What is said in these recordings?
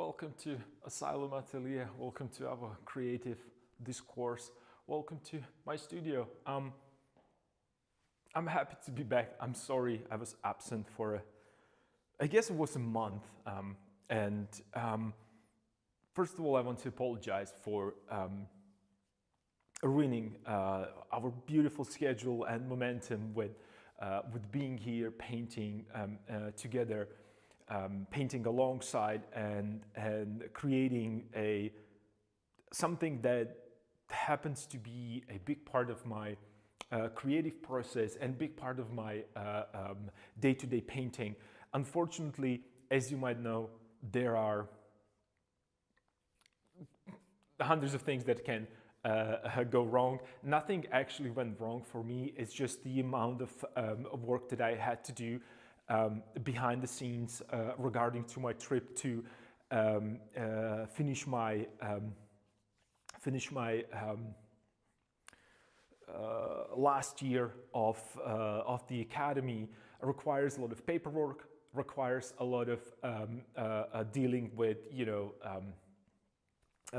Welcome to Asylum Atelier. Welcome to our creative discourse. Welcome to my studio. I'm happy to be back. I'm sorry I was absent for I guess it was a month. First of all, I want to apologize for ruining our beautiful schedule and momentum with being here, painting together. Painting alongside and creating something that happens to be a big part of my creative process and big part of my day-to-day painting. Unfortunately, as you might know, there are hundreds of things that can go wrong. Nothing actually went wrong for me. It's just the amount of work that I had to do behind the scenes regarding to my trip to finish my last year of the academy. Requires a lot of paperwork, requires a lot of dealing with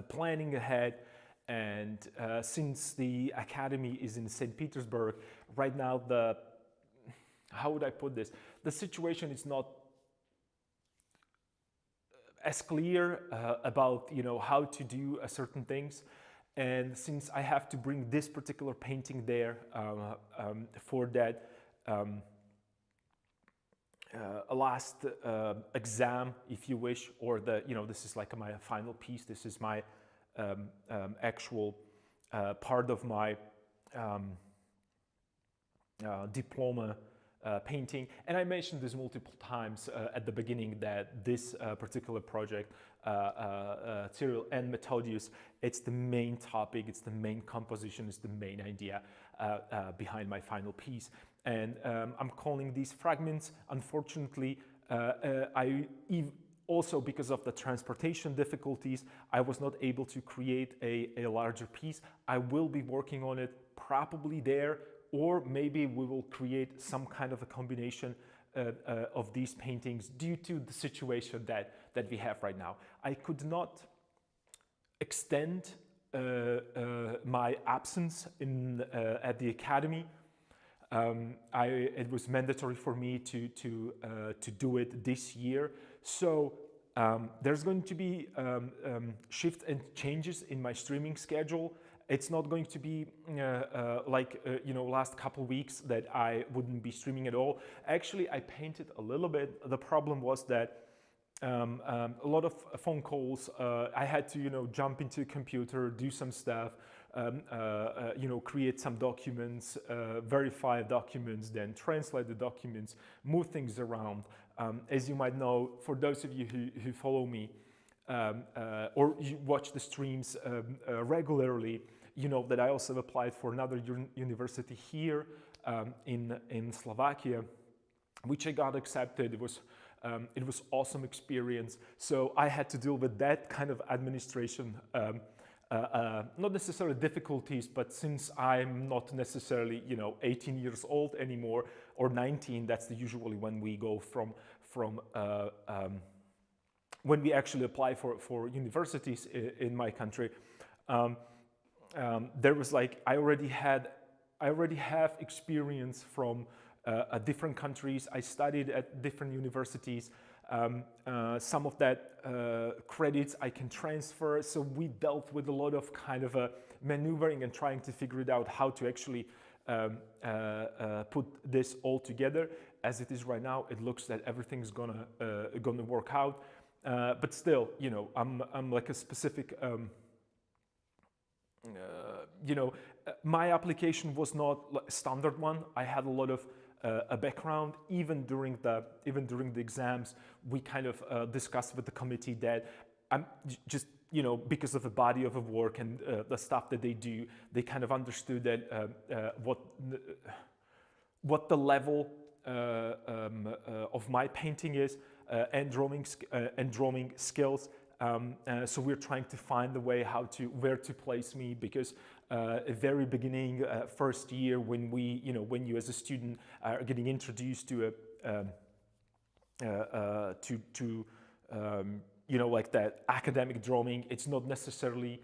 planning ahead. And since the academy is in St. Petersburg right now, how would I put this? The situation is not as clear about how to do certain things, and since I have to bring this particular painting there for that last exam, if you wish, or this is like my final piece. This is my actual part of my diploma painting, and I mentioned this multiple times at the beginning that this particular project, Cyril and Methodius, it's the main topic, it's the main composition, it's the main idea behind my final piece. And I'm calling these fragments. Unfortunately, also because of the transportation difficulties, I was not able to create a larger piece. I will be working on it probably there, or maybe we will create some kind of a combination of these paintings due to the situation that we have right now. I could not extend my absence at the academy. It was mandatory for me to do it this year. So there's going to be shifts and changes in my streaming schedule. It's not going to be last couple weeks that I wouldn't be streaming at all. Actually, I painted a little bit. The problem was that a lot of phone calls. I had to jump into a computer, do some stuff, create some documents, verify documents, then translate the documents, move things around. As you might know, for those of you who follow me or you watch the streams regularly, you know that I also applied for another university here in Slovakia, which I got accepted. It was awesome experience. So I had to deal with that kind of administration, not necessarily difficulties, but since I'm not necessarily 18 years old anymore, or 19, that's usually when we go from when we actually apply for universities in my country. There was I already have experience from different countries. I studied at different universities. Some of that credits I can transfer. So we dealt with a lot of kind of maneuvering and trying to figure it out how to actually put this all together. As it is right now, it looks that everything's gonna work out. But still, I'm like a specific. My application was not a standard one. I had a lot of a background. Even during the exams, we kind of discussed with the committee that I'm just because of the body of the work and the stuff that they do, they kind of understood that what the level of my painting is and drawing skills. So we're trying to find the way where to place me, because at very beginning, first year, when you as a student are getting introduced to you know, like that academic drawing. It's not necessarily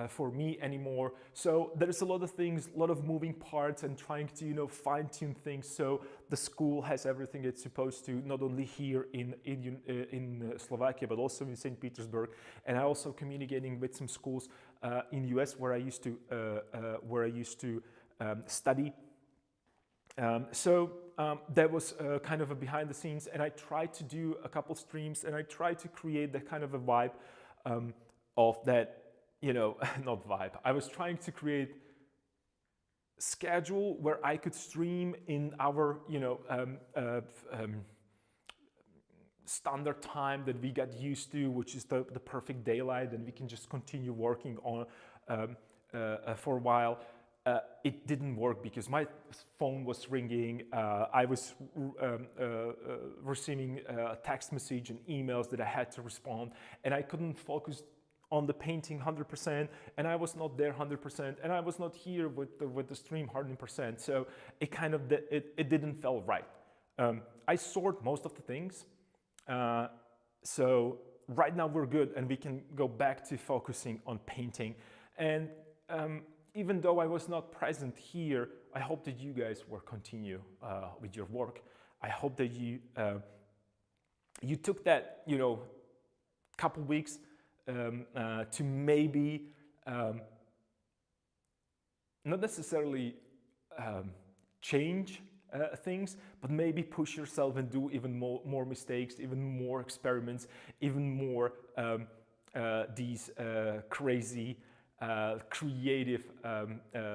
for me anymore. So there's a lot of things, a lot of moving parts, and trying to, you know, fine tune things so the school has everything it's supposed to, not only here in Slovakia, but also in St. Petersburg. And I also communicating with some schools in US where I used to study. That was kind of a behind the scenes, and I tried to do a couple streams, and I tried to create that kind of a vibe of that, you know, not vibe. I was trying to create schedule where I could stream in our, you know, standard time that we got used to, which is the perfect daylight, and we can just continue working on for a while. It didn't work because my phone was ringing. I was receiving text message and emails that I had to respond, and I couldn't focus on the painting 100%, and I was not there 100%, and I was not here with the stream 100%. So it kind of it didn't feel right. I sort most of the things, so right now we're good, and we can go back to focusing on painting. And even though I was not present here, I hope that you guys will continue with your work. I hope that you took that, you know, couple weeks to maybe not necessarily change things, but maybe push yourself and do even more mistakes, even more experiments, even more these crazy creative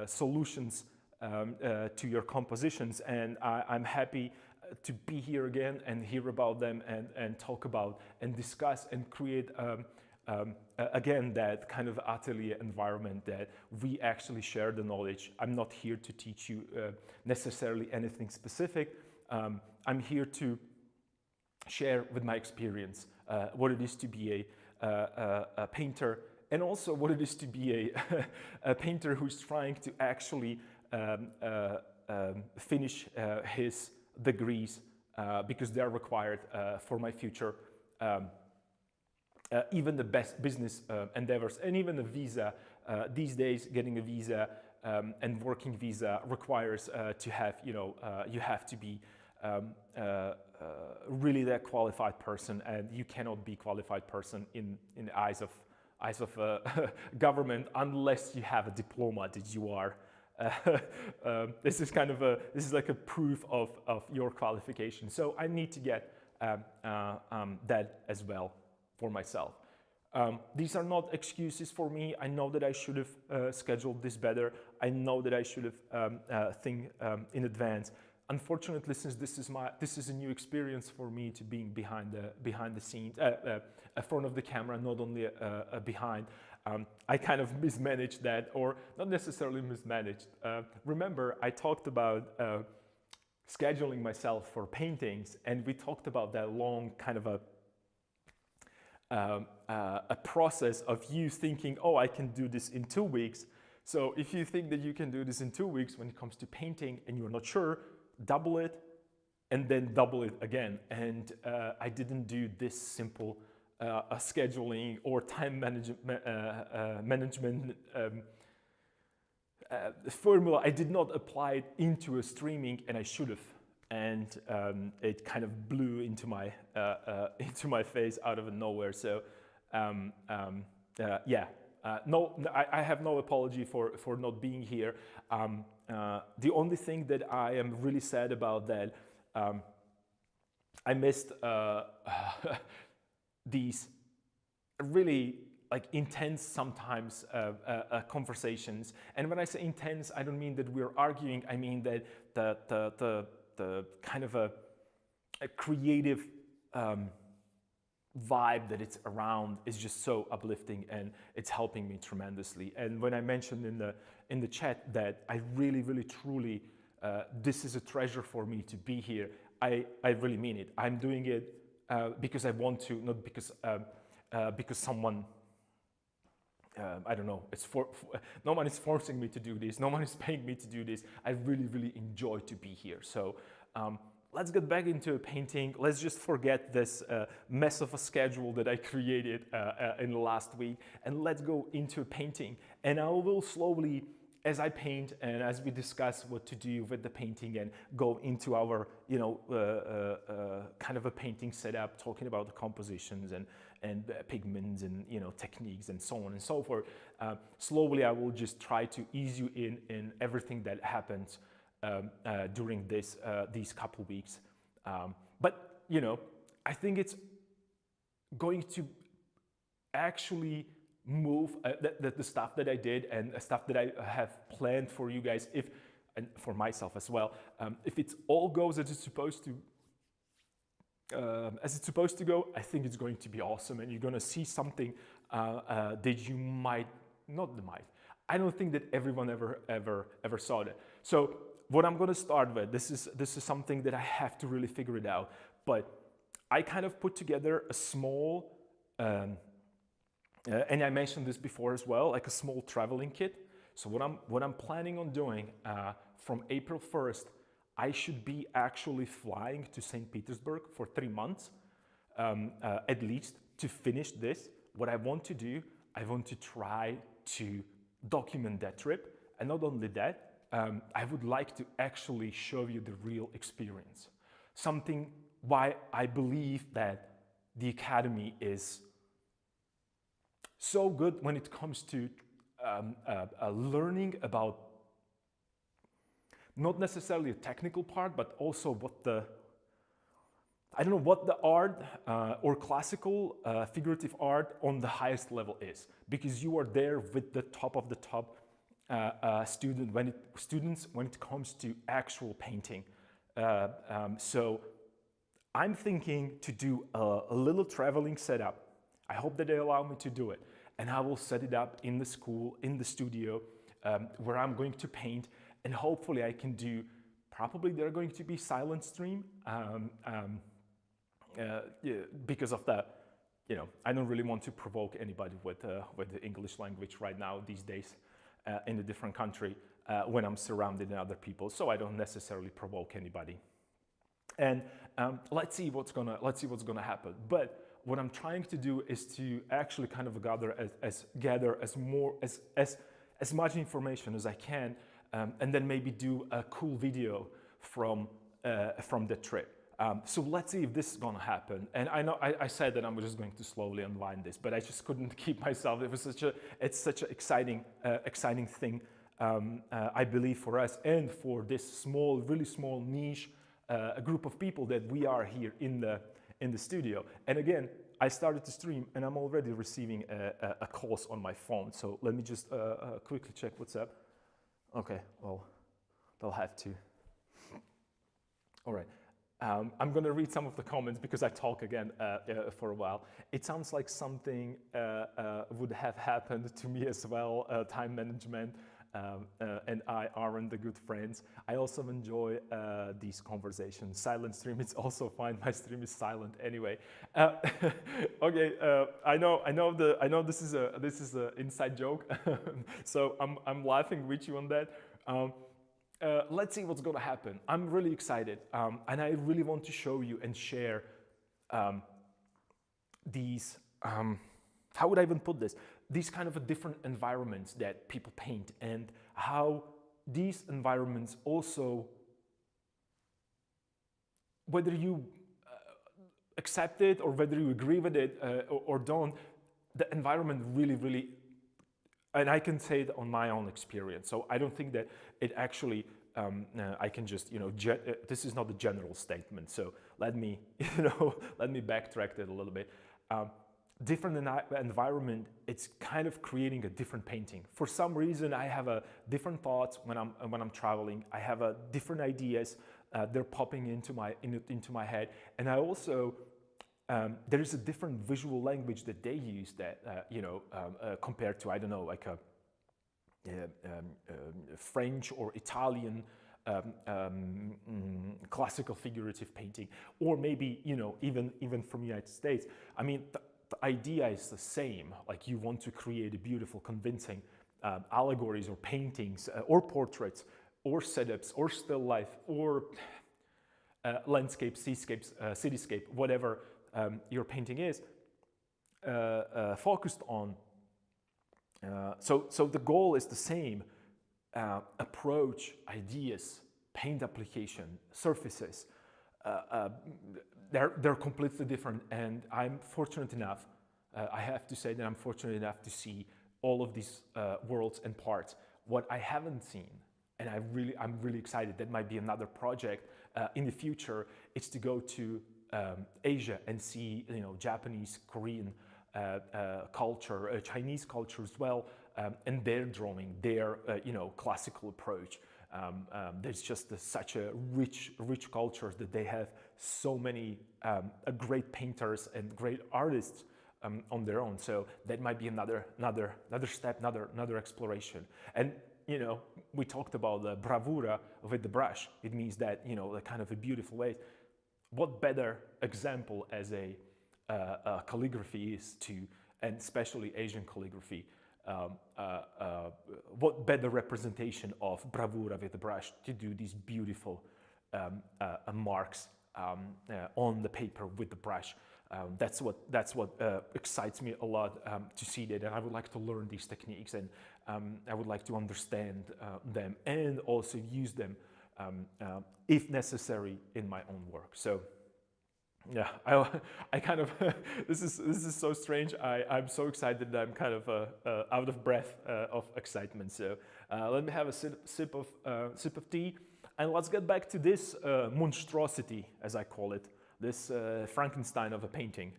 solutions to your compositions. And I'm happy to be here again and hear about them and talk about and discuss and create again that kind of atelier environment that we actually share the knowledge. I'm not here to teach you necessarily anything specific. I'm here to share with my experience what it is to be a painter, and also what it is to be a painter who's trying to actually finish his degrees because they're required for my future. Even the best business endeavors, and even a visa. These days, getting a visa and working visa requires to have, you know, you have to be really that qualified person, and you cannot be qualified person in the eyes of government unless you have a diploma that you are. This is kind of this is like a proof of your qualification. So I need to get that as well for myself. These are not excuses for me. I know that I should have scheduled this better. I know that I should have think in advance. Unfortunately, since this is a new experience for me, to being behind the scenes, front of the camera, not only behind. I kind of mismanaged that, or not necessarily mismanaged. Remember, I talked about scheduling myself for paintings, and we talked about that long kind of a process of you thinking, oh, I can do this in 2 weeks. So if you think that you can do this in 2 weeks when it comes to painting and you're not sure, double it and then double it again. And I didn't do this simple scheduling or time management formula. I did not apply it into a streaming, and I should have. And it kind of blew into my face out of nowhere. So yeah, no, I have no apology for not being here. The only thing that I am really sad about that I missed these really like intense sometimes conversations. And when I say intense, I don't mean that we're arguing. I mean that the kind of a creative vibe that it's around is just so uplifting, and it's helping me tremendously. And when I mentioned in the chat that I really, really, truly, this is a treasure for me to be here, I really mean it. I'm doing it because I want to, not because someone, I don't know, no one is forcing me to do this, no one is paying me to do this. I really, really enjoy to be here. So let's get back into painting. Let's just forget this mess of a schedule that I created in the last week, and let's go into painting. And I will slowly, as I paint and as we discuss what to do with the painting and go into our, kind of a painting setup, talking about the compositions and pigments and, techniques and so on and so forth. Slowly, I will just try to ease you in everything that happens during these couple weeks. But, I think it's going to actually move the stuff that I did and stuff that I have planned for you guys, and for myself as well. If it all goes as it's supposed to, I think it's going to be awesome, and you're going to see something that you I don't think that everyone ever saw that. So what I'm going to start with, this is something that I have to really figure it out, but I kind of put together a small, and I mentioned this before as well, like a small traveling kit. So what I'm planning on doing from April 1st, I should be actually flying to St. Petersburg for 3 months, at least, to finish this. What I want to do, I want to try to document that trip. And not only that, I would like to actually show you the real experience. Something why I believe that the Academy is so good when it comes to learning about not necessarily a technical part, but also what the art or classical figurative art on the highest level is, because you are there with the top of the top students when it comes to actual painting. So I'm thinking to do a little traveling setup. I hope that they allow me to do it, and I will set it up in the school, in the studio, where I'm going to paint, and hopefully I can do, probably there are going to be silent stream, because of that, I don't really want to provoke anybody with the English language right now these days in a different country when I'm surrounded in other people, so I don't necessarily provoke anybody. And let's see what's gonna happen. But what I'm trying to do is to actually kind of gather as much information as I can, and then maybe do a cool video from the trip. So let's see if this is gonna happen. And I know I said that I'm just going to slowly unwind this, but I just couldn't keep myself. It was such an exciting thing, I believe, for us and for this really small niche a group of people that we are here in the studio. And again, I started to stream and I'm already receiving a calls on my phone. So let me just quickly check what's up. Okay, well, they'll have to. All right. I'm going to read some of the comments because I talk again for a while. It sounds like something would have happened to me as well, time management. And I aren't the good friends. I also enjoy these conversations. Silent stream is also fine. My stream is silent anyway. Okay, I know this is a inside joke, so I'm laughing with you on that. Let's see what's gonna happen. I'm really excited, and I really want to show you and share these. How would I even put this? These kind of different environments that people paint, and how these environments also, whether you accept it or whether you agree with it or don't, the environment really, and I can say it on my own experience. So I don't think that it actually, I can just, this is not the general statement. So let me, let me backtrack it a little bit. Different environment, it's kind of creating a different painting. For some reason, I have a different thoughts when I'm traveling. I have a different ideas. They're popping into my head, and I also there is a different visual language that they use that compared to, I don't know, like a French or Italian classical figurative painting, or maybe even from the United States. I mean. The idea is the same. Like, you want to create a beautiful, convincing allegories or paintings or portraits or setups or still life or landscape, seascapes, cityscape, whatever your painting is, focused on. So the goal is the same: approach, ideas, paint application, surfaces. They're completely different, and I'm fortunate enough. I have to say that I'm fortunate enough to see all of these worlds and parts. What I haven't seen, and I'm really excited. That might be another project in the future. It's to go to Asia and see, Japanese, Korean culture, Chinese culture as well, and their drawing, their classical approach. There's just such a rich culture that they have so many great painters and great artists on their own. So that might be another step, another exploration. And we talked about the bravura with the brush. It means that a kind of a beautiful way. What better example as a calligraphy is to, and especially Asian calligraphy, what better representation of bravura with the brush to do these beautiful marks on the paper with the brush. That's what excites me a lot, to see that, and I would like to learn these techniques, and I would like to understand them and also use them if necessary in my own work. So yeah, I kind of this is so strange. I'm so excited that I'm kind of out of breath of excitement. So let me have a sip of tea, and let's get back to this monstrosity, as I call it, this Frankenstein of a painting.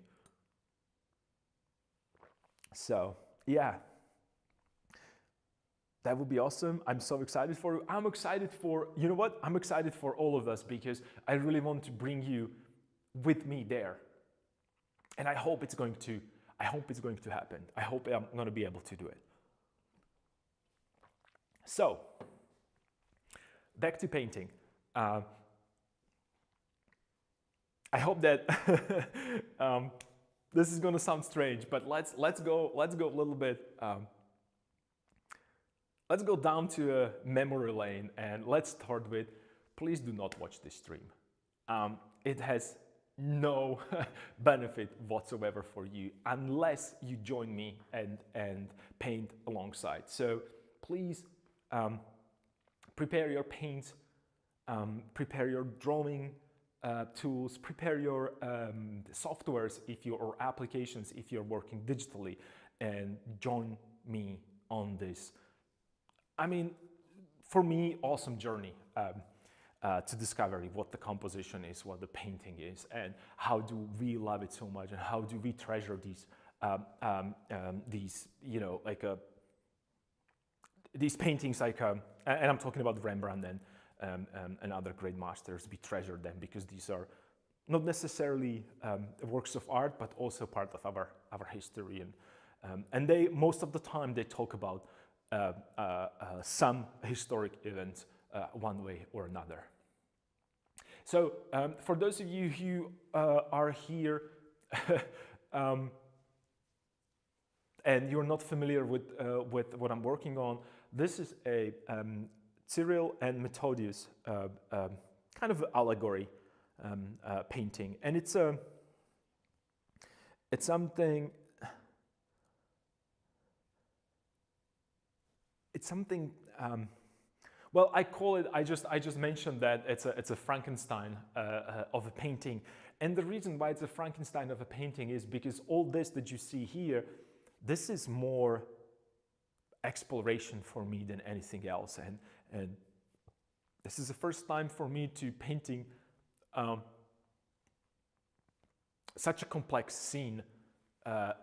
So yeah, that would be awesome. I'm so excited for you. I'm excited for, I'm excited for all of us, because I really want to bring you with me there. And I hope it's going to happen. I hope I'm going to be able to do it. So, back to painting. I hope that this is going to sound strange, but let's go a little bit. Let's go down to a memory lane, and let's start with, please do not watch this stream. It has no benefit whatsoever for you unless you join me and paint alongside. So please prepare your paints, prepare your drawing tools, prepare your softwares or applications if you're working digitally, and join me on this. I mean, for me, awesome journey to discover what the composition is, what the painting is, and how do we love it so much, and how do we treasure these these paintings, and I'm talking about Rembrandt and other great masters. We treasure them because these are not necessarily works of art, but also part of our history, and they, most of the time, they talk about some historic event one way or another. So for those of you who are here and you're not familiar with what I'm working on, this is a Cyril and Methodius kind of allegory painting, and it's something. It's something. Well, I call it. I just mentioned that it's a Frankenstein of a painting, and the reason why it's a Frankenstein of a painting is because all this that you see here, this is more exploration for me than anything else, and this is the first time for me to painting such a complex scene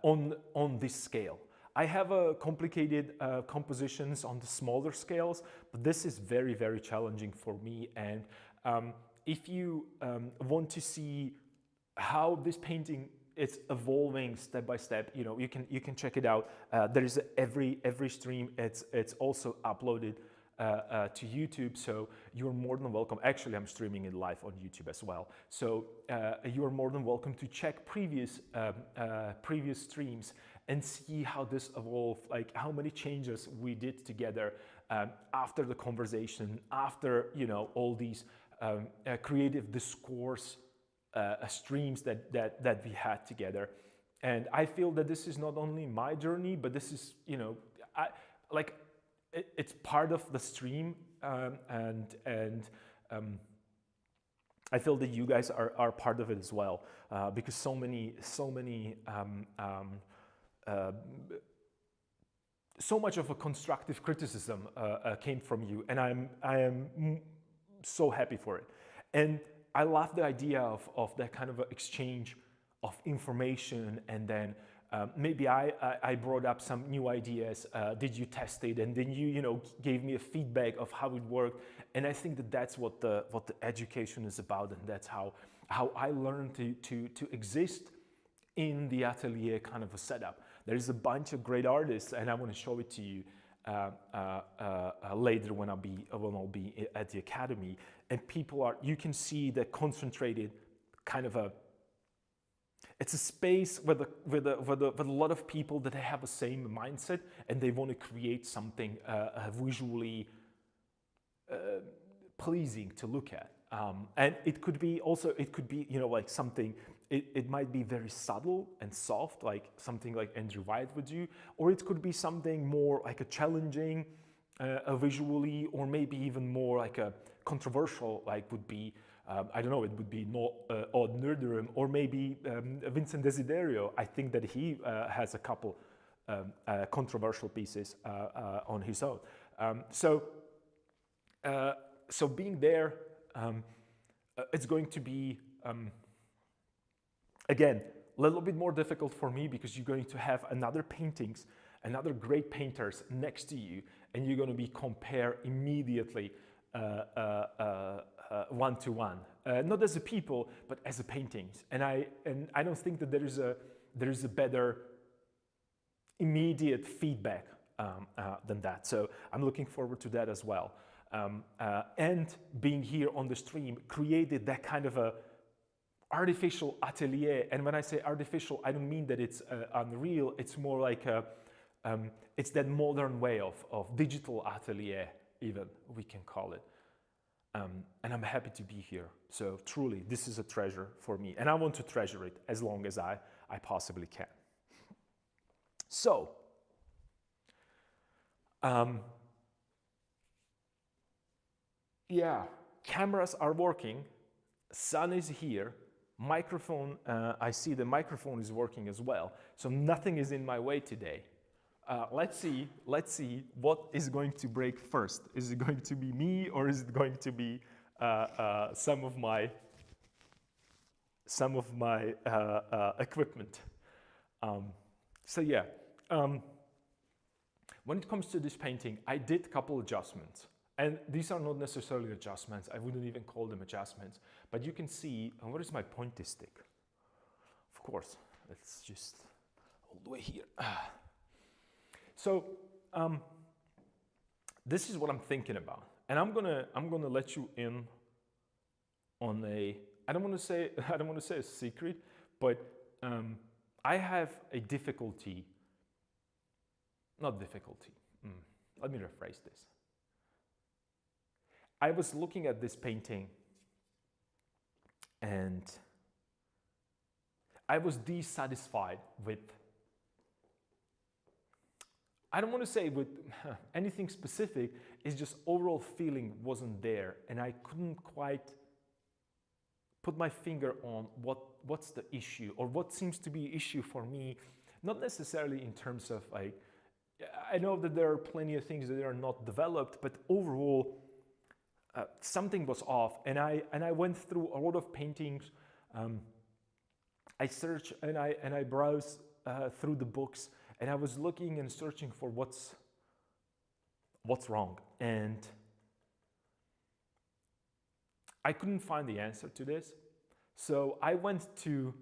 on this scale. I have complicated compositions on the smaller scales, but this is very, very challenging for me. And if you want to see how this painting is evolving step by step, you can check it out. There is every stream. It's also uploaded to YouTube, so you're more than welcome. Actually, I'm streaming it live on YouTube as well. So you're more than welcome to check previous streams and see how this evolved, like how many changes we did together after the conversation, after all these creative discourse streams that we had together. And I feel that this is not only my journey, but this is, it's part of the stream, and I feel that you guys are part of it as well, because so much of a constructive criticism came from you, and I am so happy for it. And I love the idea of that kind of exchange of information, and then maybe I brought up some new ideas. Did you test it? And then you gave me a feedback of how it worked. And I think that that's what the education is about, and that's how I learned to exist in the atelier kind of a setup. There is a bunch of great artists, and I want to show it to you later when I'll be at the academy. And you can see the concentrated kind of it's a space with a lot of people that have the same mindset, and they want to create something visually pleasing to look at. And it could be like something, it might be very subtle and soft, like something like Andrew White would do, or it could be something more like a challenging visually, or maybe even more like a controversial, like would be, I don't know, it would be Odd Nerderum, or maybe Vincent Desiderio. I think that he has a couple controversial pieces on his own. So being there, it's going to be, again, a little bit more difficult for me, because you're going to have another great painters next to you, and you're going to be compared immediately one-to-one, not as a people, but as a paintings. And I don't think that there is a better immediate feedback than that. So I'm looking forward to that as well. And being here on the stream created that kind of a artificial atelier. And when I say artificial, I don't mean that it's unreal. It's more like it's that modern way of digital atelier, even we can call it. And I'm happy to be here. So truly, this is a treasure for me, and I want to treasure it as long as I possibly can. So, yeah, cameras are working, sun is here, microphone, I see the microphone is working as well, so nothing is in my way today. Let's see what is going to break first. Is it going to be me, or is it going to be some of my equipment? So yeah, when it comes to this painting, I did a couple adjustments, and these are not necessarily adjustments. I wouldn't even call them adjustments, but you can see, where is my pointy stick? Of course, it's just all the way here. So this is what I'm thinking about, and I'm gonna let you in on I don't want to say a secret, but I have a difficulty. Not difficulty. Let me rephrase this. I was looking at this painting, and I was dissatisfied with. I don't want to say with anything specific, it's just overall feeling wasn't there, and I couldn't quite put my finger on what's the issue, or what seems to be an issue for me, not necessarily in terms of like, I know that there are plenty of things that are not developed, but overall something was off, and I went through a lot of paintings. I searched and I browsed through the books, and I was looking and searching for what's wrong, and I couldn't find the answer to this. So I went to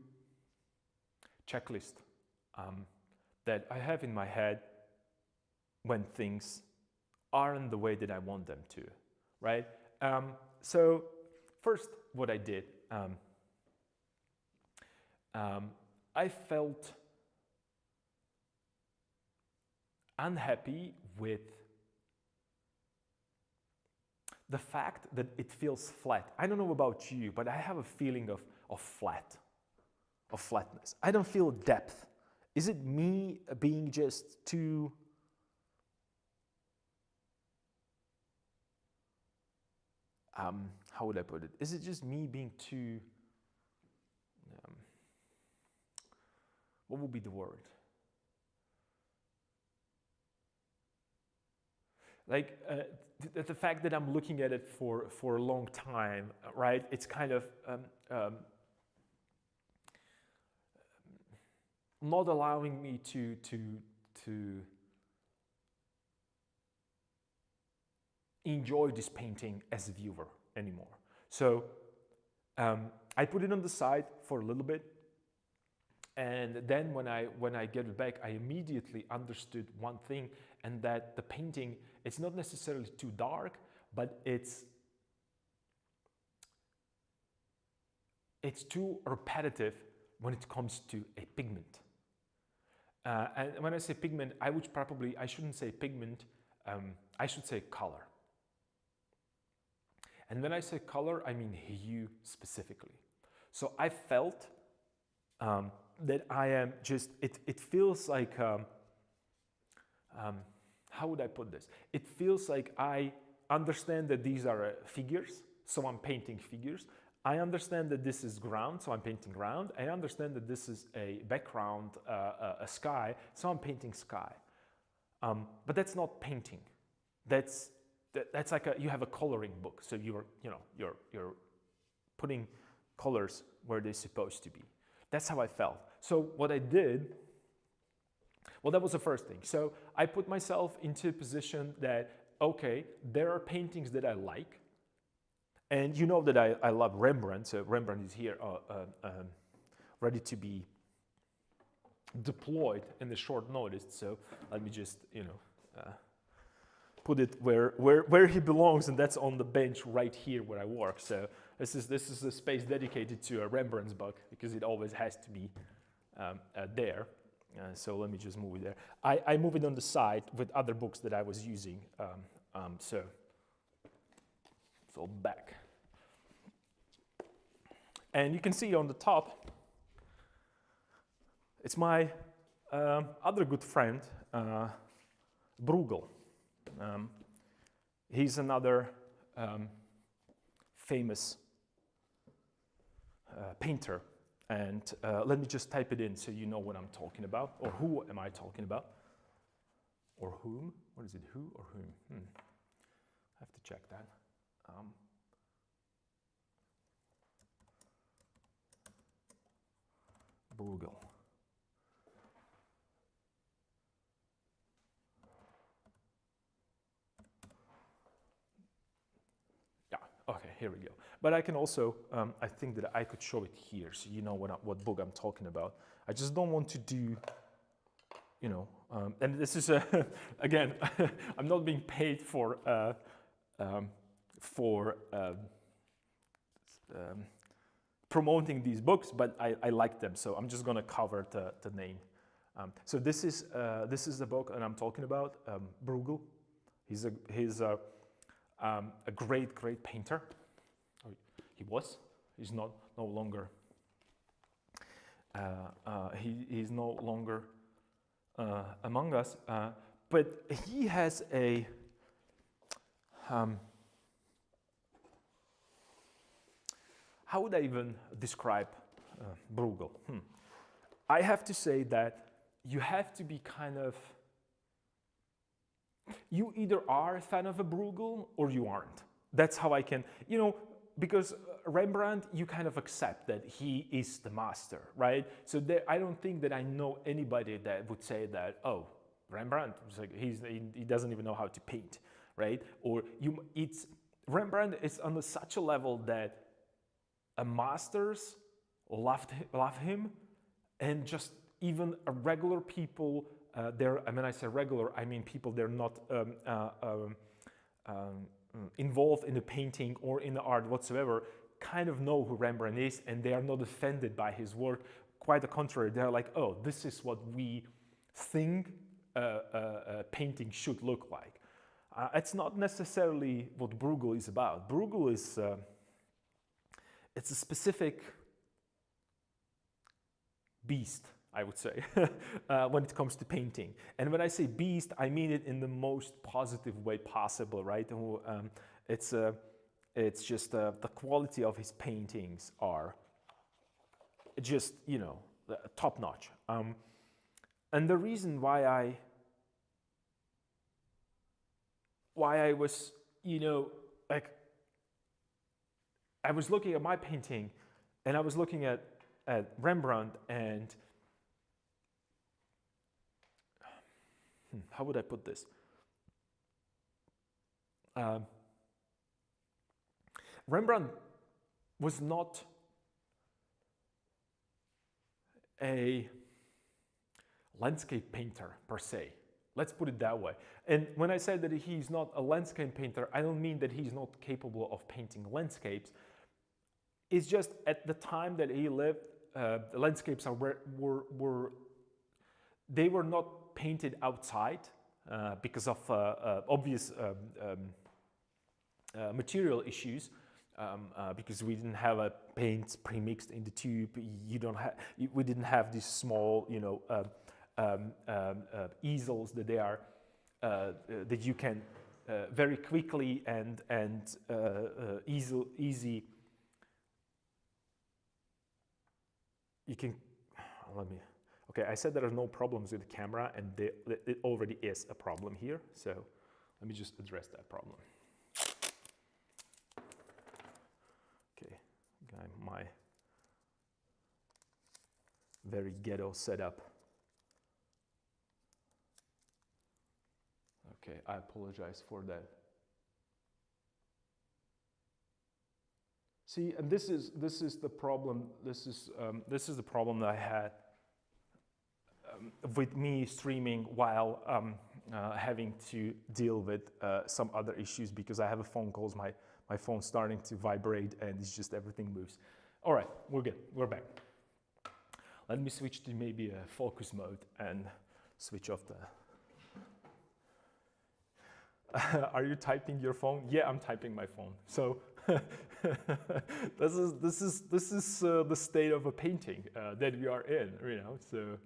checklist that I have in my head when things aren't the way that I want them to, right? So first, what I did, I felt unhappy with the fact that it feels flat. I don't know about you, but I have a feeling of flatness. I don't feel depth. Is it me being just too how would I put it? Is it just me being too what would be the word? Like the fact that I'm looking at it for a long time, right? It's kind of not allowing me to enjoy this painting as a viewer anymore. So I put it on the side for a little bit, and then when I get it back, I immediately understood one thing, and that the painting, it's not necessarily too dark, but it's too repetitive when it comes to a pigment. And when I say pigment, I shouldn't say pigment, I should say color. And when I say color, I mean hue specifically. So I felt that I am just, it feels like, how would I put this? It feels like I understand that these are figures, so I'm painting figures. I understand that this is ground, so I'm painting ground. I understand that this is a background, a sky, so I'm painting sky. But that's not painting. That's like you have a coloring book, so you're putting colors where they're supposed to be. That's how I felt. So what I did, well, that was the first thing. So I put myself into a position that, okay, there are paintings that I like, and you know that I love Rembrandt. So Rembrandt is here, ready to be deployed in the short notice. So let me just, put it where he belongs, and that's on the bench right here where I work. So this is a space dedicated to a Rembrandt's book, because it always has to be there. So let me just move it there. I move it on the side with other books that I was using. So back. And you can see on the top, it's my other good friend, Bruegel. He's another famous painter, and let me just type it in so you know what I'm talking about, or who am I talking about, or whom? What is it, who or whom? I have to check that. Bruegel. Okay, here we go. But I can also, I think that I could show it here, so you know what book I'm talking about. I just don't want to do, and this is, again, I'm not being paid for promoting these books, but I like them, so I'm just gonna cover the name. So this is the book that I'm talking about, Bruegel. He's a great painter. He was. He's not no longer. He's no longer among us. But he has a. How would I even describe Bruegel? I have to say that you have to be kind of. You either are a fan of a Bruegel or you aren't. That's how I can, because Rembrandt, you kind of accept that he is the master, right? So I don't think that I know anybody that would say that, oh, Rembrandt, he doesn't even know how to paint, right? Or Rembrandt is on such a level that masters love him, and just even regular people. When I say regular, I mean people they're not involved in the painting or in the art whatsoever, kind of know who Rembrandt is, and they are not offended by his work. Quite the contrary, they're like, oh, this is what we think painting should look like. It's not necessarily what Bruegel is about. Bruegel is it's a specific beast, I would say, when it comes to painting. And when I say beast, I mean it in the most positive way possible, right? It's just the quality of his paintings are just, you know, top notch. And the reason why I was, you know, like, I was looking at my painting and I was looking at Rembrandt and how would I put this? Rembrandt was not a landscape painter per se. Let's put it that way. And when I say that he's not a landscape painter, I don't mean that he's not capable of painting landscapes. It's just at the time that he lived, the landscapes they were not painted outside because of obvious material issues. Because we didn't have a paint pre-mixed in the tube, we didn't have these small, you know, easels that they are that you can very quickly and easy. You can Okay, I said there are no problems with the camera, and it already is a problem here. So let me just address that problem. My very ghetto setup. Okay, I apologize for that. See, and this is the problem. This is the problem that I had with me streaming while having to deal with some other issues because I have a phone calls. My phone's starting to vibrate and it's just everything moves. All right, we're good, we're back. Let me switch to maybe a focus mode and switch off the... Are you typing your phone? Yeah, I'm typing my phone. So this is the state of a painting that we are in, you know, so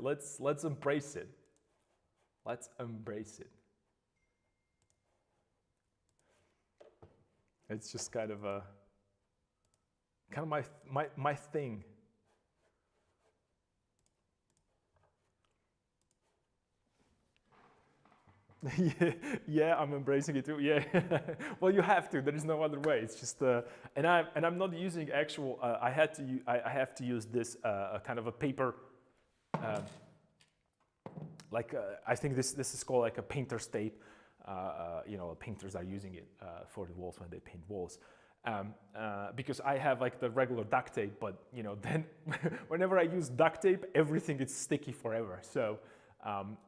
let's embrace it. Let's embrace it. It's just kind of my thing. Yeah, I'm embracing it too. Yeah, well, you have to. There is no other way. It's just, and I'm not using actual. I have to use this kind of a paper. I think this is called like a painter's tape. You know, painters are using it for the walls when they paint walls. Because I have like the regular duct tape, but you know, then whenever I use duct tape, everything is sticky forever. So,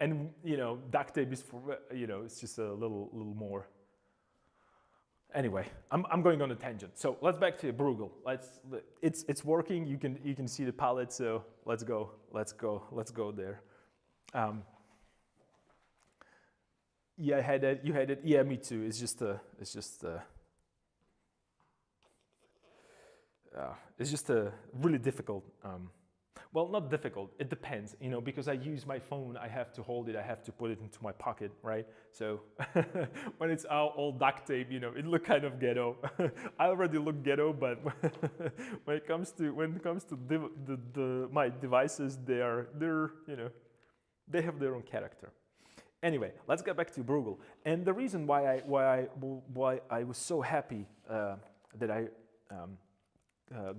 and you know, duct tape is for, you know, it's just a little more. Anyway, I'm going on a tangent. So let's back to Bruegel. It's working. You can see the palette. So let's go there. Yeah, I had it. You had it. Yeah, me too. It's just a really difficult. Well, not difficult. It depends, you know, because I use my phone. I have to hold it. I have to put it into my pocket, right? So when it's all duct tape, you know, it look kind of ghetto. I already look ghetto, but when it comes to my devices, they're you know, they have their own character. Anyway, let's get back to Bruegel. And the reason why I was so happy that I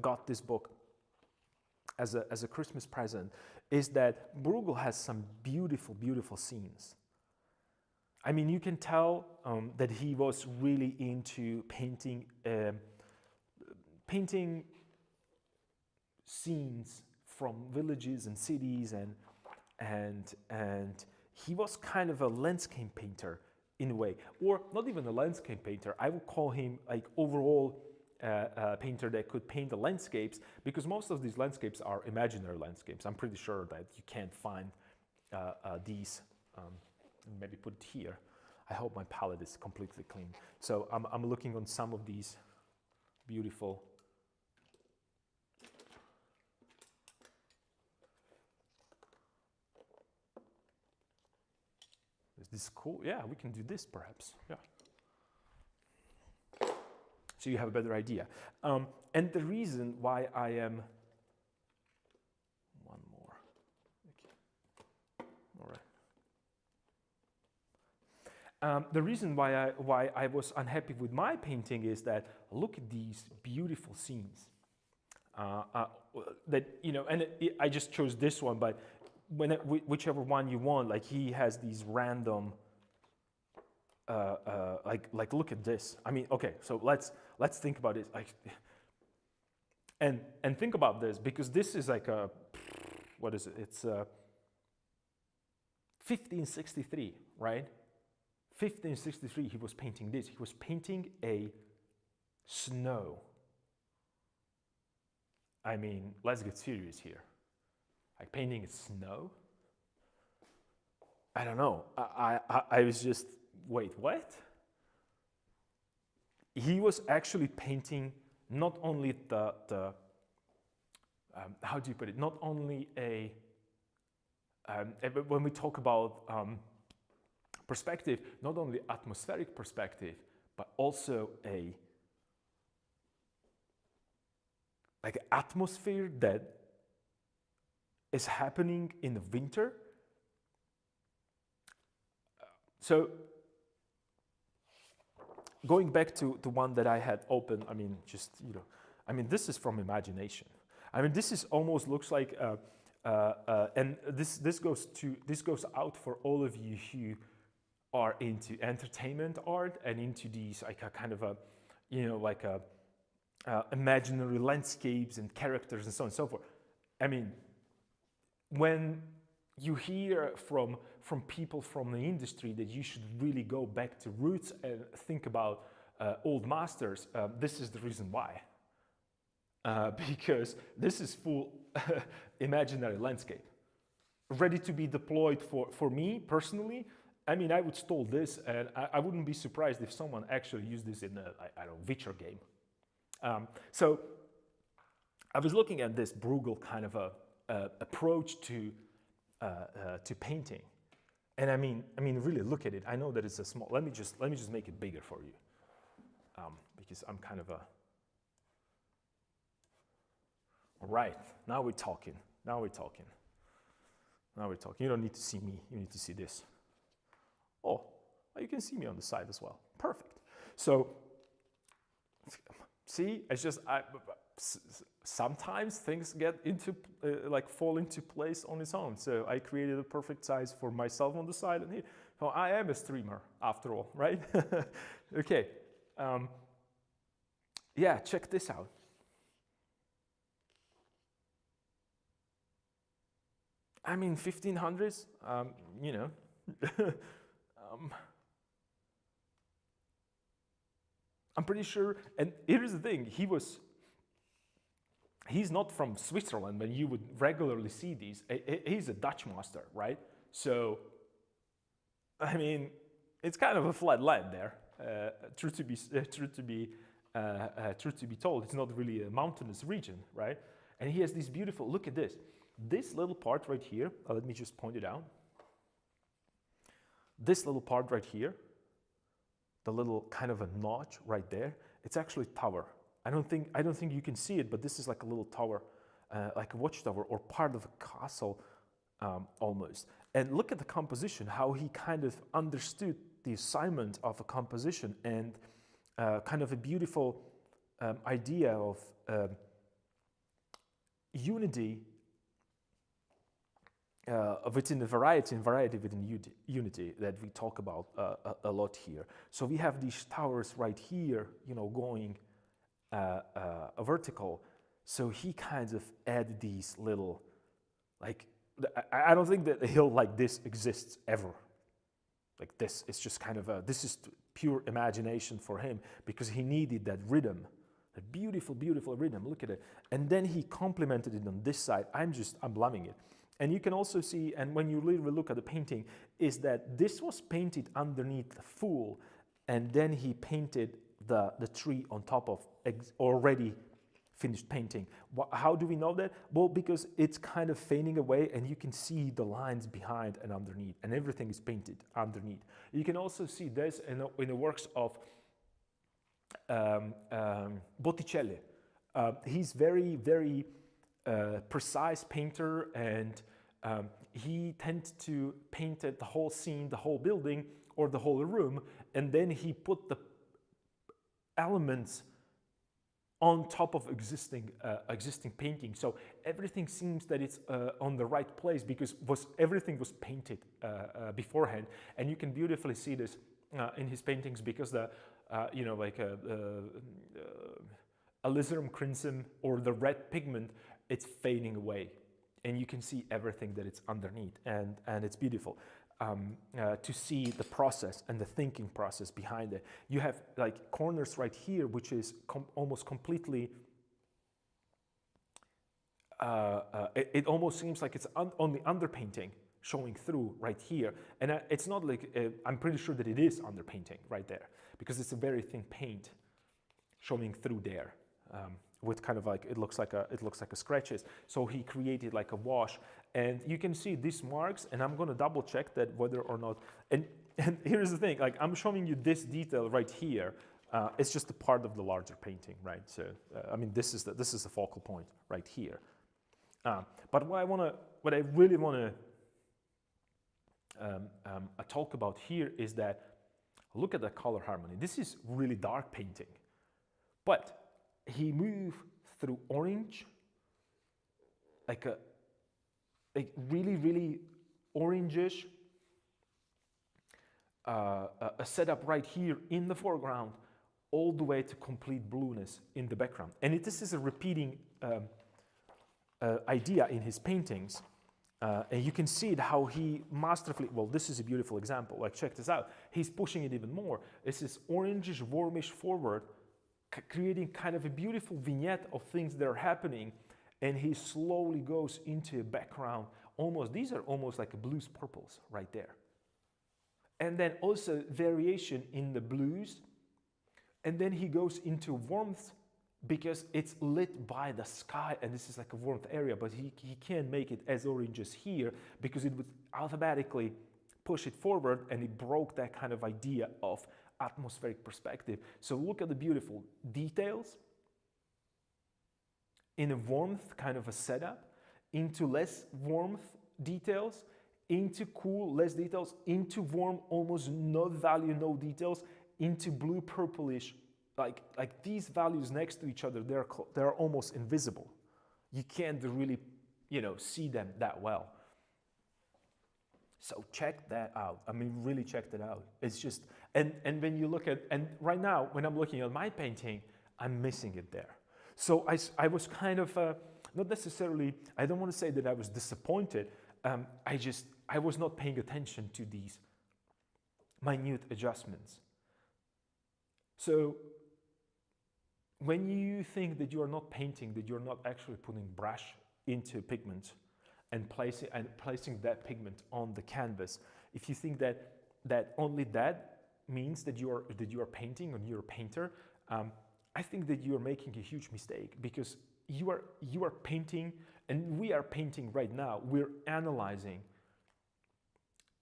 got this book as a Christmas present is that Bruegel has some beautiful, beautiful scenes. I mean, you can tell that he was really into painting scenes from villages and cities, and he was kind of a landscape painter in a way, or not even a landscape painter. I would call him like overall painter that could paint the landscapes, because most of these landscapes are imaginary landscapes. I'm pretty sure that you can't find these. Maybe put it here. I hope my palette is completely clean. So I'm looking on some of these beautiful. Is this cool? Yeah, we can do this perhaps. Yeah. So you have a better idea. And the reason why I am, one more, okay. All right. The reason why I was unhappy with my painting is that look at these beautiful scenes. That, you know, and I just chose this one, but whichever one you want, like he has these random, like look at this. I mean, okay, so let's think about it. Like, and think about this, because this is like a, what is it? It's 1563, right? 1563. He was painting this. He was painting a snow. I mean, let's get serious here. Like painting snow. I don't know. I was just, wait, what? He was actually painting not only the how do you put it? Not only a, when we talk about perspective, not only atmospheric perspective, but also a, like atmosphere that is happening in the winter. So going back to the one that I had open, I mean, just, you know, I mean, this is from imagination. I mean, this is almost looks like, and this goes out for all of you who are into entertainment art and into these like a kind of a, you know, like a imaginary landscapes and characters and so on and so forth. I mean, when you hear from people from the industry that you should really go back to roots and think about old masters, this is the reason why. Because this is full imaginary landscape, ready to be deployed for me personally. I mean, I would stole this, and I wouldn't be surprised if someone actually used this in a, I don't know, Witcher game. So I was looking at this Bruegel kind of a approach to painting, and I mean, really look at it. I know that it's a small. Let me just make it bigger for you, because I'm kind of a. All right, now we're talking. Now we're talking. Now we're talking. You don't need to see me. You need to see this. Oh, you can see me on the side as well. Perfect. So, see, it's just sometimes things get into like fall into place on its own. So I created a perfect size for myself on the side and here. So I am a streamer after all, right? Okay. Yeah, check this out. I mean, 1500s, you know. I'm pretty sure, and here's the thing, he's not from Switzerland when you would regularly see these. He's a Dutch master, right? So, I mean, it's kind of a flat land there. Truth to be told, it's not really a mountainous region, right? And he has these beautiful, look at this. This little part right here, let me just point it out. This little part right here, the little kind of a notch right there, it's actually tower. I don't think you can see it, but this is like a little tower, like a watchtower or part of a castle almost. And look at the composition, how he kind of understood the assignment of a composition and kind of a beautiful idea of unity within the variety and variety within unity that we talk about a lot here. So we have these towers right here, you know, going vertical. So he kind of added these little, like, I don't think that a hill like this exists ever. Like this, it's just kind of this is pure imagination for him because he needed that rhythm, that beautiful, beautiful rhythm. Look at it. And then he complemented it on this side. I'm loving it. And you can also see, and when you really look at the painting, is that this was painted underneath the full, and then he painted the tree on top of already finished painting. How do we know that? Well, because it's kind of fading away and you can see the lines behind and underneath, and everything is painted underneath. You can also see this in the works of Botticelli. He's very, very precise painter, and he tends to paint the whole scene, the whole building, or the whole room, and then he put the elements on top of existing painting. So everything seems that it's on the right place because everything was painted beforehand, and you can beautifully see this in his paintings because the like alizarin crimson or the red pigment, it's fading away, and you can see everything that it's underneath, and it's beautiful. To see the process and the thinking process behind it. You have like corners right here, which is almost completely, it almost seems like it's on the underpainting showing through right here. And it's not like, I'm pretty sure that it is underpainting right there because it's a very thin paint showing through there. With kind of like it looks like a scratches. So he created like a wash, and you can see these marks, and I'm going to double check that whether or not, and here's the thing, like I'm showing you this detail right here. It's just a part of the larger painting, right? So I mean, this is the focal point right here. But what I really want to talk about here is that look at the color harmony. This is really dark painting, but he moved through orange, like really, really orangish, a setup right here in the foreground, all the way to complete blueness in the background. And this is a repeating idea in his paintings. And you can see it how he masterfully, well, this is a beautiful example. Like, check this out. He's pushing it even more. This is orangish, warmish forward, creating kind of a beautiful vignette of things that are happening, and he slowly goes into a background. These are almost like a blues purples right there. And then also variation in the blues, and then he goes into warmth because it's lit by the sky, and this is like a warmth area, but he can't make it as orange as here because it would automatically push it forward, and it broke that kind of idea of atmospheric perspective. So look at the beautiful details in a warmth kind of a setup, into less warmth details, into cool, less details, into warm, almost no value, no details, into blue, purplish, like these values next to each other, they're almost invisible. You can't really, see them that well. So check that out. I mean, really check that out. It's just, and when you look at, and right now, when I'm looking at my painting, I'm missing it there. So I was kind of, not necessarily, I don't want to say that I was disappointed. I was not paying attention to these minute adjustments. So when you think that you are not painting, that you're not actually putting brush into pigment, and placing that pigment on the canvas, if you think that only that means that you are painting or you're a painter, I think that you are making a huge mistake, because you are painting, and we are painting right now. We're analyzing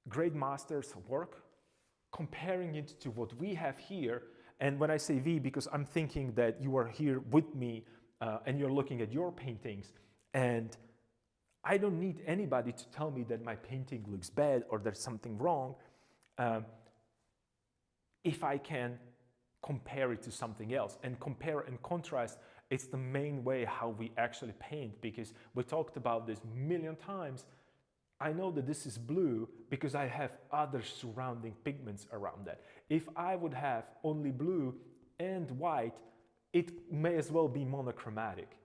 great masters' work, comparing it to what we have here. And when I say we, because I'm thinking that you are here with me and you're looking at your paintings, and I don't need anybody to tell me that my painting looks bad or there's something wrong. If I can compare it to something else, and compare and contrast, it's the main way how we actually paint, because we talked about this a million times. I know that this is blue because I have other surrounding pigments around that. If I would have only blue and white, it may as well be monochromatic.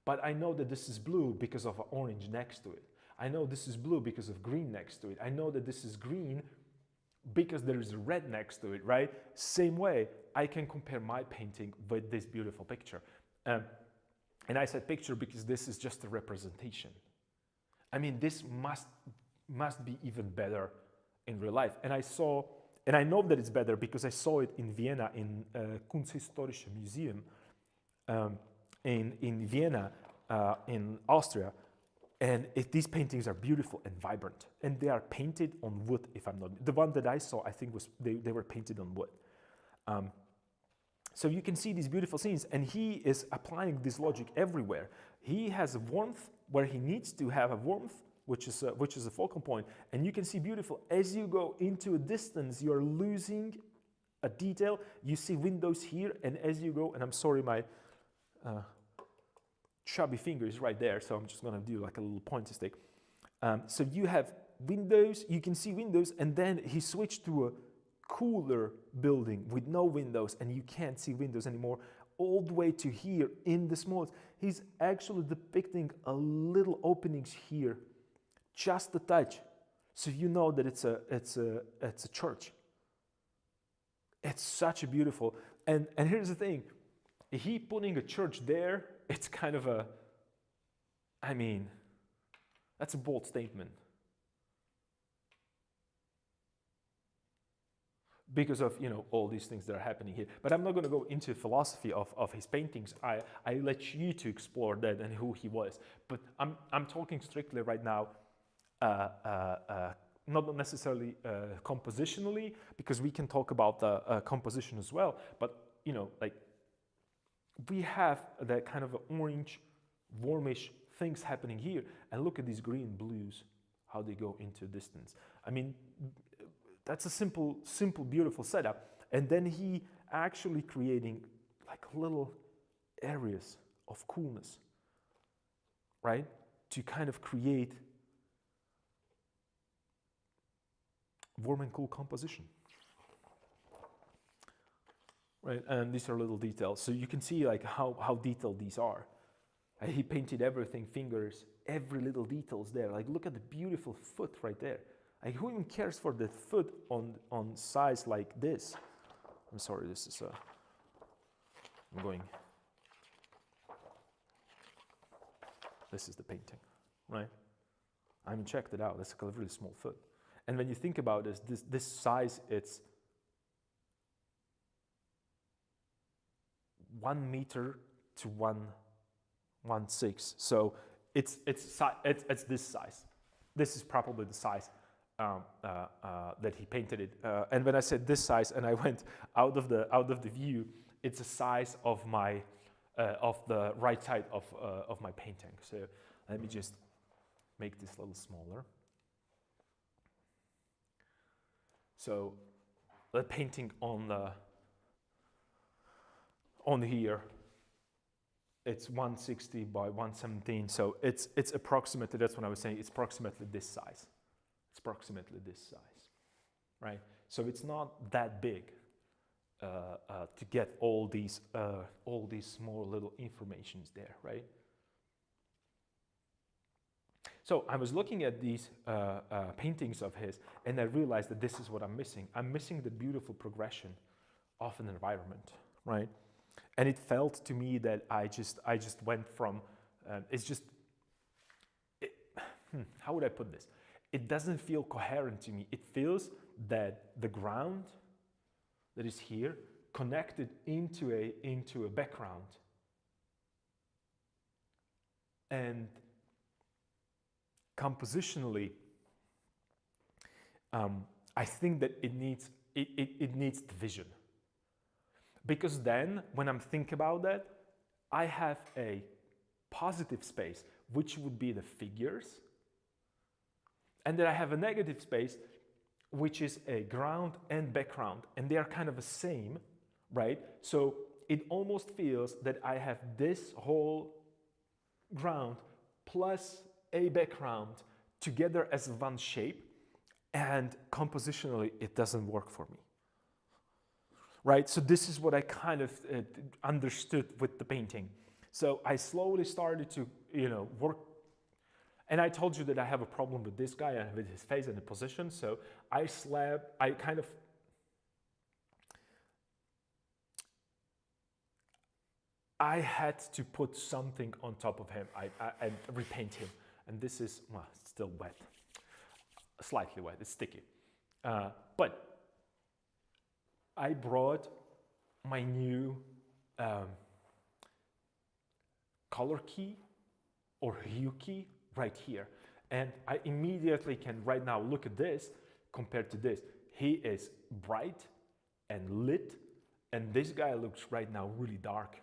But I know that this is blue because of an orange next to it. I know this is blue because of green next to it. I know that this is green because there is a red next to it, right? Same way, I can compare my painting with this beautiful picture. And I said picture because this is just a representation. I mean, this must be even better in real life. And I know that it's better because I saw it in Vienna in Kunsthistorische Museum in Vienna, in Austria. And these paintings are beautiful and vibrant, and they are painted on wood. If I'm not the one that I saw, I think was they were painted on wood. So you can see these beautiful scenes, and he is applying this logic everywhere. He has a warmth where he needs to have a warmth, which is a focal point, and you can see beautiful. As you go into a distance, you're losing a detail. You see windows here, and as you go, and I'm sorry, my chubby finger is right there, so I'm just gonna do like a little pointer stick. So you have windows, you can see windows, and then he switched to a cooler building with no windows, and you can't see windows anymore, all the way to here in the smallest. He's actually depicting a little openings here, just a touch, so you know that it's a church. It's such a beautiful, and here's the thing, he putting a church there, it's kind of a, I mean, that's a bold statement. Because of, you know, all these things that are happening here. But I'm not going to go into philosophy of his paintings. I let you to explore that and who he was. But I'm talking strictly right now, not necessarily compositionally, because we can talk about the composition as well. But, you know, like, we have that kind of orange, warmish things happening here. And look at these green blues, how they go into distance. I mean, that's a simple, beautiful setup. And then he actually creating like little areas of coolness, right? To kind of create warm and cool composition. Right, and these are little details. So you can see like how detailed these are. He painted everything, fingers, every little details there. Like, look at the beautiful foot right there. Like, who even cares for the foot on size like this? I'm sorry, this is I'm going. This is the painting, right? I haven't checked it out. It's a really small foot. And when you think about this size, it's 1 meter to 1.6. So it's this size. This is probably the size that he painted it. And when I said this size, and I went out of the view, it's the size of my of the right side of my painting. So let me just make this a little smaller. So the painting on here, it's 160 by 117. So it's approximately, that's what I was saying, it's approximately this size. It's approximately this size, right? So it's not that big to get all these small little informations there, right? So I was looking at these paintings of his, and I realized that this is what I'm missing. I'm missing the beautiful progression of an environment, right? And it felt to me that I just went from, how would I put this? It doesn't feel coherent to me. It feels that the ground that is here connected into a background. And compositionally, I think that it needs division. Because then, when I'm thinking about that, I have a positive space, which would be the figures, and then I have a negative space, which is a ground and background, and they are kind of the same, right? So it almost feels that I have this whole ground plus a background together as one shape, and compositionally it doesn't work for me. Right, so this is what I kind of understood with the painting. So I slowly started to, work. And I told you that I have a problem with this guy and with his face and the position. So I had to put something on top of him. I repaint him. And this is, well, it's still wet, slightly wet, it's sticky. But I brought my new color key or hue key right here. And I immediately can right now look at this compared to this. He is bright and lit, and this guy looks right now really dark.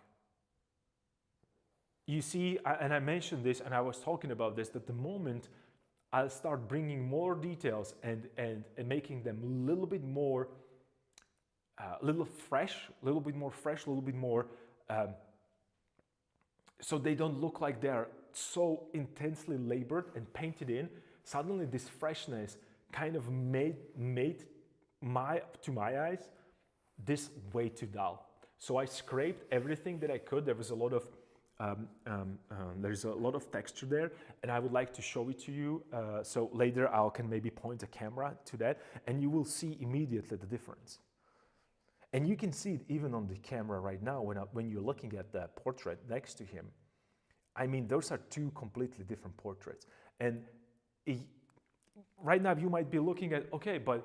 You see, and I mentioned this and I was talking about this, that the moment I'll start bringing more details and making them a little bit more, a little bit more, so they don't look like they're so intensely labored and painted in, suddenly this freshness kind of made to my eyes, this way too dull. So I scraped everything that I could. There was a lot of there's a lot of texture there, and I would like to show it to you. So later I can maybe point a camera to that, and you will see immediately the difference. And you can see it even on the camera right now when you're looking at the portrait next to him. I mean, those are two completely different portraits. And right now you might be looking at, okay, but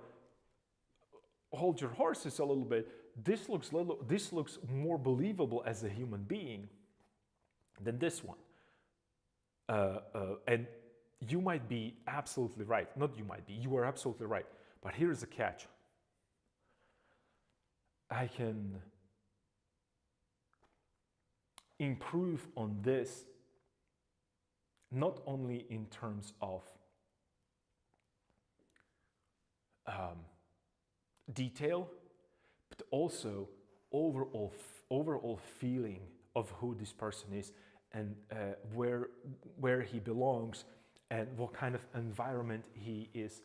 hold your horses a little bit. This looks more believable as a human being than this one. And you might be absolutely right. Not you might be, you are absolutely right. But here's the catch. I can improve on this not only in terms of detail, but also overall feeling of who this person is and where he belongs and what kind of environment he is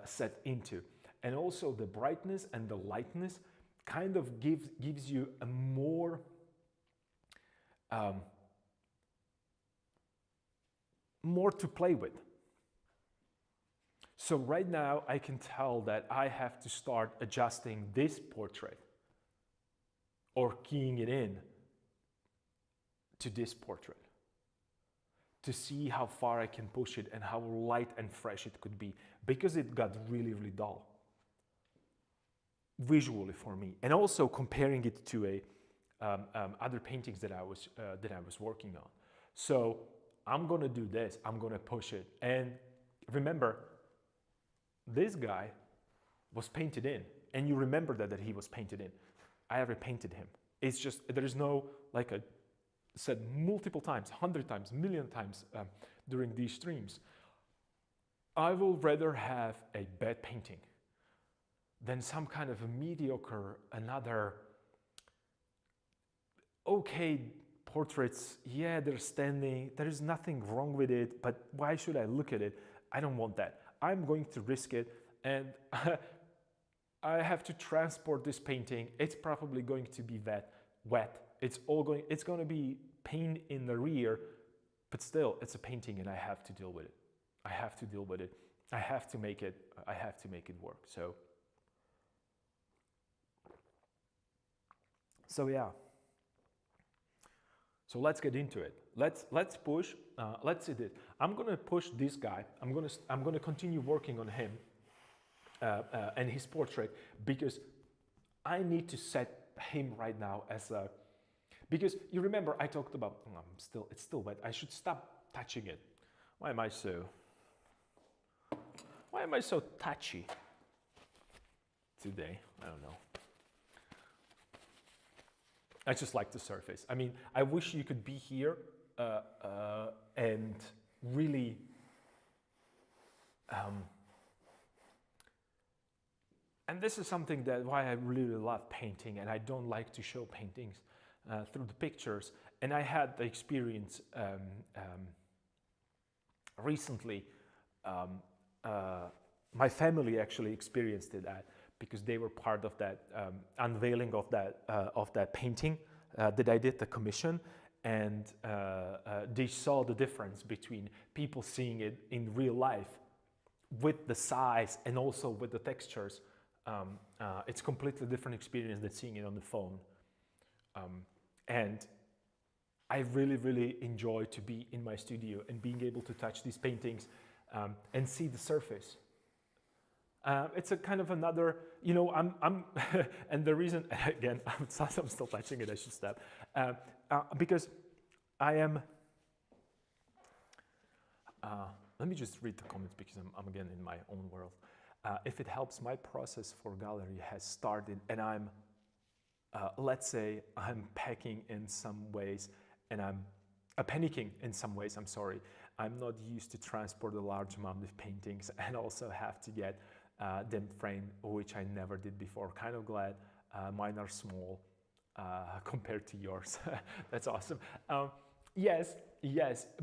set into. And also the brightness and the lightness kind of gives you a more more to play with. So right now I can tell that I have to start adjusting this portrait or keying it in to this portrait to see how far I can push it and how light and fresh it could be, because it got really, really dull visually for me. And also comparing it to other paintings that I was working on. So I'm gonna do this, I'm gonna push it. And remember, this guy was painted in, and you remember that he was painted in. I have repainted him. It's just, there is no, like I said multiple times, 100 times, million times during these streams, I will rather have a bad painting than some kind of a mediocre, another okay portraits. Yeah, they're standing, there is nothing wrong with it, but why should I look at it? I don't want that. I'm going to risk it, and I have to transport this painting. It's probably going to be wet. It's going to be pain in the rear, but still, it's a painting, and I have to deal with it. I have to deal with it. I have to make it work. So yeah. So let's get into it. Let's push. Let's see this. I'm gonna push this guy. I'm gonna continue working on him and his portrait, because I need to set him right now as a. Because you remember I talked about. It's still wet. I should stop touching it. Why am I so touchy today? I don't know. I just like the surface. I mean, I wish you could be here and really and this is something that why I really love painting, and I don't like to show paintings through the pictures. And I had the experience recently. My family actually experienced that, because they were part of that unveiling of that painting that I did, the commission, and they saw the difference between people seeing it in real life with the size and also with the textures. It's a completely different experience than seeing it on the phone. And I really, really enjoy to be in my studio and being able to touch these paintings and see the surface. It's a kind of another, I'm and the reason, again, I'm still touching it, I should stop, because I am, let me just read the comments because I'm again in my own world. If it helps, my process for gallery has started and I'm, let's say I'm packing in some ways and I'm panicking in some ways, I'm sorry. I'm not used to transport a large amount of paintings and also have to get them framed, which I never did before. Kind of glad mine are small compared to yours. That's awesome. Yes,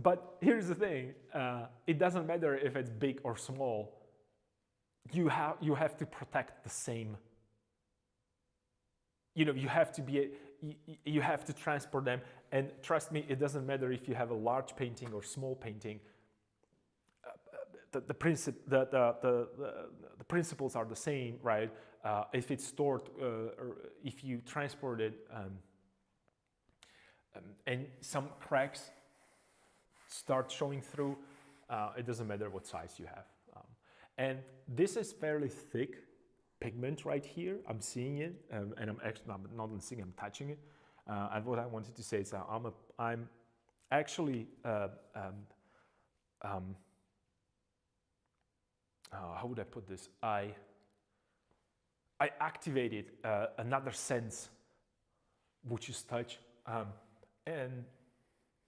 but here's the thing. It doesn't matter if it's big or small. You have to protect the same. You have to be, you have to transport them. And trust me, it doesn't matter if you have a large painting or small painting. The principles are the same, right? If it's stored, or if you transport it, and some cracks start showing through, it doesn't matter what size you have. And this is fairly thick pigment right here. I'm seeing it, and I'm not only seeing, I'm touching it. And what I wanted to say is that I'm actually how would I put this? I activated another sense, which is touch, and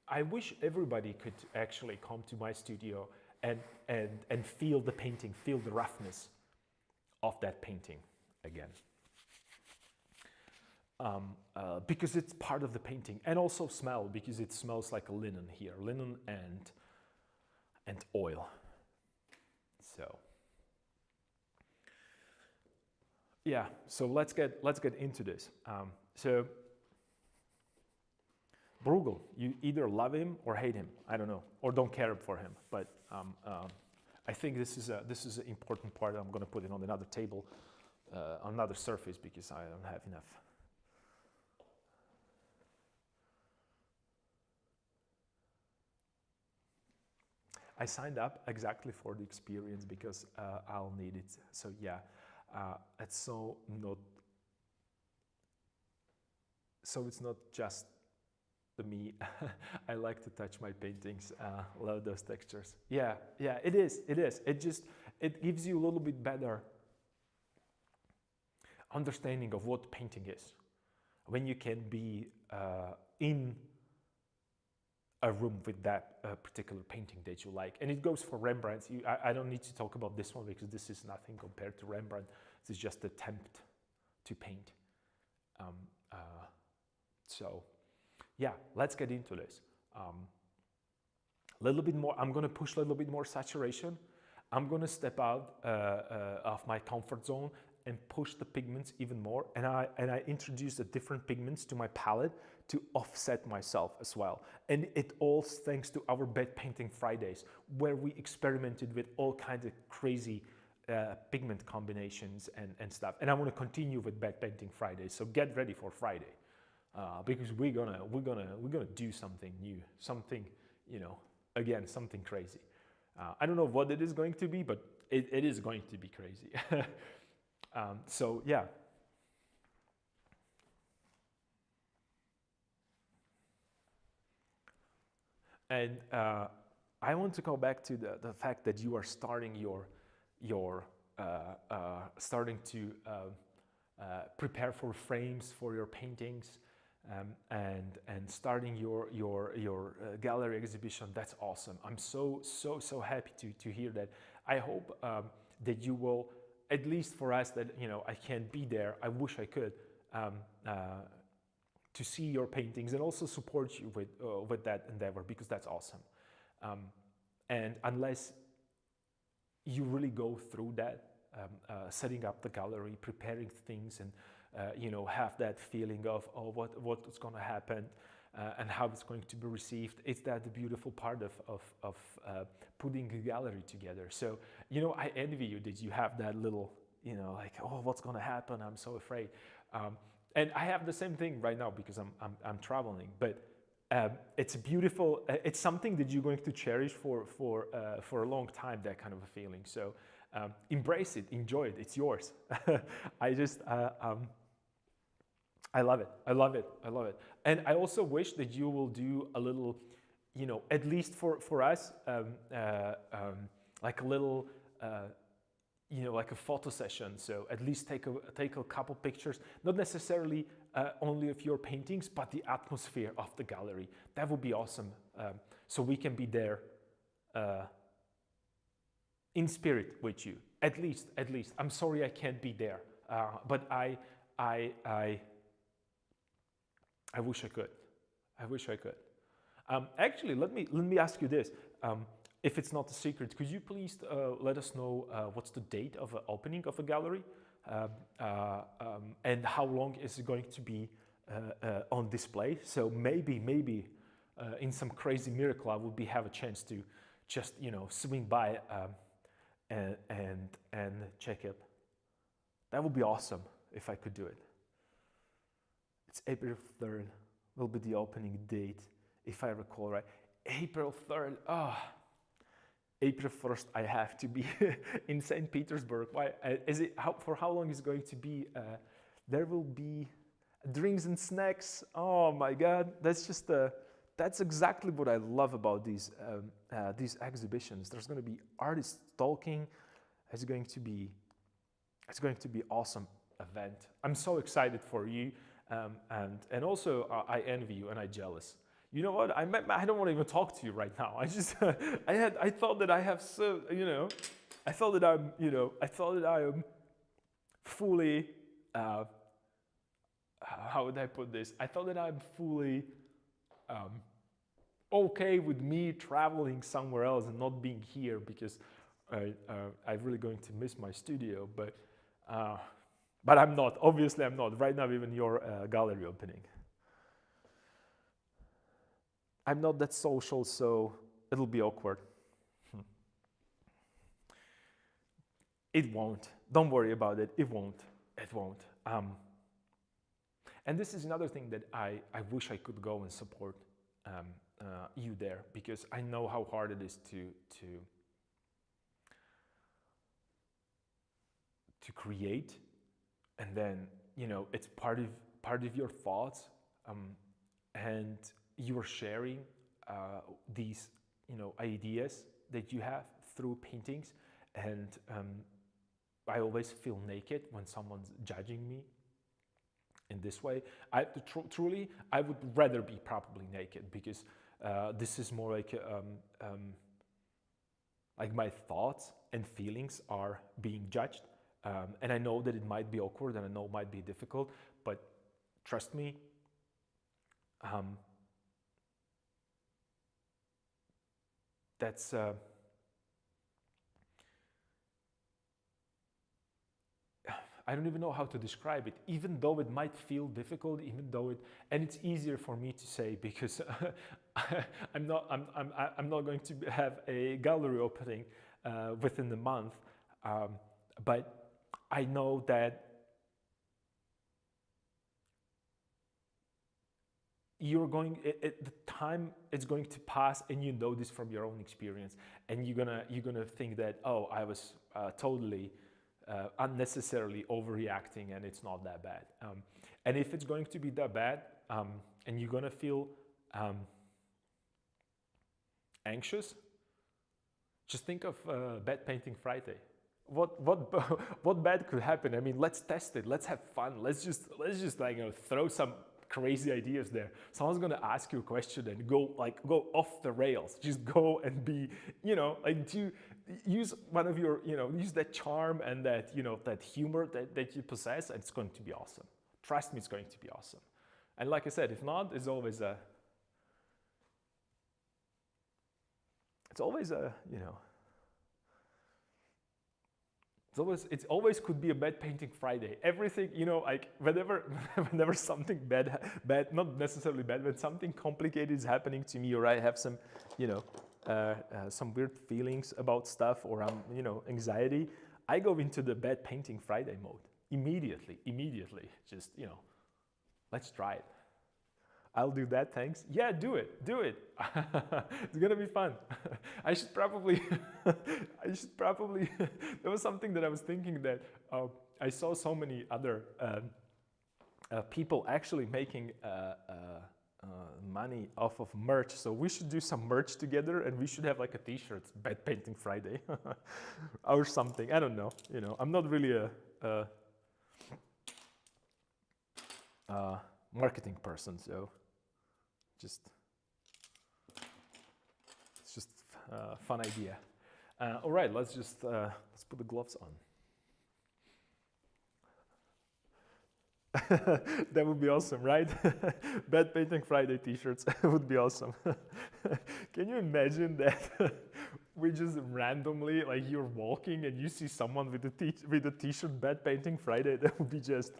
I wish everybody could actually come to my studio and feel the painting, feel the roughness of that painting again. Because it's part of the painting, and also smell, because it smells like a linen here, linen and oil. So yeah, so let's get into this. So Bruegel, you either love him or hate him. I don't know, or don't care for him. But I think this is an important part. I'm going to put it on another table, on another surface, because I don't have enough. I signed up exactly for the experience because I'll need it. So yeah, it's not just me. I like to touch my paintings. Love those textures. Yeah, it is. It gives you a little bit better understanding of what painting is when you can be in a room with that particular painting that you like. And it goes for Rembrandts. I don't need to talk about this one because this is nothing compared to Rembrandt. This is just an attempt to paint. So yeah, let's get into this. A little bit more, I'm gonna push a little bit more saturation. I'm gonna step out of my comfort zone and push the pigments even more. And I introduce the different pigments to my palette to offset myself as well. And it all thanks to our Bed Painting Fridays, where we experimented with all kinds of crazy pigment combinations and stuff. And I want to continue with Bed Painting Fridays. So get ready for Friday, because we're gonna do something new, something, again, something crazy. I don't know what it is going to be, but it is going to be crazy. So yeah. And I want to go back to the fact that you are starting starting to prepare for frames for your paintings, and starting your gallery exhibition. That's awesome. I'm so happy to hear that. I hope that you will, at least for us, that I can't be there. I wish I could. To see your paintings and also support you with that endeavor, because that's awesome. And unless you really go through that, setting up the gallery, preparing things, and have that feeling of what's going to happen and how it's going to be received, it's that the beautiful part of putting a gallery together. So I envy you that you have that little like, oh, what's going to happen? I'm so afraid. And I have the same thing right now because I'm traveling, but it's beautiful. It's something that you're going to cherish for a long time. That kind of a feeling. So embrace it, enjoy it. It's yours. I just I love it. I love it. I love it. And I also wish that you will do a little, at least for us, like a little. Like a photo session. So at least take a couple pictures, not necessarily only of your paintings, but the atmosphere of the gallery. That would be awesome. So we can be there in spirit with you. At least. I'm sorry I can't be there, but I wish I could. I wish I could. Actually, let me ask you this. If it's not a secret, could you please let us know what's the date of the opening of a gallery, and how long is it going to be on display? So maybe in some crazy miracle, I would have a chance to just swing by and check it. That would be awesome if I could do it. It's April 3rd will be the opening date, if I recall right. April 3rd. April 1st, I have to be in St. Petersburg. Why is it? For how long is it going to be? There will be drinks and snacks. Oh my God, that's exactly what I love about these exhibitions. There's going to be artists talking. It's going to be awesome event. I'm so excited for you, and also I envy you and I'm jealous. You know what? I don't want to even talk to you right now. I just, I thought that I have so, I thought that I am fully, how would I put this? I thought that I'm fully okay with me traveling somewhere else and not being here, because I'm really going to miss my studio. But I'm not. Obviously, I'm not. Right now, even your gallery opening. I'm not that social, so it'll be awkward. It won't. Don't worry about it. It won't. And this is another thing that I wish I could go and support you there, because I know how hard it is to create, and then it's part of your thoughts, and you are sharing these ideas that you have through paintings, and I always feel naked when someone's judging me in this way. Truly, I would rather be probably naked, because this is more like my thoughts and feelings are being judged, and I know that it might be awkward, and I know it might be difficult, but trust me, that's I don't even know how to describe it, even though it might feel difficult, and it's easier for me to say, because I'm not going to have a gallery opening within the month, but I know that the time is going to pass, and you know this from your own experience, and you're gonna think that, oh, I was totally unnecessarily overreacting, and it's not that bad. And if it's going to be that bad, and you're gonna feel anxious, just think of Bad Painting Friday. What bad could happen? I mean, let's test it. Let's have fun. Let's just throw some crazy ideas there. Someone's gonna ask you a question and go off the rails. Just go and be, use one of your, use that charm and that, that humor that you possess, and it's going to be awesome. Trust me, it's going to be awesome. And like I said, if not, it's always a, it always could be a Bad Painting Friday. Everything, whenever something bad, not necessarily bad, but something complicated is happening to me, or I have some, some weird feelings about stuff, or I'm, anxiety, I go into the Bad Painting Friday mode immediately. Just, let's try it. I'll do that, thanks. Yeah, do it, do it. It's gonna be fun. I should probably, there was something that I was thinking that I saw so many other people actually making money off of merch. So we should do some merch together, and we should have like a t-shirt, Bad Painting Friday or something. I don't know, you know, I'm not really a marketing person, so it's just a fun idea. All right, let's put the gloves on. That would be awesome, right? Bad Painting Friday t-shirts would be awesome. Can you imagine that we just randomly, like you're walking and you see someone with a t-shirt Bad Painting Friday? That would be just,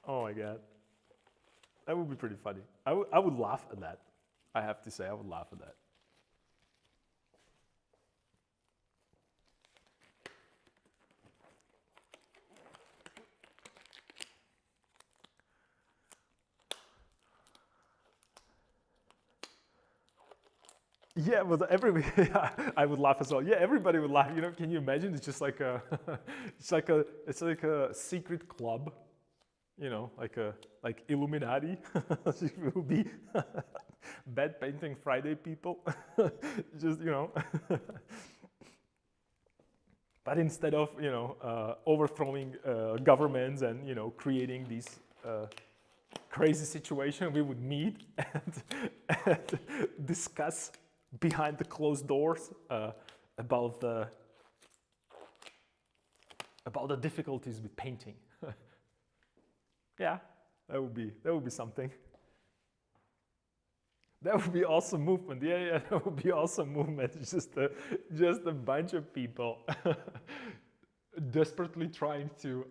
oh my God. That would be pretty funny. I would laugh at that. I have to say, I would laugh at that. Yeah, but yeah, I would laugh as well. Yeah, everybody would laugh. You know, can you imagine? It's just like a, it's like a secret club. You know, like Illuminati. It would be Bad Painting Friday people. Just, you know. But instead of, you know, overthrowing governments and, you know, creating these crazy situation, we would meet and discuss behind the closed doors about the difficulties with painting. Yeah, that would be something. That would be awesome movement. Yeah, that would be awesome movement. It's just a bunch of people desperately trying to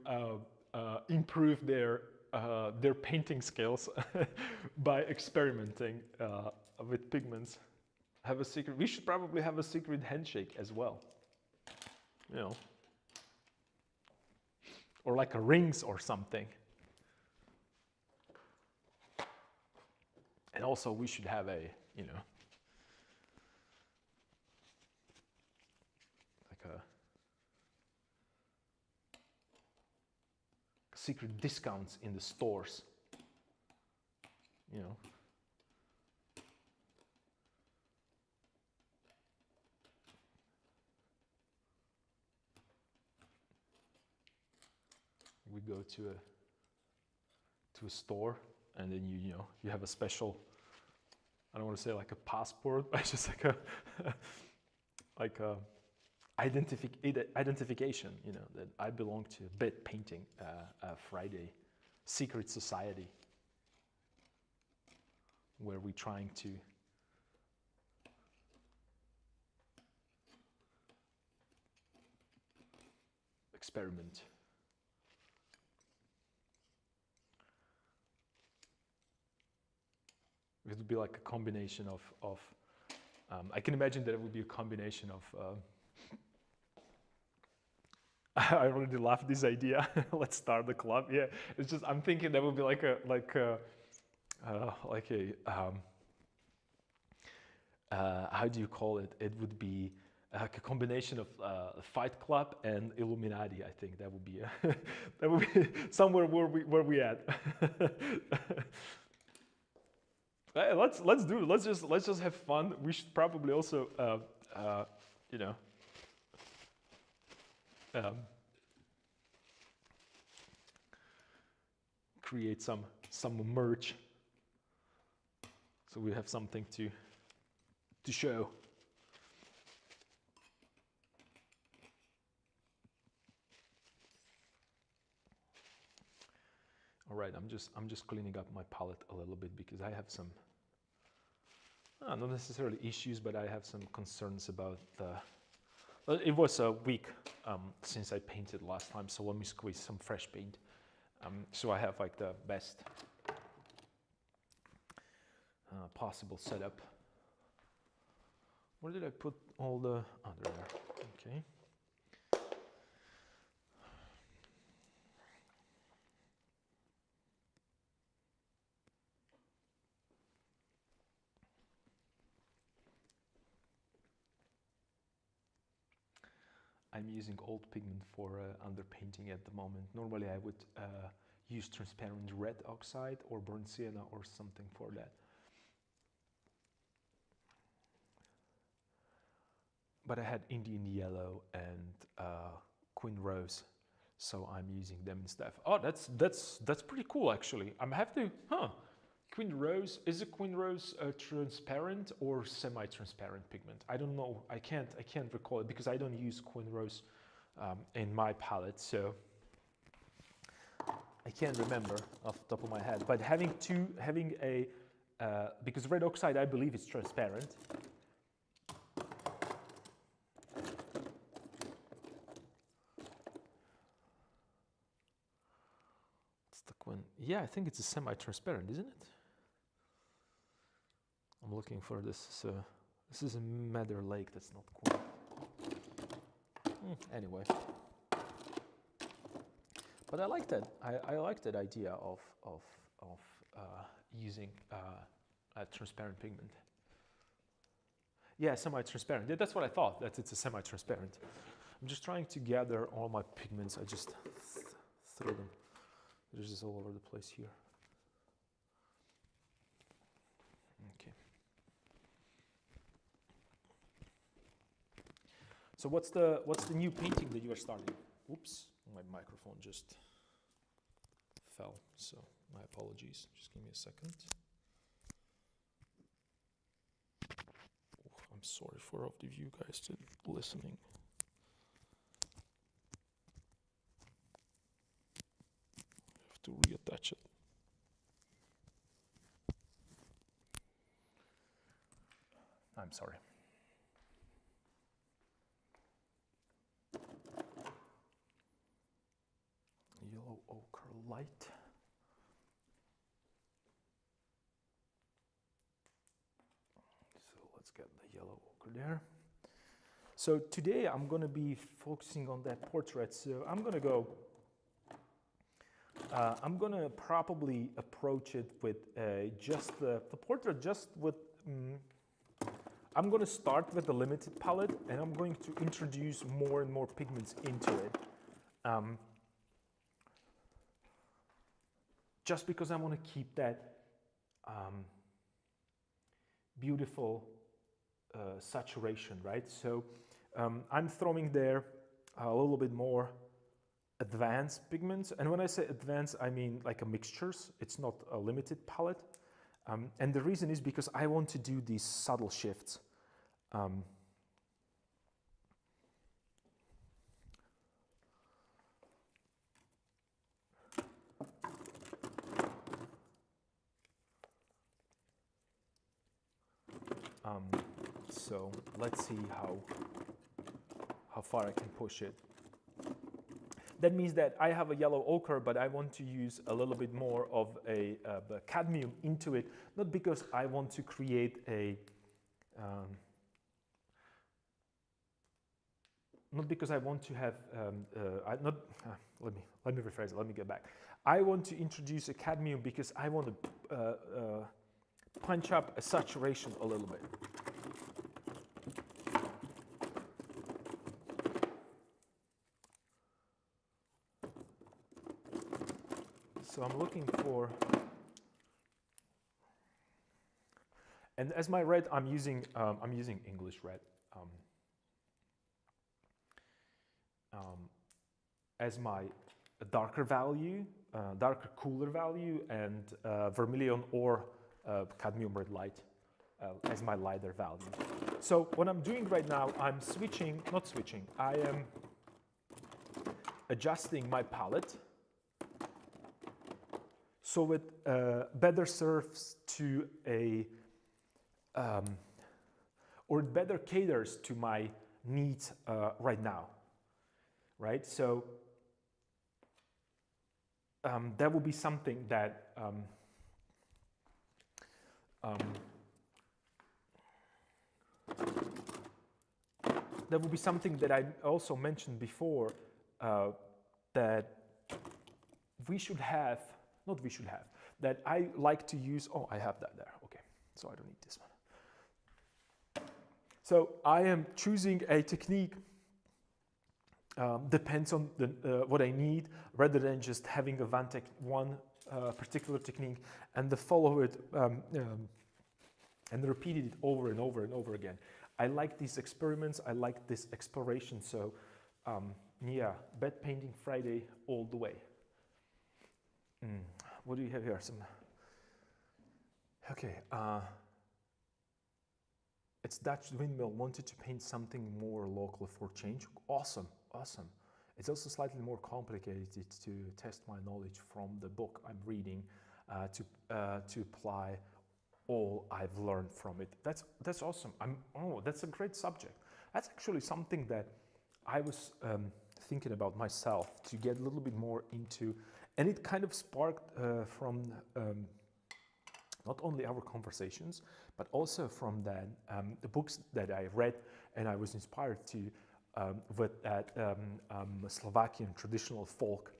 improve their painting skills by experimenting with pigments. Have a secret. We should probably have a secret handshake as well. You know, or like a rings or something. And also, we should have a, you know, like a secret discounts in the stores. You know. We go to a store, and then you know you have a special, I don't want to say like a passport, but it's just like a identification, you know, that I belong to Bad Painting Friday secret society, where we're trying to experiment. It would be like a combination of I can imagine that it would be a combination of I already love this idea. Let's start the club. Yeah, it's just I'm thinking that would be like a how do you call it? It would be like a combination of Fight Club and Illuminati. I think that would be that would be somewhere where we at. Hey, let's do it. Let's just have fun. We should probably also you know. Create some merch, so we have something to show. All right, I'm just cleaning up my palette a little bit because I have some not necessarily issues, but I have some concerns about the. Well, it was a week since I painted last time, so let me squeeze some fresh paint. So I have like the best possible setup. Where did I put all the? Oh, there they are. Okay. I'm using old pigment for underpainting at the moment. Normally I would use transparent red oxide or burnt sienna or something for that. But I had Indian yellow and Queen Rose, so I'm using them instead. Oh, that's pretty cool actually. I'm have to, Queen Rose, is a Queen Rose transparent or semi-transparent pigment? I don't know. I can't recall it because I don't use Queen Rose in my palette, so I can't remember off the top of my head. But having a because red oxide I believe is transparent. It's the Queen. Yeah, I think it's a semi-transparent, isn't it? I'm looking for this. This is a Madder Lake. That's not cool. Anyway, but I like that. I like that idea of using a transparent pigment. Yeah, semi-transparent. Yeah, that's what I thought. That it's a semi-transparent. I'm just trying to gather all my pigments. I just throw them. They're just all over the place here. Okay. So what's the new painting that you are starting? Oops, my microphone just fell, so my apologies. Just give me a second. Oh, I'm sorry for all of you guys to listening. I have to reattach it. I'm sorry. Yellow ochre light. So let's get the yellow ochre there. So today I'm going to be focusing on that portrait. So I'm going to go, I'm going to probably approach it with just the portrait, just with, I'm going to start with a limited palette and I'm going to introduce more and more pigments into it. Just because I want to keep that beautiful saturation, right? So I'm throwing there a little bit more advanced pigments. And when I say advanced, I mean like a mixtures. It's not a limited palette. And the reason is because I want to do these subtle shifts. So let's see how far I can push it. That means that I have a yellow ochre, but I want to use a little bit more of a cadmium into it, not because I want to create a, not because I want to have, let me rephrase it, let me get back. I want to introduce a cadmium because I want to punch up a saturation a little bit. So I'm looking for, and as my red, I'm using English red as my darker value, darker cooler value, and vermilion or cadmium red light as my lighter value. So what I'm doing right now, I'm switching, not switching, I am adjusting my palette so it better serves to a, or it better caters to my needs right now, right? So that will be something that that will be something that I also mentioned before, that we should have, not we should have, that I like to use, oh, I have that there, okay, so I don't need this one. So I am choosing a technique depends on what I need, rather than just having one particular technique and follow it and repeat it over and over and over again. I like these experiments. I like this exploration. So yeah, Bed Painting Friday all the way. What do you have here? Okay. It's Dutch Windmill wanted to paint something more local for change. Awesome, awesome. It's also slightly more complicated to test my knowledge from the book I'm reading to apply all I've learned from it. That's awesome. That's a great subject. That's actually something that I was thinking about myself to get a little bit more into, and it kind of sparked from not only our conversations, but also from the books that I read, and I was inspired to with that Slovakian traditional folk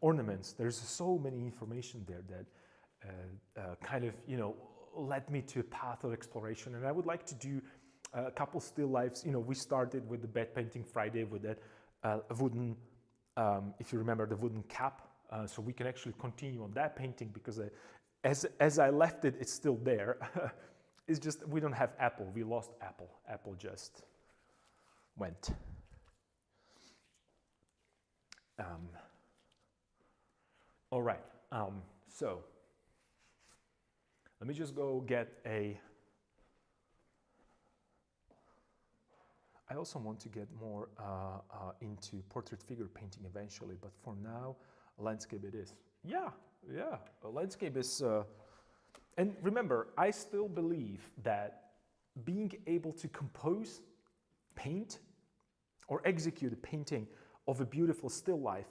ornaments. There's so many information there that kind of, led me to a path of exploration, and I would like to do a couple still lifes. We started with the Bed Painting Friday with that wooden, if you remember, the wooden cap. So we can actually continue on that painting because as I left it, it's still there. It's just we don't have Apple. We lost Apple. Apple just went. All right. So let me just go get a. I also want to get more into portrait figure painting eventually, but for now, landscape it is. Yeah. A landscape is. And remember, I still believe that being able to compose, paint, or execute a painting of a beautiful still life,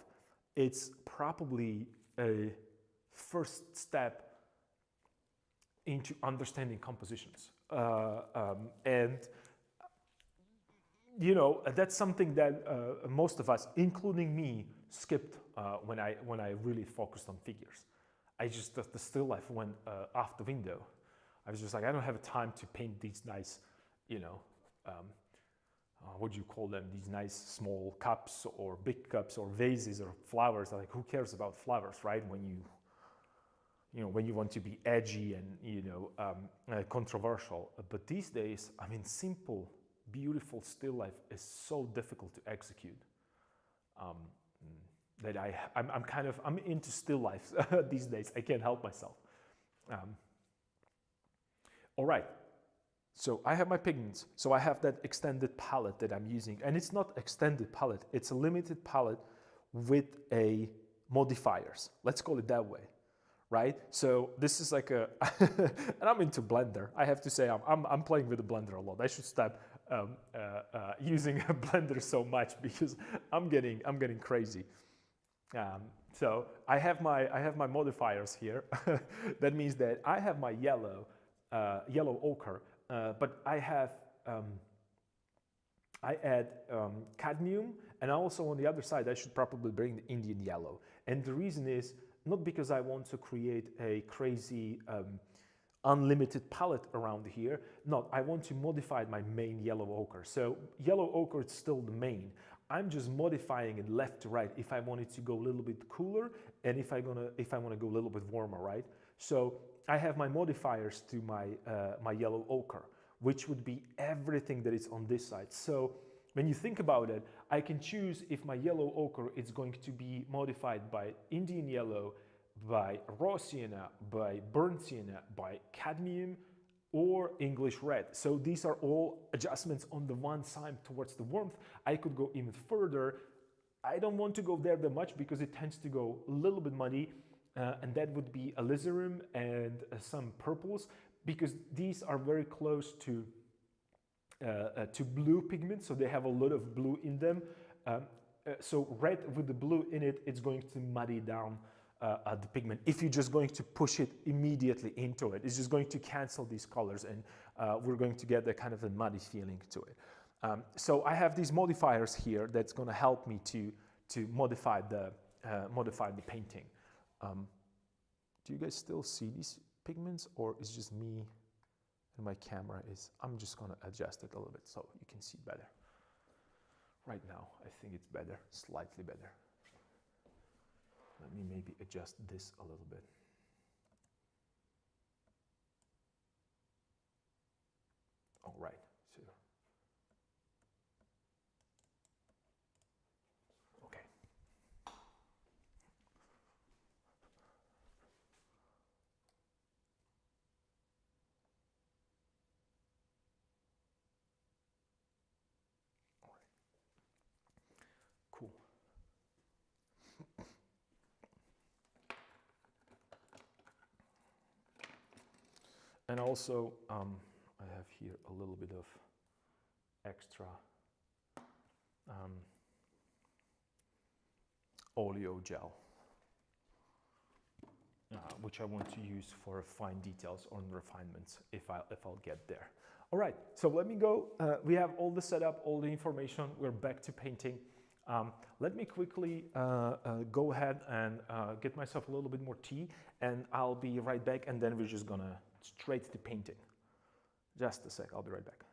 it's probably a first step into understanding compositions. And that's something that most of us, including me, skipped when I really focused on figures. The still life went off the window. I was just like, I don't have time to paint these nice, what do you call them? These nice small cups or big cups or vases or flowers. Like, who cares about flowers, right? When you want to be edgy and controversial. But these days, simple, beautiful still life is so difficult to execute. That I'm into still life these days. I can't help myself. All right. So I have my pigments. So I have that extended palette that I'm using, and it's not extended palette. It's a limited palette with a modifiers. Let's call it that way, right? So this is like a, and I'm into Blender. I have to say I'm playing with the Blender a lot. I should stop using a Blender so much because I'm getting crazy. So I have my modifiers here. That means that I have my yellow ochre, but I add cadmium, and also on the other side I should probably bring the Indian yellow. And the reason is not because I want to create a crazy unlimited palette around here. No, I want to modify my main yellow ochre. So yellow ochre is still the main. I'm just modifying it left to right if I want it to go a little bit cooler and if I want to go a little bit warmer, right? So I have my modifiers to my yellow ochre, which would be everything that is on this side. So when you think about it, I can choose if my yellow ochre is going to be modified by Indian yellow, by raw sienna, by burnt sienna, by cadmium, or English red. So these are all adjustments on the one side towards the warmth. I could go even further. I don't want to go there that much because it tends to go a little bit muddy, and that would be alizarin and some purples, because these are very close to blue pigments, so they have a lot of blue in them. So red with the blue in it, it's going to muddy down the pigment. If you're just going to push it immediately into it, it's just going to cancel these colors, and we're going to get a kind of a muddy feeling to it. So I have these modifiers here that's going to help me to modify the painting. Do you guys still see these pigments, or is just me and my camera is? I'm just going to adjust it a little bit so you can see better. Right now, I think it's better, slightly better. Let me maybe adjust this a little bit. All right, so, okay. All right. Cool. And also, I have here a little bit of extra oleo gel, which I want to use for fine details or refinements if I'll get there. All right, so let me go. We have all the setup, all the information. We're back to painting. Let me quickly go ahead and get myself a little bit more tea, and I'll be right back, and then we're just gonna straight to painting. Just a sec, I'll be right back.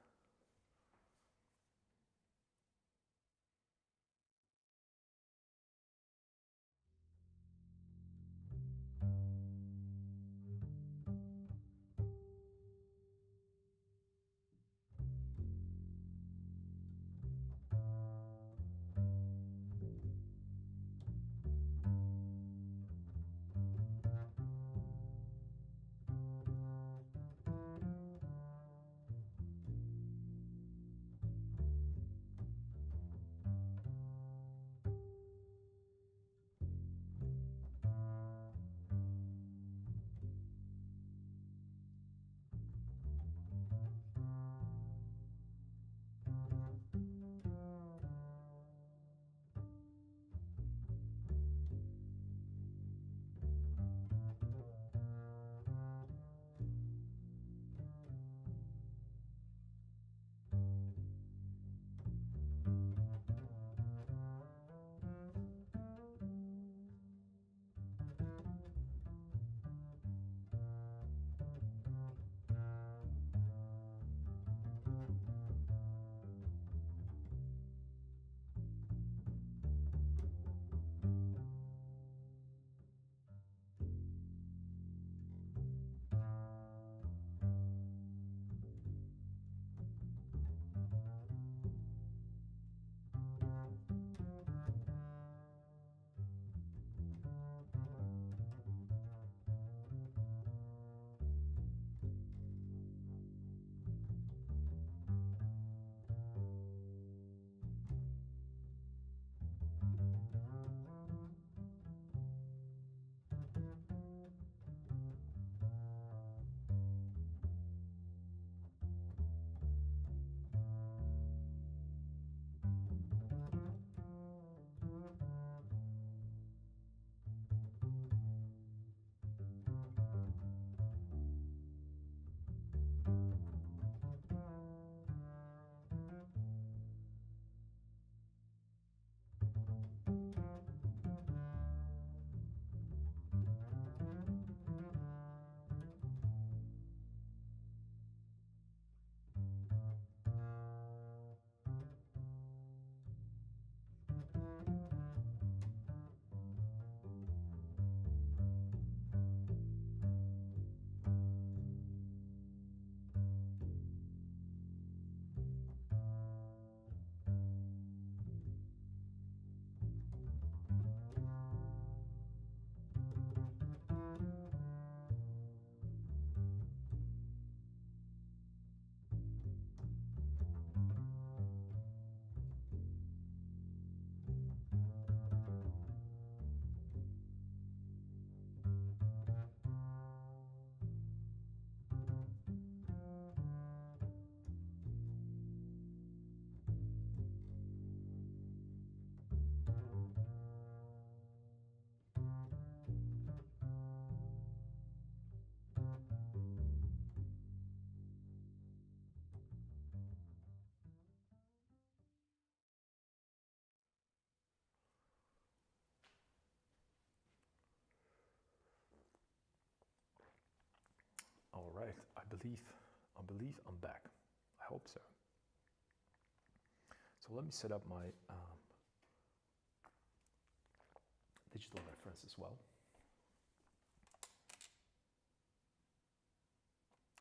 All right, I believe I'm back. I hope so. So let me set up my digital reference as well.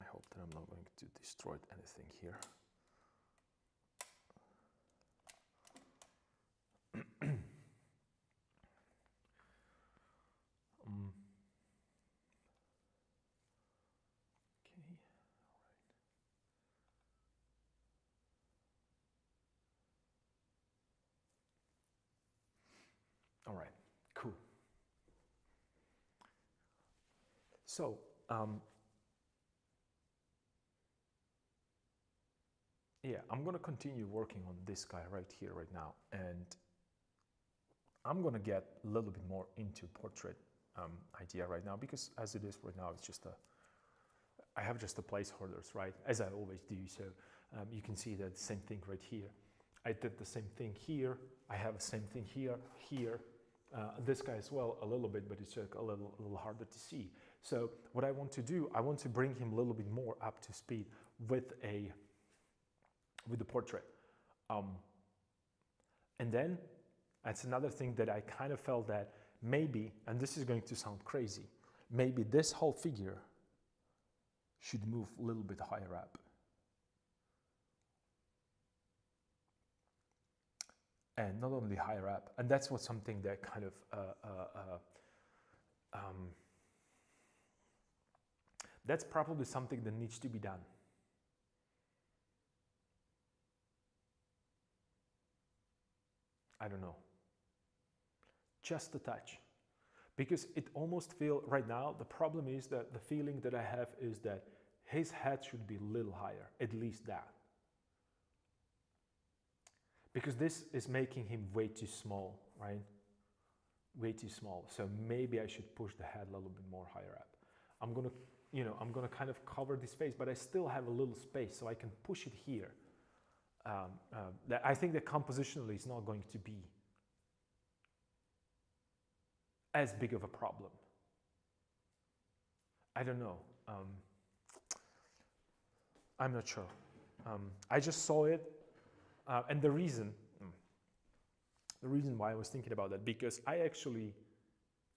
I hope that I'm not going to destroy anything here. Okay, all right, cool. So, yeah, I'm gonna continue working on this guy right here, right now, and I'm gonna get a little bit more into portrait idea right now, because as it is right now, it's just I have just the placeholders, right? As I always do. So you can see that same thing right here. I did the same thing here. I have the same thing here, this guy as well, a little bit, but it's a little harder to see. So what I want to do, I want to bring him a little bit more up to speed with the portrait. And then that's another thing that I kind of felt that maybe, and this is going to sound crazy, maybe this whole figure should move a little bit higher up. And not only higher up, and that's what something that kind of that's probably something that needs to be done. I don't know, just a touch, because it almost feels right now, the problem is that the feeling that I have is that his head should be a little higher, at least that. Because this is making him way too small, right? Way too small. So maybe I should push the head a little bit more higher up. I'm gonna, I'm gonna kind of cover this face, but I still have a little space, so I can push it here. I think that compositionally is not going to be as big of a problem. I don't know. I'm not sure. I just saw it, and the reason why I was thinking about that, because I actually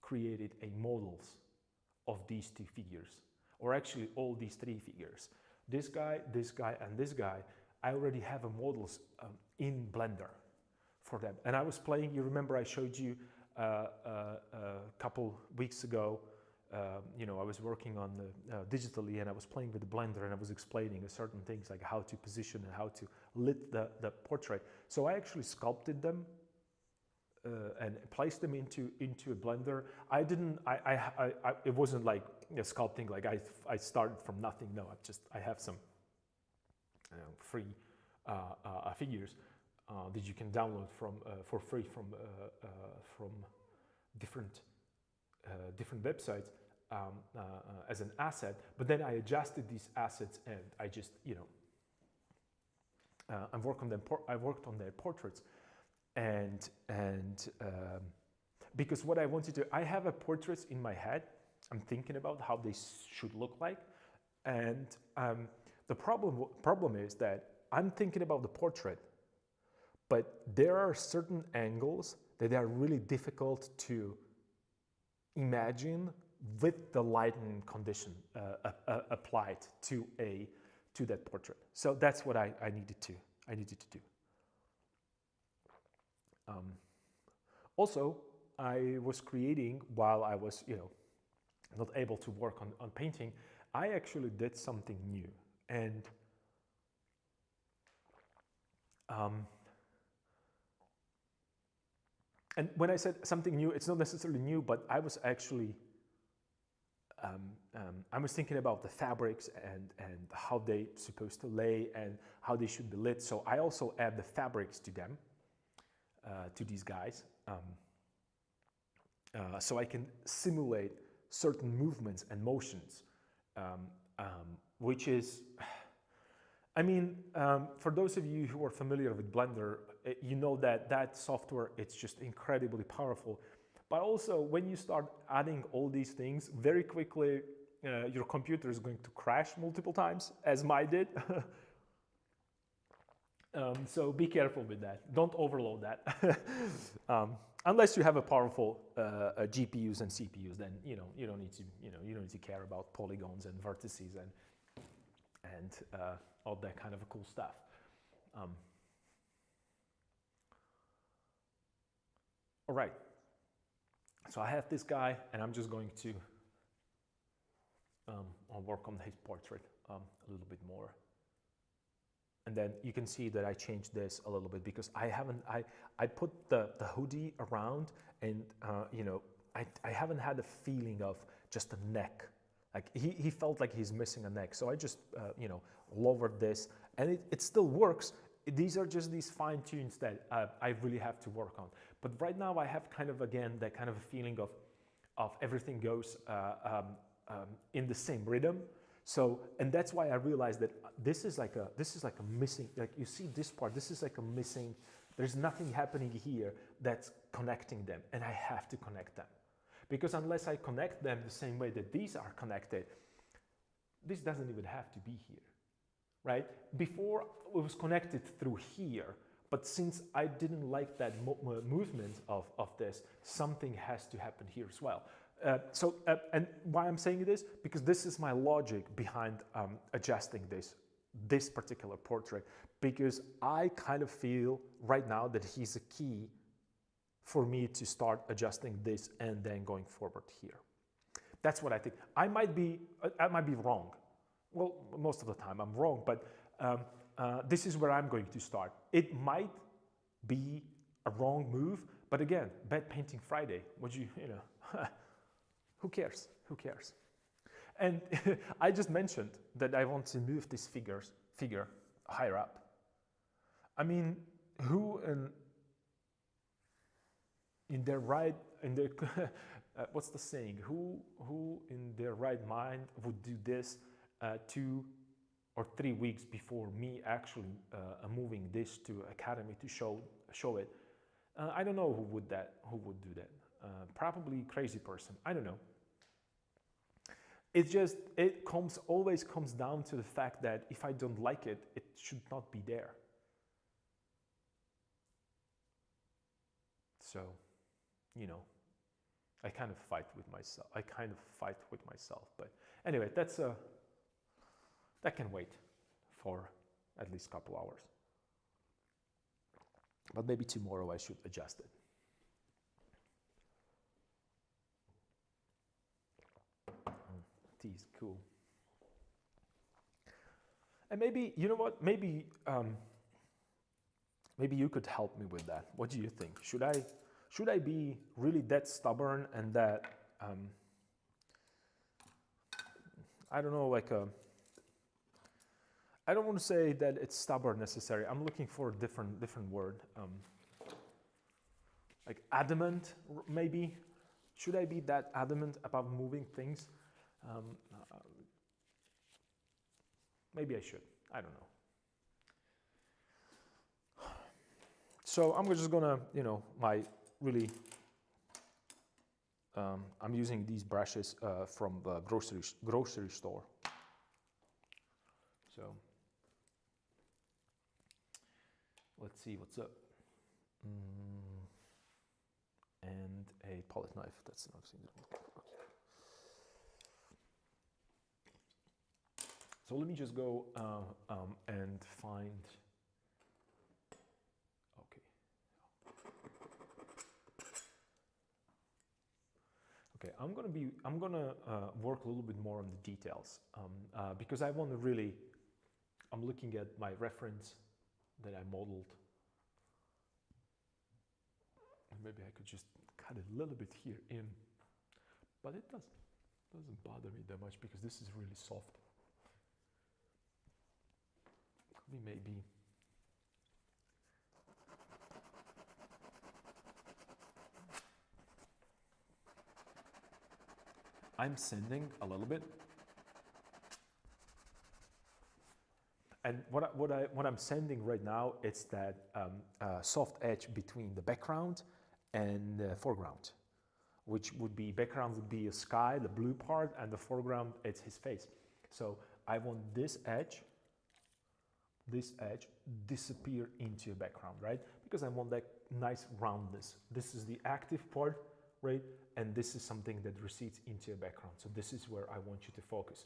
created a models of these two figures, or actually all these three figures. This guy, and this guy. I already have a models in Blender for them. And I was playing, you remember I showed you a couple weeks ago, I was working on the digitally, and I was playing with the Blender, and I was explaining certain things like how to position and how to lit the portrait. So I actually sculpted them and placed them into a Blender. It wasn't like sculpting, like I started from nothing. No, I have some free figures that you can download for free from different websites as an asset. But then I adjusted these assets, and I just I worked on their portraits, and because what I wanted to, I have a portraits in my head. I'm thinking about how they should look like, and the problem is that I'm thinking about the portrait, but there are certain angles that are really difficult to imagine with the lighting condition applied to that portrait. So that's what I needed to do. Also, I was creating, while I was not able to work on painting, I actually did something new. And when I said something new, it's not necessarily new, but I was actually I was thinking about the fabrics and how they supposed to lay and how they should be lit. So I also add the fabrics to them, to these guys, so I can simulate certain movements and motions, which is, I mean, for those of you who are familiar with Blender, you know that software, it's just incredibly powerful. But also, when you start adding all these things, very quickly, your computer is going to crash multiple times, as mine did. So be careful with that. Don't overload that. Unless you have a powerful GPUs and CPUs, then you don't need to you don't need to care about polygons and vertices and all that kind of cool stuff. All right. So I have this guy, and I'm just going to I'll work on his portrait a little bit more. And then you can see that I changed this a little bit because I put the hoodie around, and I haven't had a feeling of just a neck. Like he felt like he's missing a neck. So I just lowered this, and it still works. These are just these fine tunes that I really have to work on. But right now I have kind of, again, that kind of a feeling of everything goes in the same rhythm. So, and that's why I realized that this is like a missing, like you see this part, this is like a missing, there's nothing happening here that's connecting them, and I have to connect them. Because unless I connect them the same way that these are connected, this doesn't even have to be here, right? Before it was connected through here, but since I didn't like that movement of this, something has to happen here as well. And why I'm saying this, because this is my logic behind adjusting this particular portrait, because I kind of feel right now that he's a key for me to start adjusting this and then going forward here. That's what I think. I might be wrong. Well, most of the time I'm wrong, but this is where I'm going to start. It might be a wrong move, but again, bad painting Friday. Who cares? Who cares? And I just mentioned that I want to move this figure higher up. I mean, who in their what's the saying? Who in their right mind would do this 2 or 3 weeks before me actually moving this to Academy to show it? I don't know who would do that. Probably crazy person. I don't know. It always comes down to the fact that if I don't like it, it should not be there. So, I kind of fight with myself. But anyway, that can wait for at least a couple hours. But maybe tomorrow I should adjust it. Tea is cool. And maybe, you know what? Maybe you could help me with that. What do you think? Should I be really that stubborn and that I don't know, I don't want to say that it's stubborn necessarily. I'm looking for a different word. Like adamant, maybe. Should I be that adamant about moving things? Maybe I should. I don't know. So I'm just gonna, I'm using these brushes from the grocery store. So let's see what's up. And a palette knife. That's another thing. So let me just go and find. Okay, I'm gonna work a little bit more on the details because I want to really. I'm looking at my reference that I modeled. Maybe I could just cut a little bit here in, but it doesn't bother me that much because this is really soft. Maybe. I'm sanding a little bit, and what I'm sanding right now, it's that soft edge between the background and the foreground, which would be background would be a sky, the blue part, and the foreground it's his face. So I want this edge this edge disappear into a background, right? Because I want that nice roundness. This is the active part, right? And this is something that recedes into a background. So this is where I want you to focus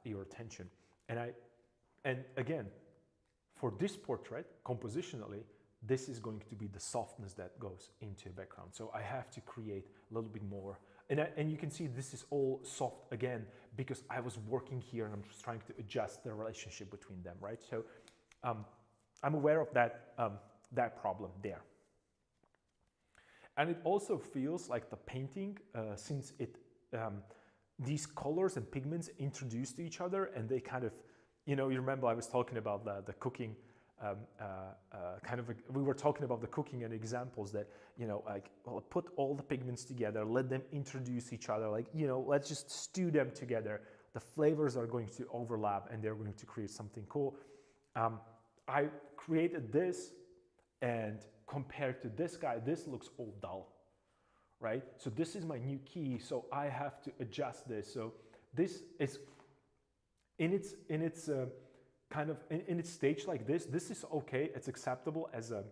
your attention. And again, for this portrait, compositionally, this is going to be the softness that goes into a background. So I have to create a little bit more. And you can see this is all soft again, because I was working here and I'm just trying to adjust the relationship between them, right? So I'm aware of that problem there. And it also feels like the painting, since these colors and pigments introduce to each other, and they kind of, you remember I was talking about the cooking, we were talking about the cooking and examples that, like, well, put all the pigments together, let them introduce each other, like, let's just stew them together. The flavors are going to overlap and they're going to create something cool. I created this, and compared to this guy, this looks all dull, right? So this is my new key, so I have to adjust this. So this is in its stage like this. This is okay. It's acceptable as a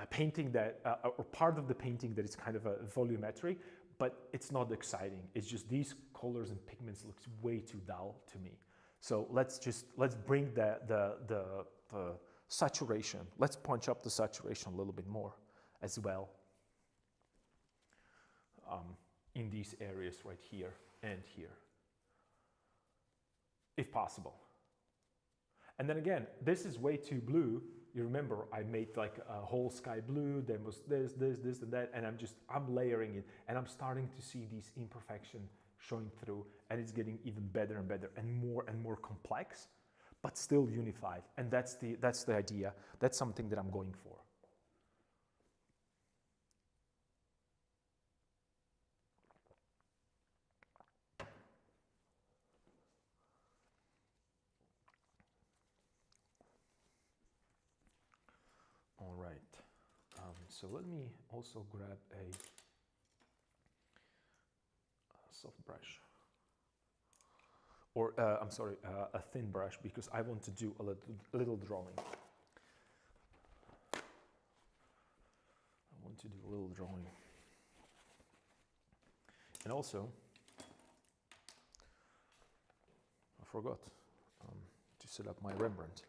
painting that, or part of the painting that is kind of a volumetric, but it's not exciting. It's just these colors and pigments looks way too dull to me. So let's bring the saturation. Let's punch up the saturation a little bit more as well in these areas right here and here, if possible. And then again, this is way too blue. You remember I made like a whole sky blue, then was this, and that, and I'm layering it, and I'm starting to see these imperfections showing through, and it's getting even better and better and more complex, but still unified. And that's the idea. That's something that I'm going for. All right. So let me also grab a soft brush. Or, I'm sorry, a thin brush, because I want to do a little drawing. I want to do a little drawing. And also, I forgot to set up my Rembrandt.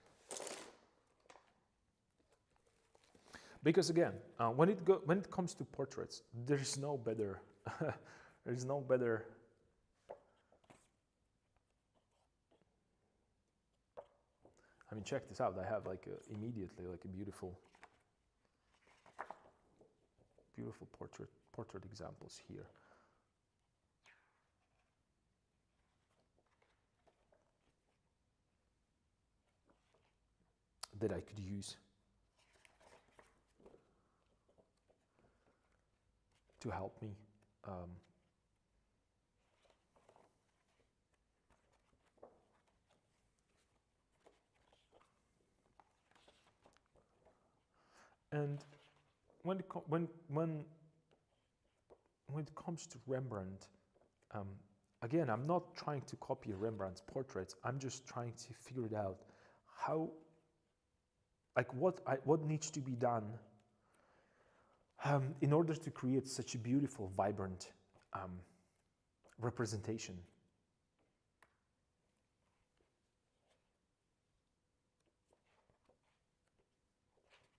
Because again, when it comes to portraits, there's no better, I mean, check this out. I have like immediately like a beautiful portrait examples here. That I could use to help me and when it comes to Rembrandt, again, I'm not trying to copy Rembrandt's portraits. I'm just trying to figure it out how, like, what needs to be done in order to create such a beautiful, vibrant representation.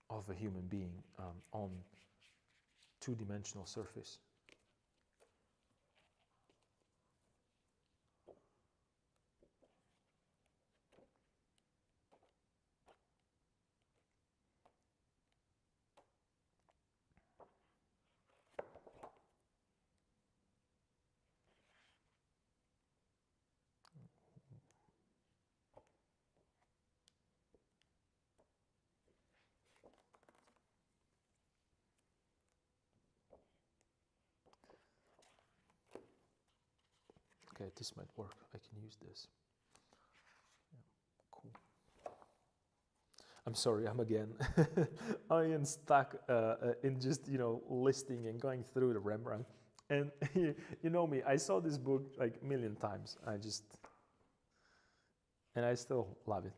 Of a human being on two-dimensional surface. Okay, this might work. I can use this. Yeah, cool. I'm sorry, I'm again. I am stuck in just, listing and going through the Rembrandt. And you know me, I saw this book like a million times. and I still love it.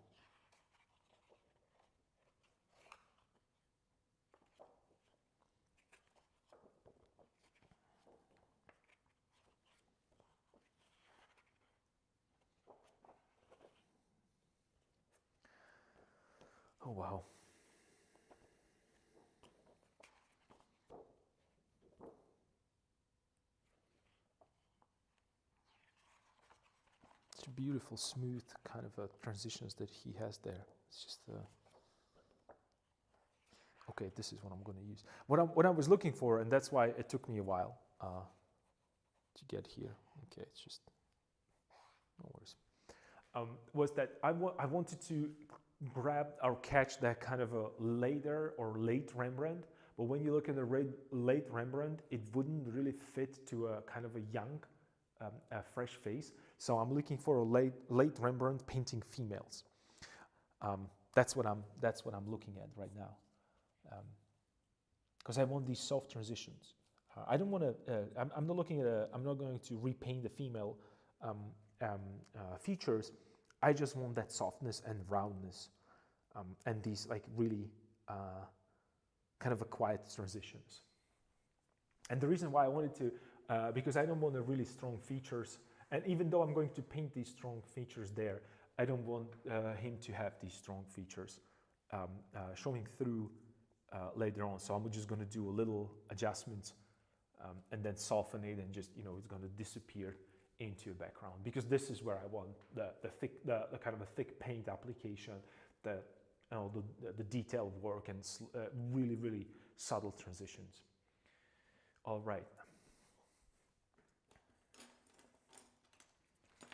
Oh wow. It's beautiful, smooth kind of transitions that he has there. It's just okay. This is what I'm going to use. What I was looking for, and that's why it took me a while to get here. Okay, it's just no worries. Was that I wanted to grab or catch that kind of a later or late Rembrandt, but when you look at the late Rembrandt, it wouldn't really fit to a kind of a young, a fresh face. So I'm looking for a late Rembrandt painting females. That's what I'm looking at right now, because I want these soft transitions. I don't want to. I'm not looking at. I'm not going to repaint the female features. I just want that softness and roundness, and these like really kind of a quiet transitions. And the reason why I wanted to, because I don't want the really strong features, and even though I'm going to paint these strong features there, I don't want him to have these strong features showing through later on. So I'm just going to do a little adjustments and then soften it, and just, it's going to disappear into a background, because this is where I want the kind of a thick paint application, the detailed work, and really, really subtle transitions. All right. Let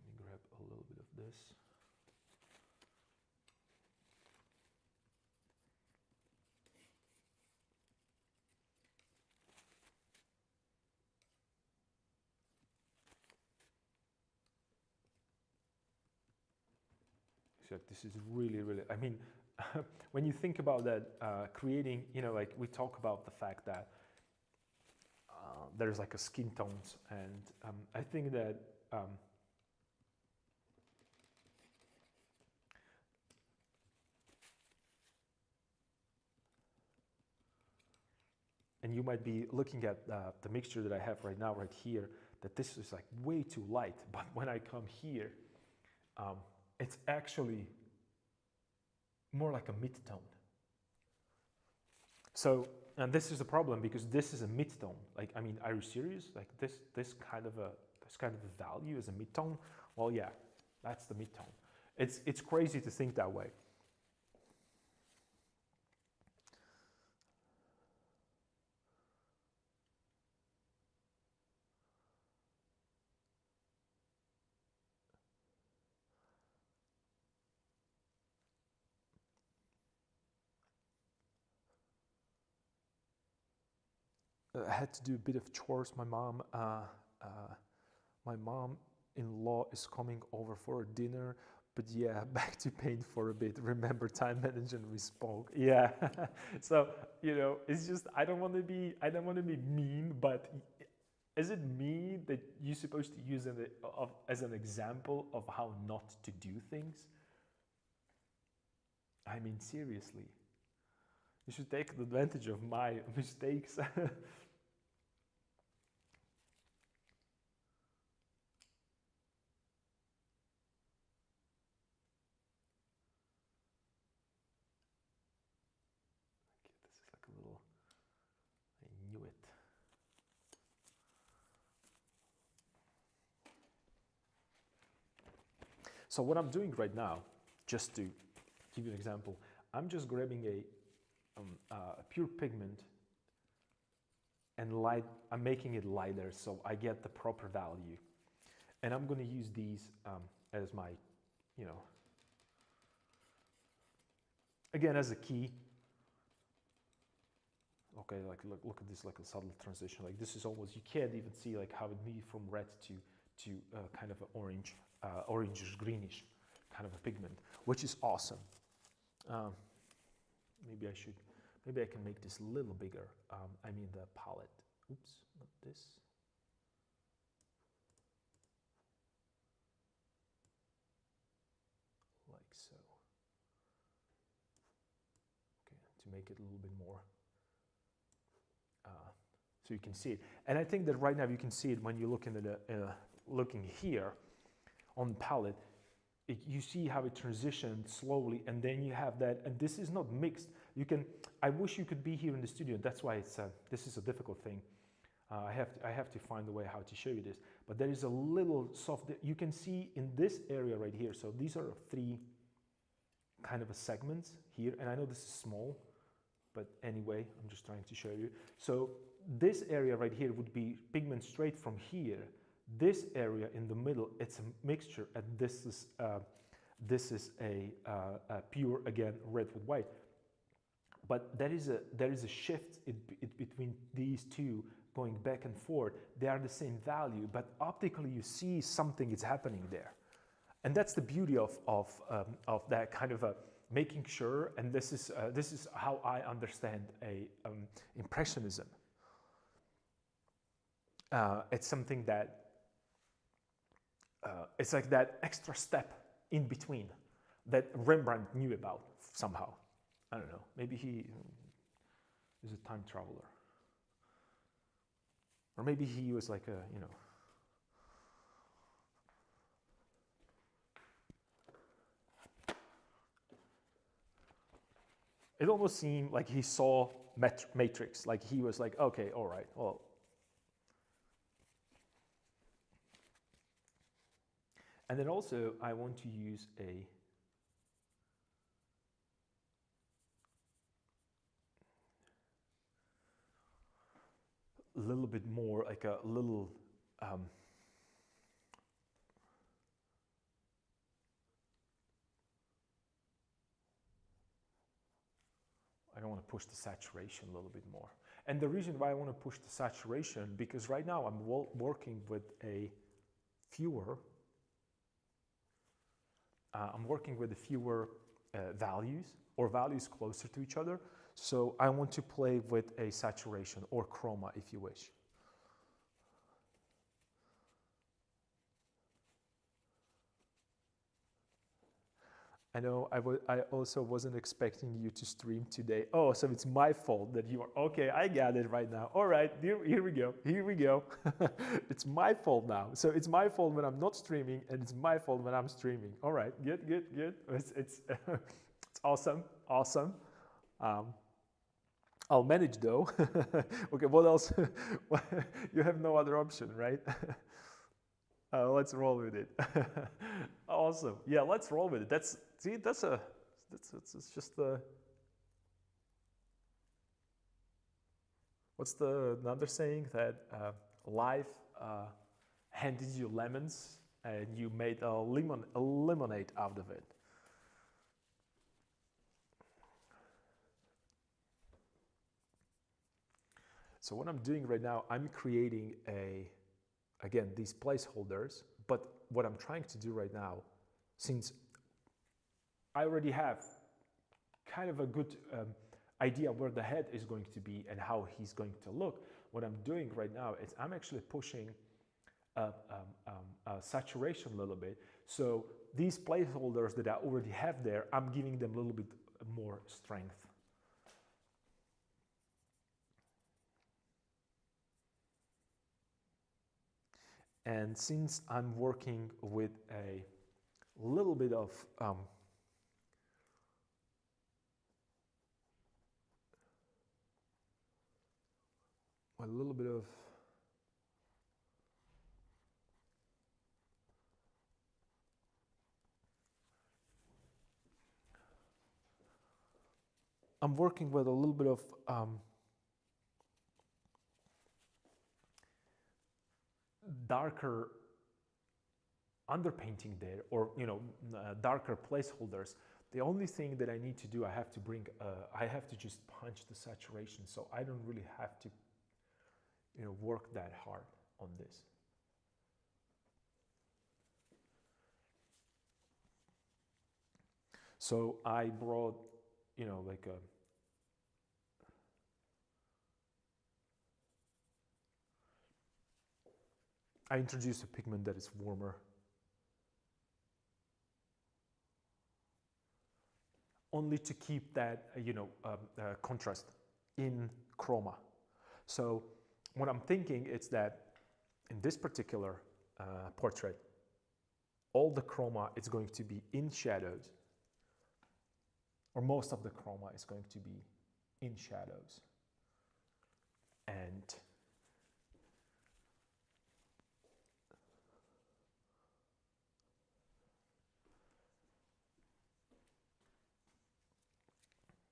me grab a little bit of this. So this is really, really, I mean, when you think about that, creating, like we talk about the fact that there's like a skin tones, and I think that and you might be looking at the mixture that I have right now, right here, that this is like way too light, but when I come here, it's actually more like a mid-tone. So, and this is a problem, because this is a mid-tone. Like, I mean, are you serious? Like this kind of a value is a mid-tone? Well, yeah, that's the mid-tone. It's crazy to think that way. I had to do a bit of chores. My mom-in-law is coming over for dinner, but yeah, back to paint for a bit. Remember time management, we spoke. Yeah. So, it's just, I don't want to be mean, but is it me that you're supposed to use as an example of how not to do things? I mean, seriously. You should take advantage of my mistakes. This is like a little, I knew it. So what I'm doing right now, just to give you an example, I'm just grabbing a pure pigment and I'm making it lighter so I get the proper value. And I'm going to use these as my, again, as a key. Okay, like look at this, like a subtle transition. Like this is almost, you can't even see like how it moved from red to kind of an orange, orangish greenish kind of a pigment, which is awesome. Maybe I can make this a little bigger. I mean the palette. Oops, not this. make it a little bit more so you can see it. And I think that right now you can see it when you're looking at looking here on the palette. You see how it transitioned slowly, and then you have that, and this is not mixed. You can. I wish you could be here in the studio. That's why it's this is a difficult thing. I have to find a way how to show you this. But there is a little soft. You can see in this area right here. So these are 3 kind of a segments here, and I know this is small, but anyway, I'm just trying to show you. So this area right here would be pigment straight from here. This area in the middle, it's a mixture, and this is a pure, again, red with white. But there is a shift between these two going back and forth. They are the same value, but optically you see something is happening there, and that's the beauty of that kind of a making sure. And this is how I understand impressionism. It's something that it's like that extra step in between that Rembrandt knew about somehow. I don't know, maybe he is a time traveler. Or maybe he was like a, you know. It almost seemed like he saw Matrix, like he was like, okay, all right, well. And then also I want to use a little bit more, like a little I don't want to push the saturation a little bit more. And the reason why I want to push the saturation, because right now I'm working with a fewer values, or values closer to each other. So I want to play with a saturation or chroma, if you wish. I know I also wasn't expecting you to stream today. Oh, so it's my fault that you are, okay, I got it right now. All right, here we go. It's my fault now. So it's my fault when I'm not streaming, and it's my fault when I'm streaming. All right, good. It's it's awesome. I'll manage though. Okay, what else? You have no other option, right? Let's roll with it. Awesome. Yeah, let's roll with it. That's just the. What's the another saying that life handed you lemons and you made a lemonade out of it. So what I'm doing right now, I'm creating again, these placeholders, but what I'm trying to do right now, since I already have kind of a good idea where the head is going to be and how he's going to look, what I'm doing right now is I'm actually pushing saturation a little bit. So these placeholders that I already have there, I'm giving them a little bit more strength. And since I'm working with a little bit of I'm working with a little bit of darker underpainting there, or darker placeholders. The only thing that I need to do, I have to just punch the saturation, so I don't really have to work that hard on this. So I brought like a I introduced a pigment that is warmer. only to keep that contrast in chroma. So what I'm thinking is that in this particular portrait, all the chroma is going to be in shadows, or most of the chroma is going to be in shadows. And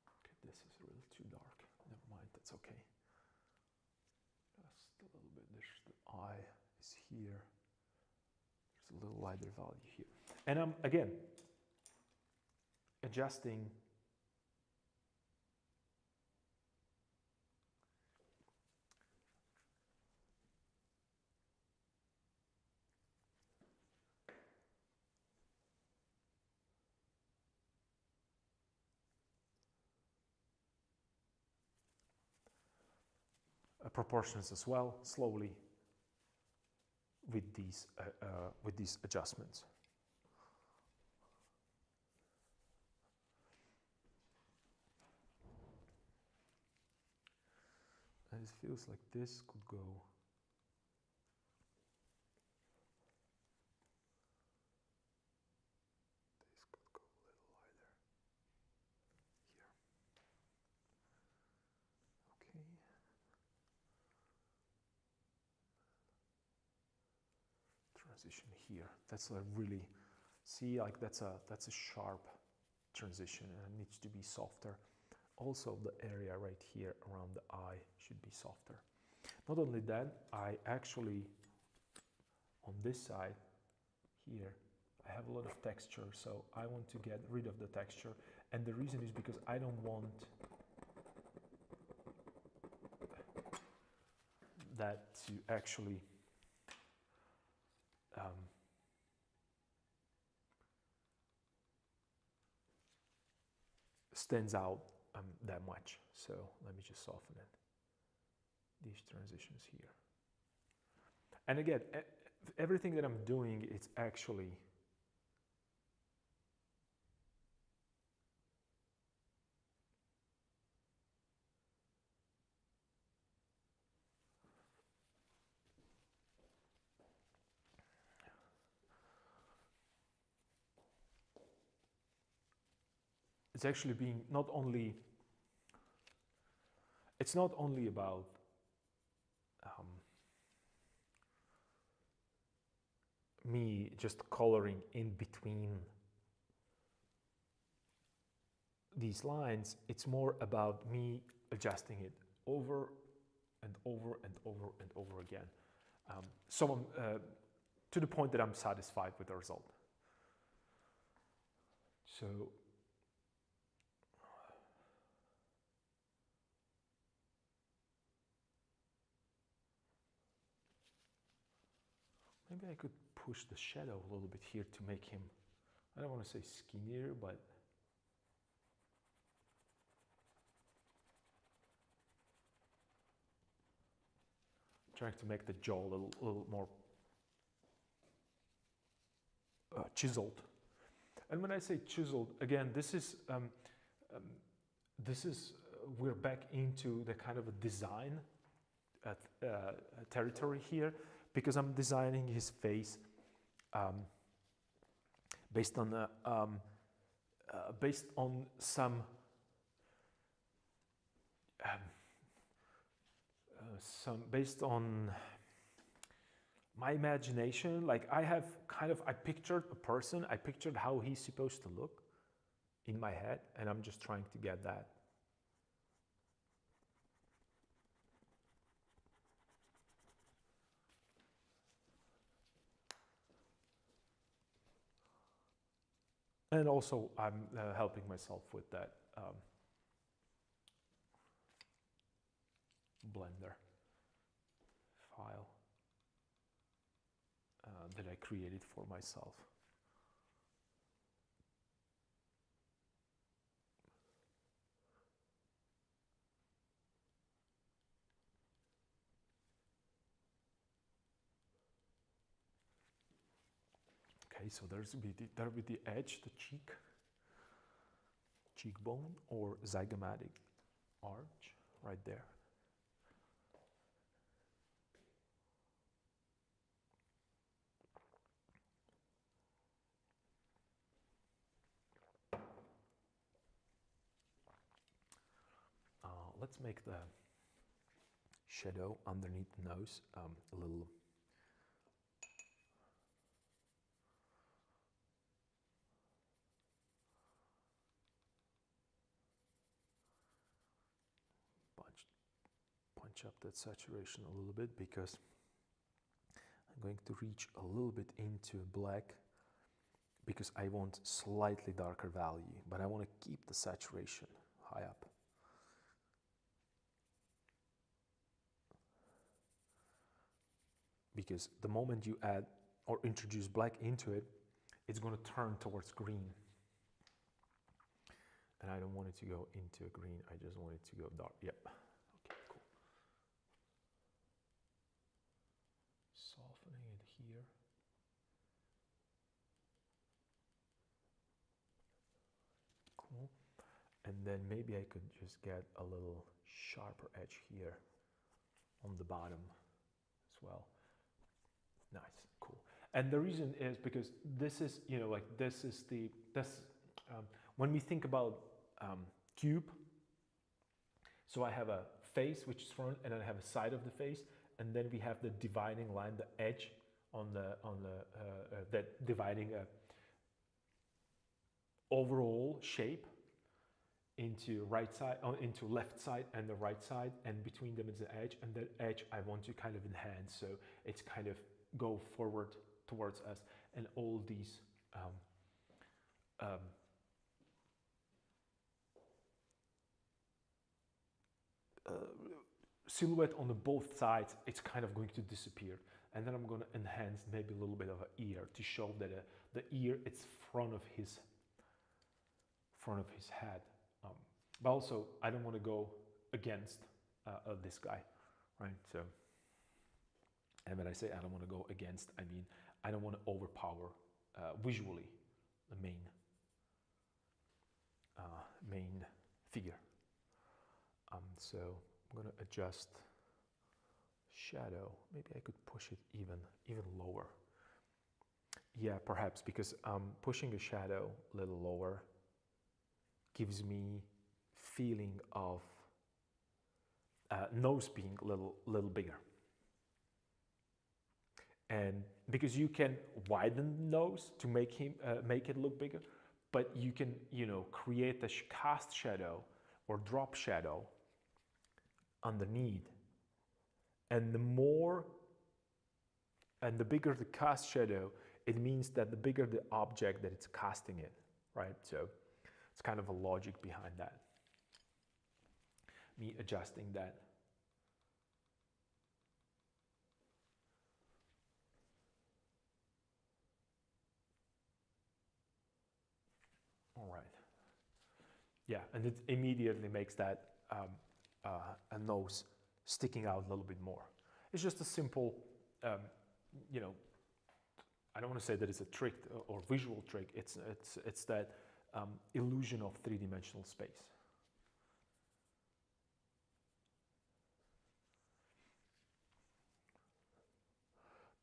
okay, this is a little too dark. Never mind, that's okay. Just a little bit. The eye is here. There's a little lighter value here. And I'm again adjusting proportions as well, slowly with these adjustments. And it feels like this could go a little lighter here. Okay. Transition here. That's a really, see, like that's a sharp transition, and it needs to be softer. Also, the area right here around the eye should be softer. Not only that, I actually, on this side here, I have a lot of texture, so I want to get rid of the texture. And the reason is because I don't want that to actually stands out that much. So let me just soften it. These transitions here. And again, everything that I'm doing, it's actually it's actually being not only, it's not only about me just coloring in between these lines, it's more about me adjusting it over and over and over and over again. To the point that I'm satisfied with the result. So maybe I could push the shadow a little bit here to make him, I don't want to say skinnier, but trying to make the jaw a little more chiseled. And when I say chiseled, again, this is we're back into the kind of a design territory here, because I'm designing his face based on some based on my imagination. Like I pictured a person, I pictured how he's supposed to look in my head, and I'm just trying to get that. And also I'm helping myself with that Blender file that I created for myself. Okay, so there'll be the edge, the cheek cheekbone or zygomatic arch right there. Let's make the shadow underneath the nose a little punch up that saturation a little bit, because I'm going to reach a little bit into black because I want slightly darker value, but I want to keep the saturation high up. Because the moment you add or introduce black into it, it's going to turn towards green. And I don't want it to go into a green, I just want it to go dark. Yep. Okay, cool. Softening it here. Cool. And then maybe I could just get a little sharper edge here on the bottom as well. Nice, cool. And the reason is because this is, you know, like this is the, when we think about cube, so I have a face which is front, and then I have a side of the face, and then we have the dividing line, the edge on the that dividing a overall shape into right side, into left side and the right side, and between them is the edge, and that edge I want to kind of enhance, so it's kind of go forward towards us, and all these silhouette on the both sides, it's kind of going to disappear, and then I'm going to enhance maybe a little bit of an ear to show that the ear it's front of his head, but also I don't want to go against this guy, right? So, and when I say I don't want to go against, I mean I don't want to overpower visually the main figure. So I'm going to adjust shadow. Maybe I could push it even lower. Yeah, perhaps, because pushing a shadow a little lower gives me feeling of nose being a little bigger. And because you can widen the nose to make it look bigger, but you can, you know, create a cast shadow or drop shadow underneath, and the bigger the cast shadow, it means that the bigger the object that it's casting it, right? So it's kind of a logic behind that. Me adjusting that. All right. Yeah, and it immediately makes that a nose sticking out a little bit more. It's just a simple, you know, I don't want to say that it's a trick or visual trick. It's that illusion of three-dimensional space.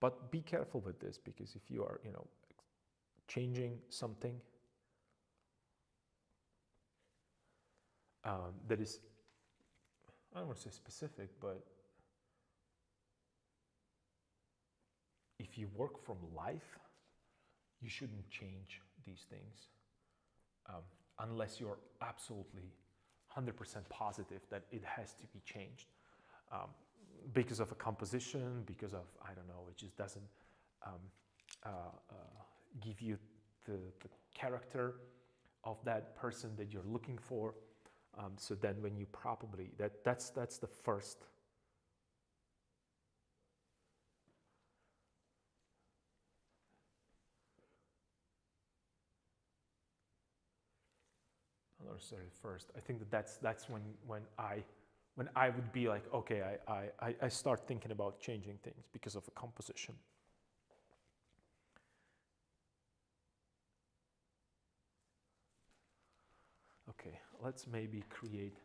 But be careful with this, because if you are, you know, changing something that is, I don't want to say specific, but if you work from life, you shouldn't change these things unless you're absolutely 100% positive that it has to be changed because of a composition, because of, I don't know, it just doesn't give you the character of that person that you're looking for. So then when you probably, that's the first. Not necessarily first. I think that's when I would be like, okay, I start thinking about changing things because of a composition. Okay. let's maybe create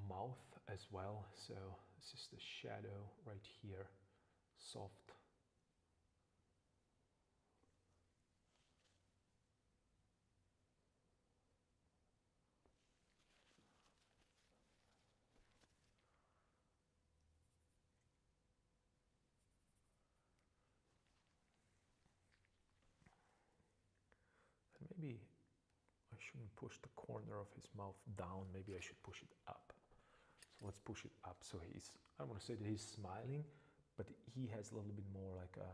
mouth as well. So this is the shadow right here, soft. And maybe I shouldn't push the corner of his mouth down. Maybe I should push it up. So let's push it up. So he's, I don't want to say that he's smiling, but he has a little bit more like a,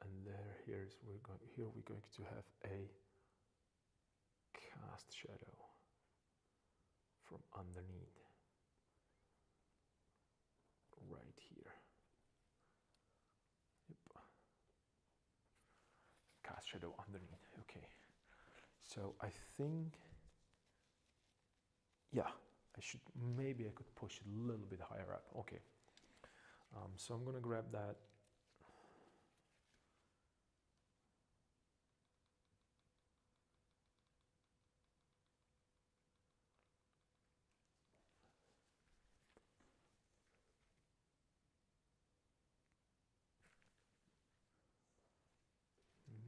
and there, here we're going to have a cast shadow from underneath, right here. Yep. Cast shadow underneath. Okay. So I think, yeah, maybe I could push it a little bit higher up. Okay. So I'm gonna grab that.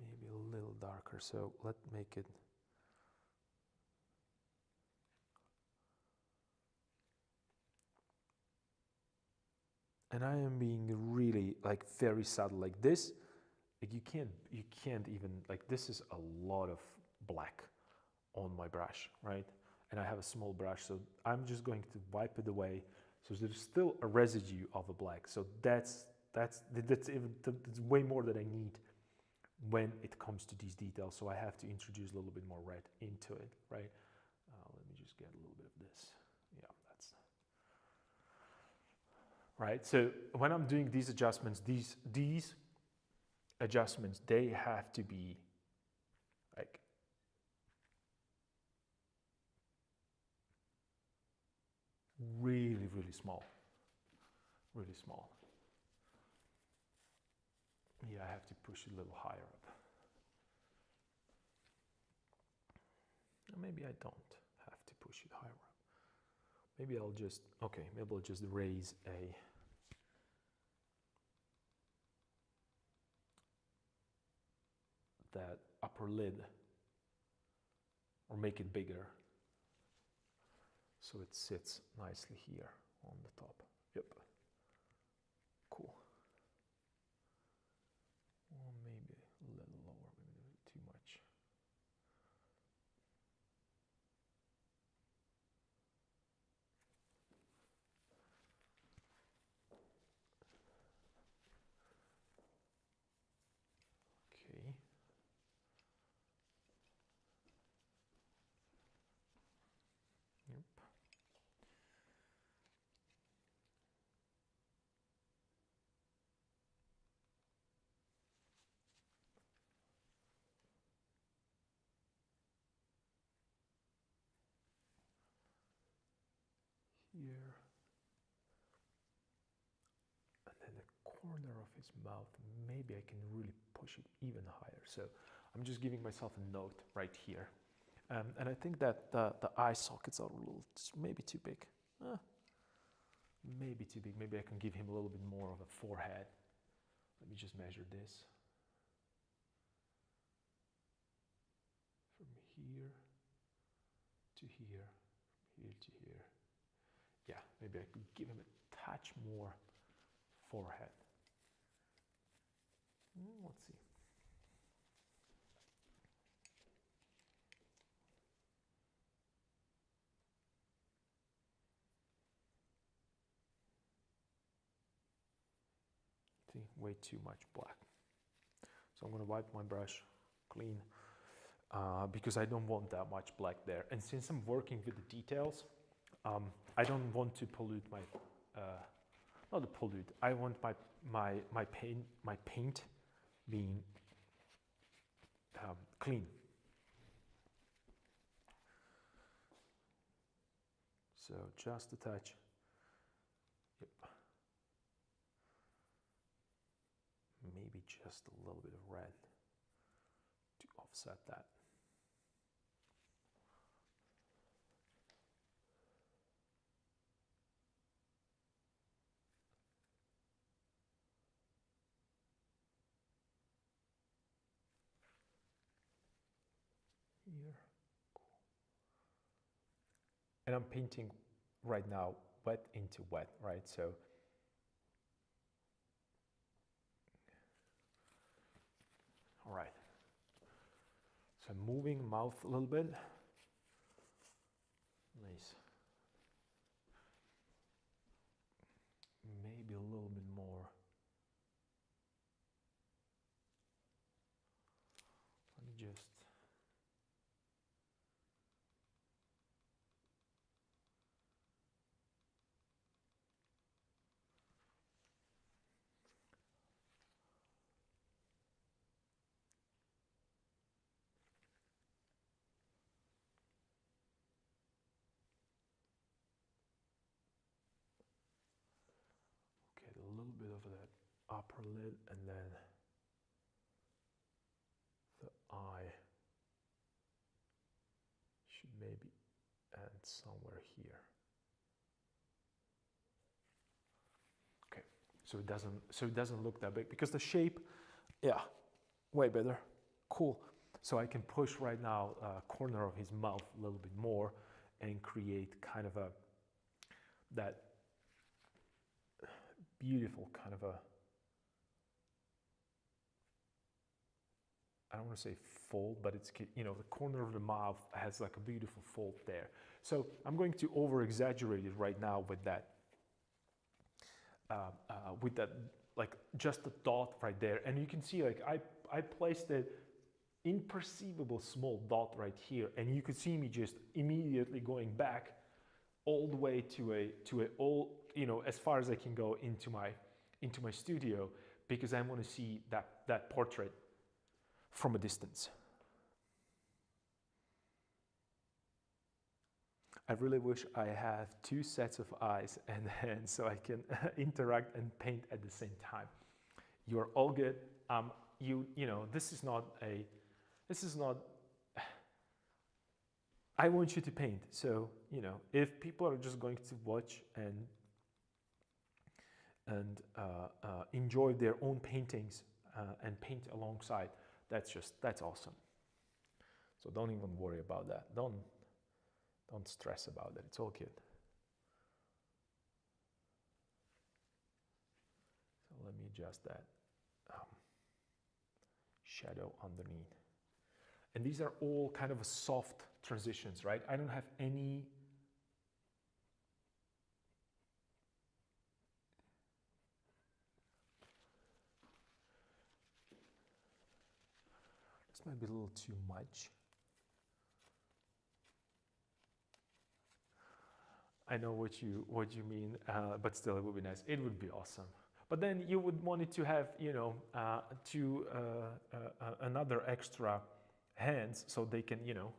Maybe a little darker. So let's make it. And I am being really like very subtle like this. Like you can't even, like this is a lot of black on my brush, right? And I have a small brush, so I'm just going to wipe it away. So there's still a residue of a black. So that's way more than I need when it comes to these details. So I have to introduce a little bit more red into it, right? Let me just get a little bit of this. Yeah, that's right. So when I'm doing these adjustments, these adjustments, they have to be like really, really small, really small. Yeah, I have to push it a little higher up. Maybe I don't have to push it higher up. Maybe I'll just, okay, maybe I'll just raise that upper lid, or make it bigger so it sits nicely here on the top. Yep. Cool. Or maybe a little lower, maybe too much. Okay. Yep. Here. And then the corner of his mouth, maybe I can really push it even higher. So I'm just giving myself a note right here. And I think that the eye sockets are a little, maybe too big. Maybe too big. Maybe I can give him a little bit more of a forehead. Let me just measure this. From here to here, here to here. Yeah, maybe I could give him a touch more forehead. Let's see. See, way too much black. So I'm going to wipe my brush clean because I don't want that much black there. And since I'm working with the details, I don't want to pollute my, not to pollute, I want my paint being clean. So just a touch. Yep. Maybe just a little bit of red to offset that. Here. Cool. And I'm painting right now wet into wet, right? So all right. So I'm moving mouth a little bit. Nice. Maybe a little bit more. Let me just. Okay, a little bit of that upper lid and then the eye should maybe end somewhere here. Okay, so it doesn't look that big because the shape, yeah, way better. Cool. So I can push right now corner of his mouth a little bit more and create kind of a that beautiful kind of a, I don't want to say fold, but it's, you know, the corner of the mouth has like a beautiful fold there. So I'm going to over exaggerate it right now with that like just a dot right there. And you can see like I placed it imperceivable small dot right here, and you could see me just immediately going back all the way to a all, you know, as far as I can go into my studio, because I want to see that portrait from a distance. I really wish I have two sets of eyes and hands so I can interact and paint at the same time. You're all good. You know, this is not, I want you to paint. So, you know, if people are just going to watch and enjoy their own paintings and paint alongside, that's awesome. So don't even worry about that. Don't stress about it. It's all good. So let me adjust that shadow underneath. And these are all kind of soft transitions, right? I don't have any this might be a little too much. I know what you mean, but still it would be nice. It would be awesome. But then you would want it to have, you know, another extra hands so they can, you know,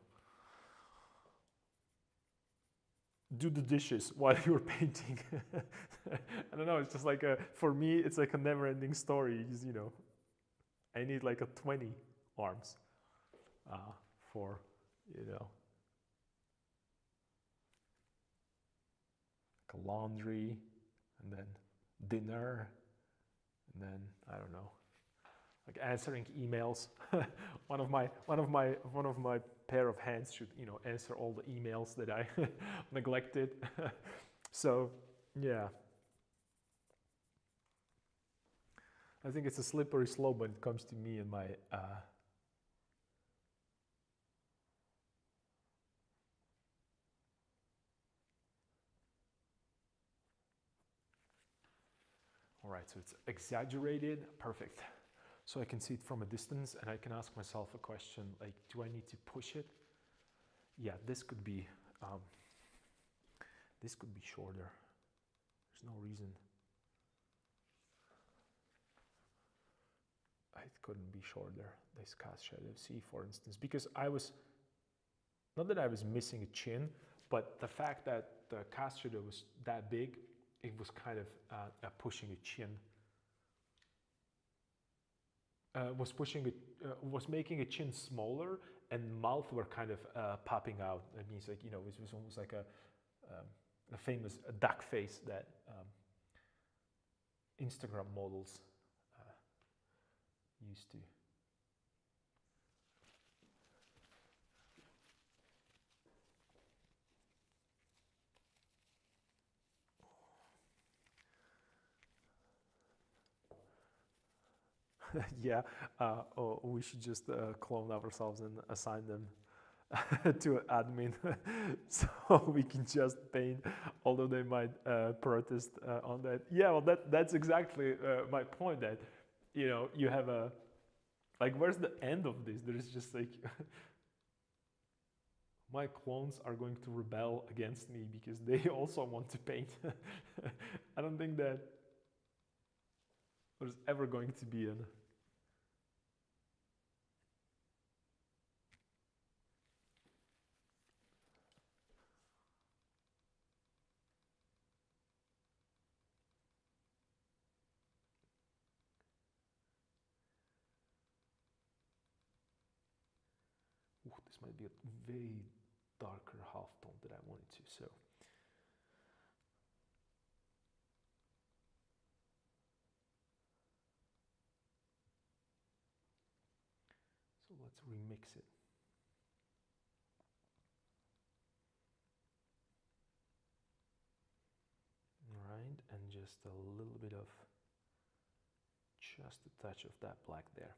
do the dishes while you're painting. I don't know, it's just like for me, it's like a never-ending story. Just, you know, I need like a 20 arms for, you know, like laundry, and then dinner, and then I don't know, like answering emails. one of my pair of hands should, you know, answer all the emails that I neglected. So yeah, I think it's a slippery slope when it comes to me and my all right, so it's exaggerated, perfect. so I can see it from a distance, and I can ask myself a question like, do I need to push it? Yeah, this could be shorter. There's no reason it couldn't be shorter, this cast shadow. See, for instance, because I was, not that I was missing a chin, but the fact that the cast shadow was that big, it was kind of pushing a chin. Was making a chin smaller, and mouth were kind of popping out. That means, like, you know, it was almost like a famous duck face that Instagram models used to. Yeah, or we should just clone ourselves and assign them to an admin so we can just paint, although they might protest on that. Yeah, well, that's exactly my point, that, you know, you have a, like, where's the end of this? There's just like my clones are going to rebel against me because they also want to paint. I don't think that there's ever going to be an this might be a very darker half tone that I wanted to. So let's remix it. All right, and just a little bit of, just a touch of that black there,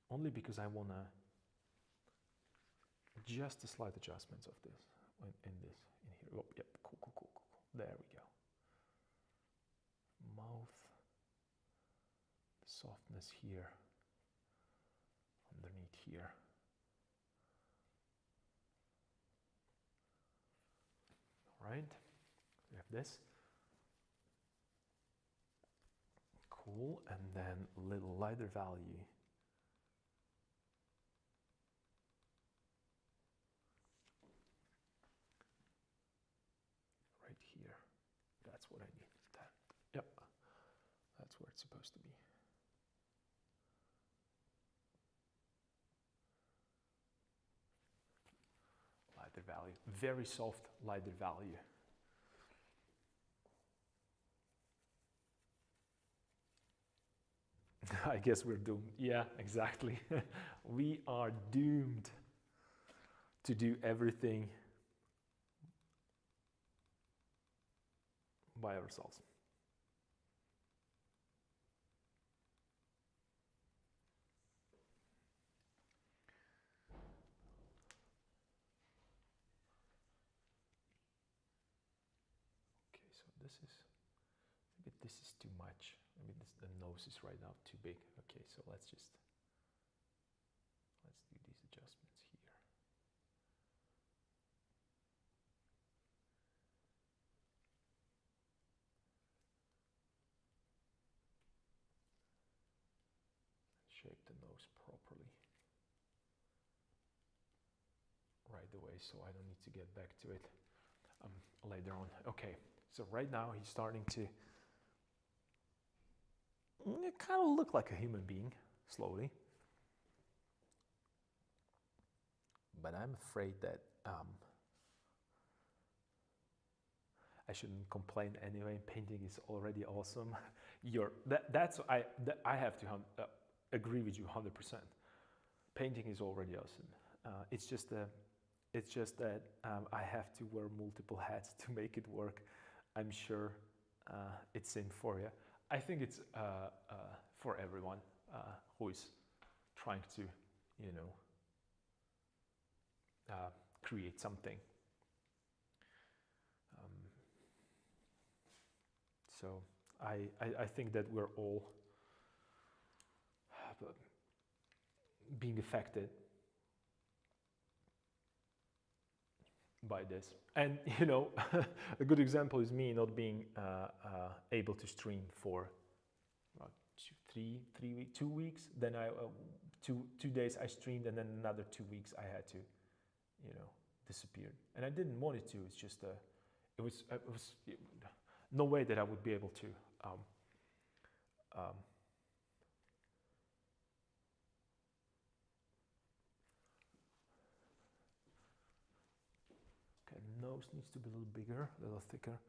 only because I want to just a slight adjustments of this in here. Oh, yep, cool. There we go. Mouth, the softness here, underneath here. All right, we have this. Cool, and then a little lighter value. Right here, that's what I need. That, yep, that's where it's supposed to be. Lighter value, very soft lighter value. I guess we're doomed. Yeah, exactly. We are doomed to do everything by ourselves. Okay, so this is, maybe this is too much. Maybe the nose is right now too big. Okay, so let's do these adjustments here. Shape the nose properly right away, so I don't need to get back to it later on. Okay, so right now he's starting to kind of look like a human being, slowly. But I'm afraid that I shouldn't complain anyway. Painting is already awesome. I have to agree with you 100%. Painting is already awesome. It's just that I have to wear multiple hats to make it work. I'm sure it's same for you. I think it's for everyone who is trying to, you know, create something. So I think that we're all being affected by this. And you know, a good example is me not being able to stream for about 2 weeks. Then I 2 days I streamed, and then another 2 weeks I had to, you know, disappear. And I didn't want it to. It's just it was no way that I would be able to. Okay, nose needs to be a little bigger, a little thicker.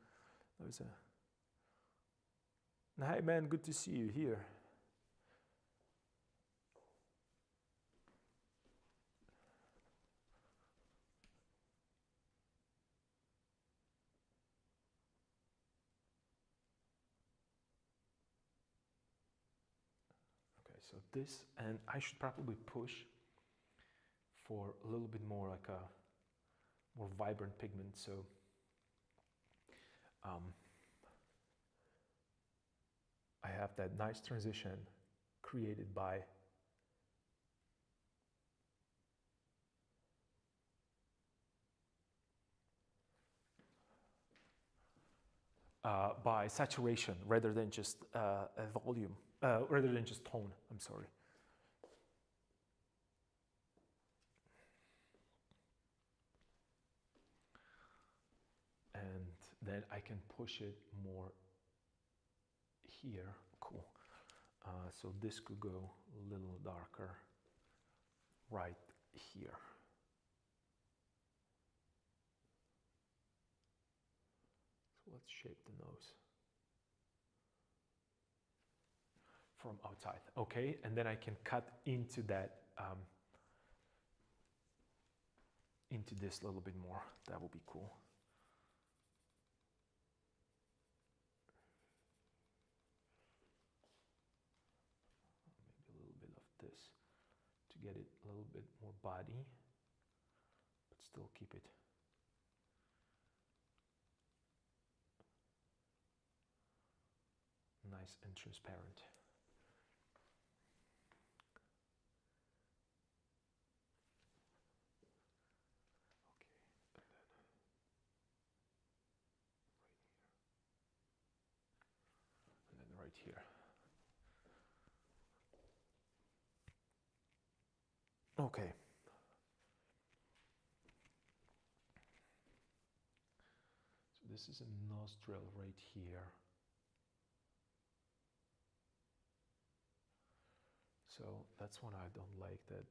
There's a. Hi man, good to see you here. Okay, so this, and I should probably push for a little bit more like a more vibrant pigment. So I have that nice transition created by saturation rather than just a volume, rather than just tone. I'm sorry. And then I can push it more here. Cool. So this could go a little darker right here. So let's shape the nose from outside. Okay, and then I can cut into that, into this a little bit more. That will be cool. This to get it a little bit more body, but still keep it nice and transparent. Okay, and then right here. Okay. So this is a nostril right here. So that's one I don't like, that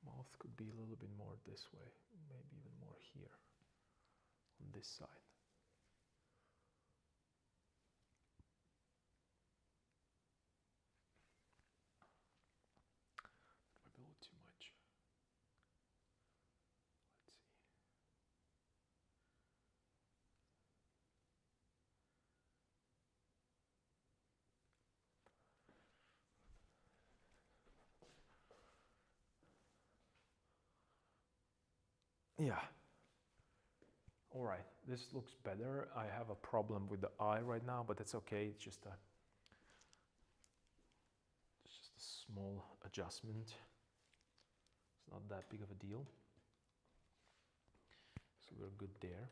mouth could be a little bit more this way, maybe even more here on this side. Maybe a little too much. Let's see. Yeah. All right, this looks better. I have a problem with the eye right now, but that's okay. It's just a small adjustment. It's not that big of a deal. So we're good there.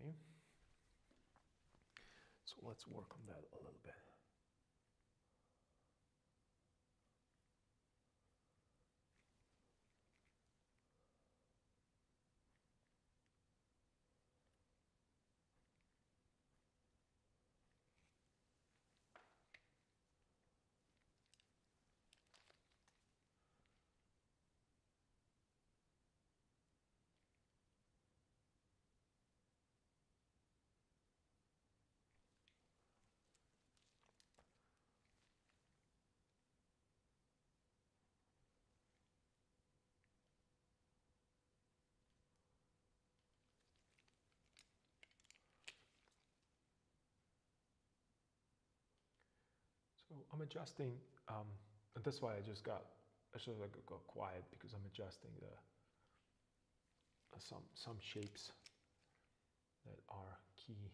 Okay. So let's work on that a little bit. So I'm adjusting, and that's why I should like got quiet, because I'm adjusting some shapes that are key.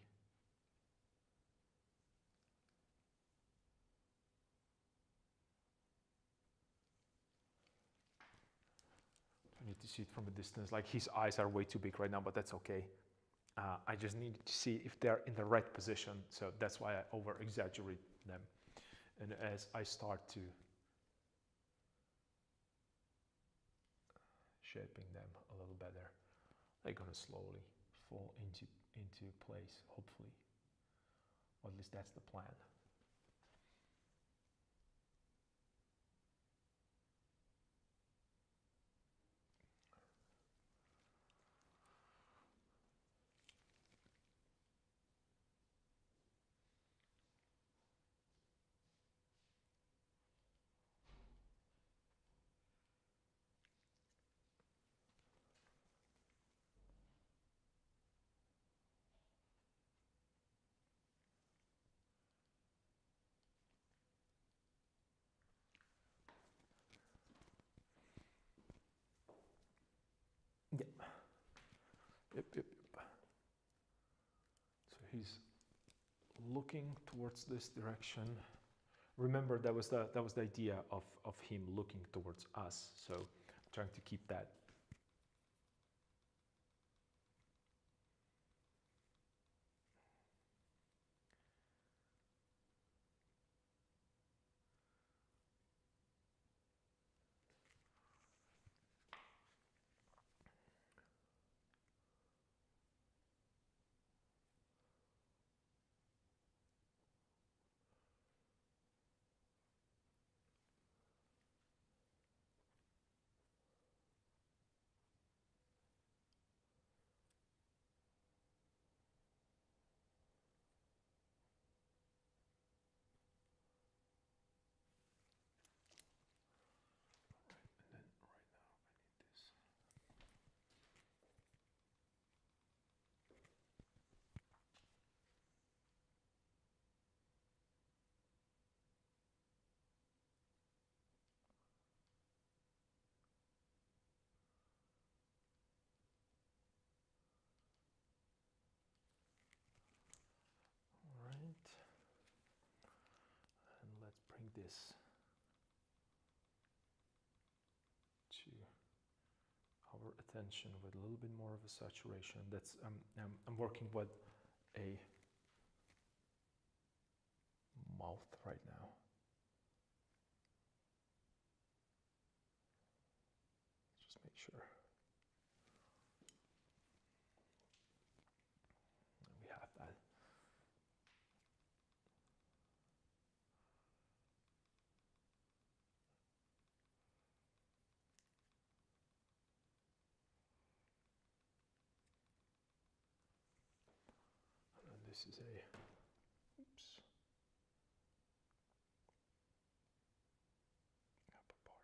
I need to see it from a distance. Like his eyes are way too big right now, but that's okay. I just need to see if they're in the right position. So that's why I over exaggerate them. And as I start to shaping them a little better, they're gonna slowly fall into place, hopefully. Or at least that's the plan. Yep. Yep. So he's looking towards this direction. Remember, that was the idea of him looking towards us. So I'm trying to keep that. And let's bring this to our attention with a little bit more of a saturation. That's I'm working with a mouth right now. Just make sure we have that. And this is a, oops, upper part.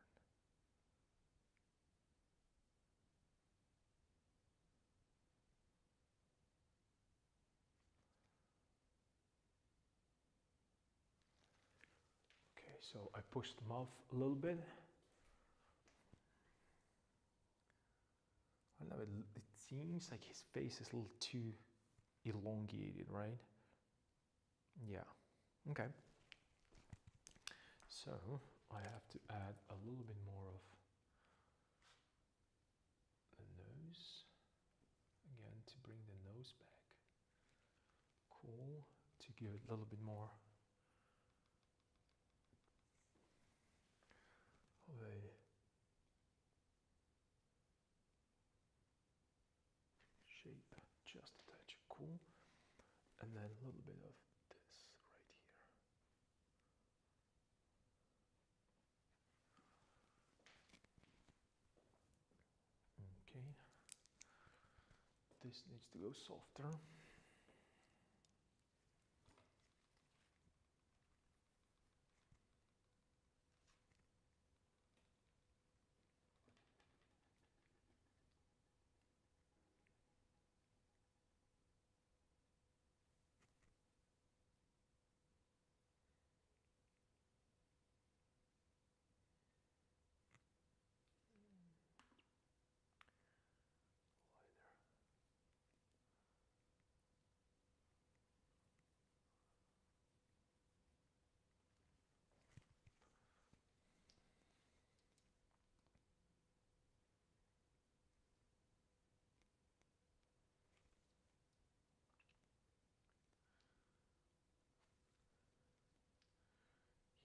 Okay, so I pushed the mouth a little bit. I don't know, it seems like his face is a little too elongated, right? Yeah, okay. So I have to add a little bit more of the nose, again, to bring the nose back. Cool, to give it a little bit more of a shape, just a touch. Cool. And then a little bit of this right here. Okay. This needs to go softer.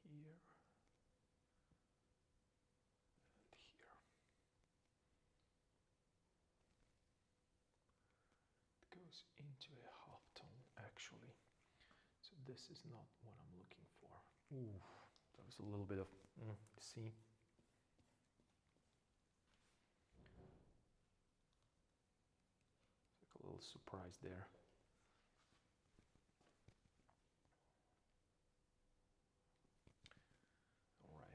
Here and here. It goes into a half tone actually. So this is not what I'm looking for. Ooh, that was a little bit of, see? Like a little surprise there. All right.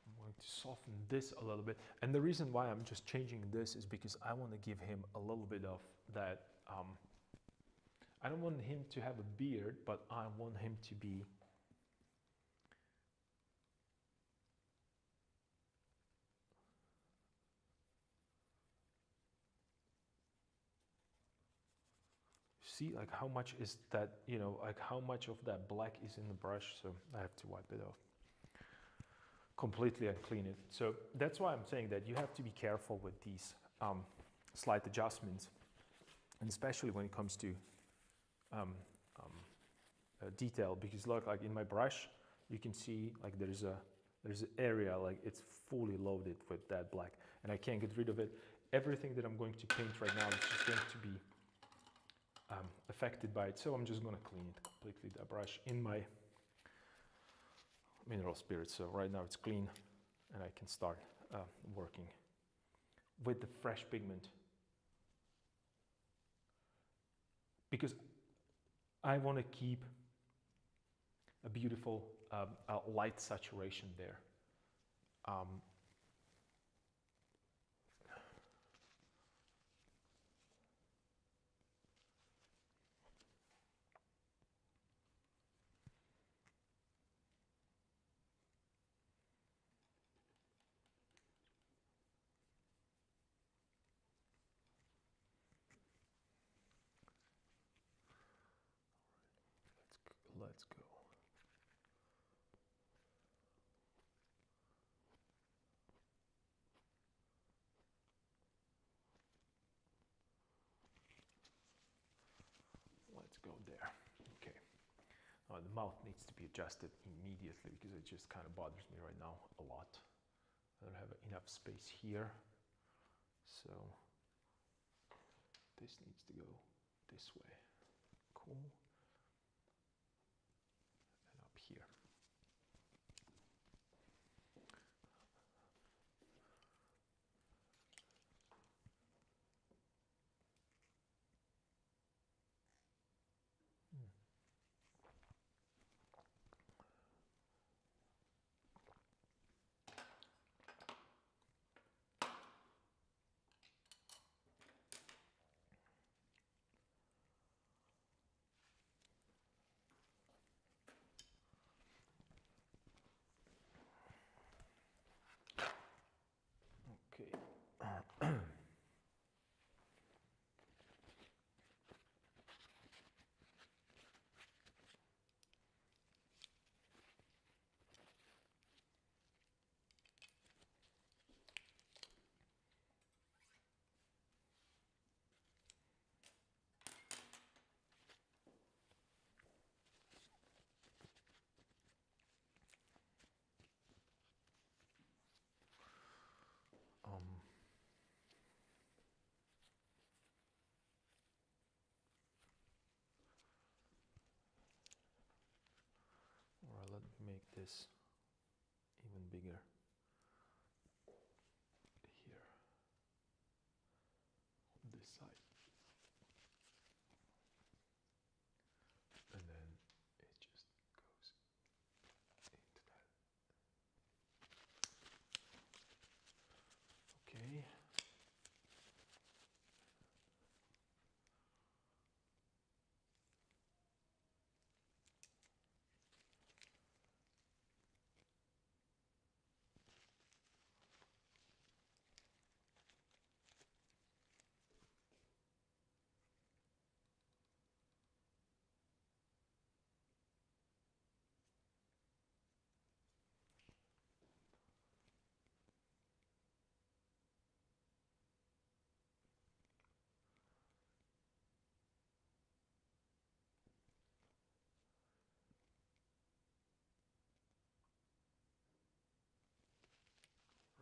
I'm going to soften this a little bit. And the reason why I'm just changing this is because I want to give him a little bit of that. I don't want him to have a beard, but I want him to be see like how much is that, you know, like how much of that black is in the brush. So I have to wipe it off completely and clean it. So that's why I'm saying that you have to be careful with these slight adjustments, and especially when it comes to detail, because look, like in my brush you can see like there's an area like it's fully loaded with that black and I can't get rid of it. Everything that I'm going to paint right now is just going to be affected by it, so I'm just going to clean it completely, that brush, in my mineral spirits. So right now it's clean and I can start working with the fresh pigment, because I want to keep a beautiful light saturation there. Let's go. Let's go there. Okay. The mouth needs to be adjusted immediately because it just kind of bothers me right now a lot. I don't have enough space here. So this needs to go this way. Cool. And up here. make this even bigger here on this side. And then it just goes into that. Okay.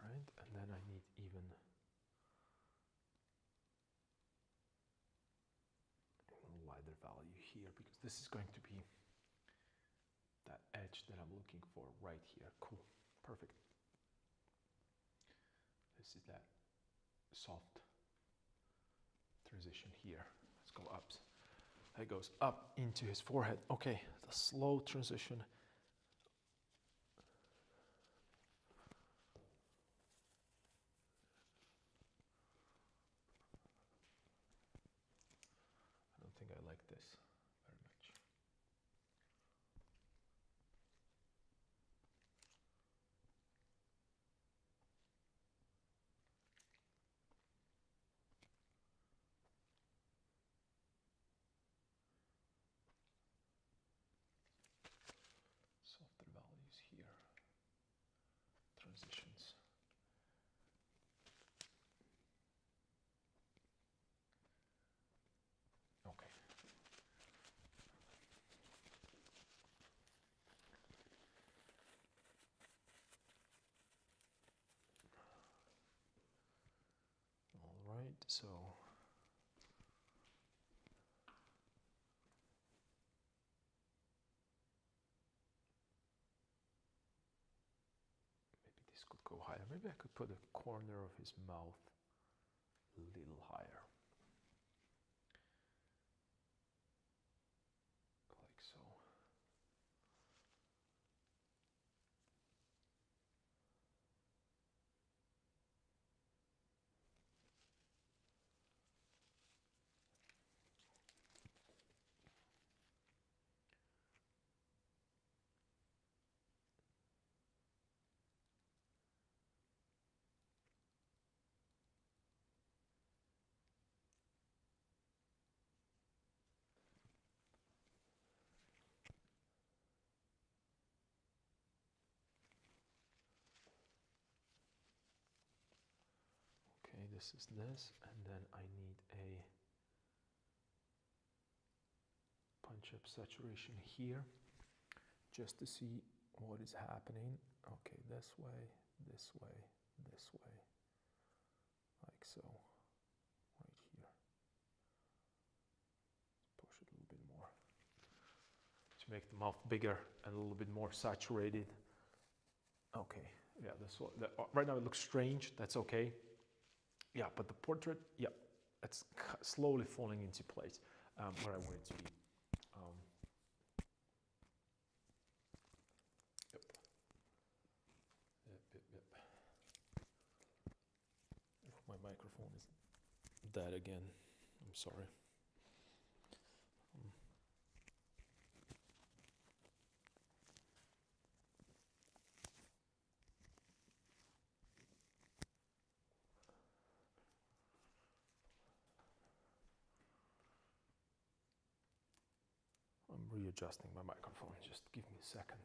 Right, and then I need even wider value here, because this is going to be that edge that I'm looking for right here. Cool, perfect. This is that soft transition here. Let's go up. It goes up into his forehead. Okay, the slow transition. I don't think I like this very much. Softer values here. Transitions. Okay. All right, so maybe this could go higher. Maybe I could put a corner of his mouth a little higher. Like so. Okay, this is this, and then I need a punch-up saturation here, just to see what is happening. Okay, this way, this way, this way, like so, right here. Let's push it a little bit more to make the mouth bigger and a little bit more saturated. Okay, yeah, this one, right now it looks strange, that's okay. Yeah, but the portrait, yeah, it's slowly falling into place where I want it to be. Yep. My microphone is dead again. I'm sorry. I'm readjusting my microphone. Just give me a second.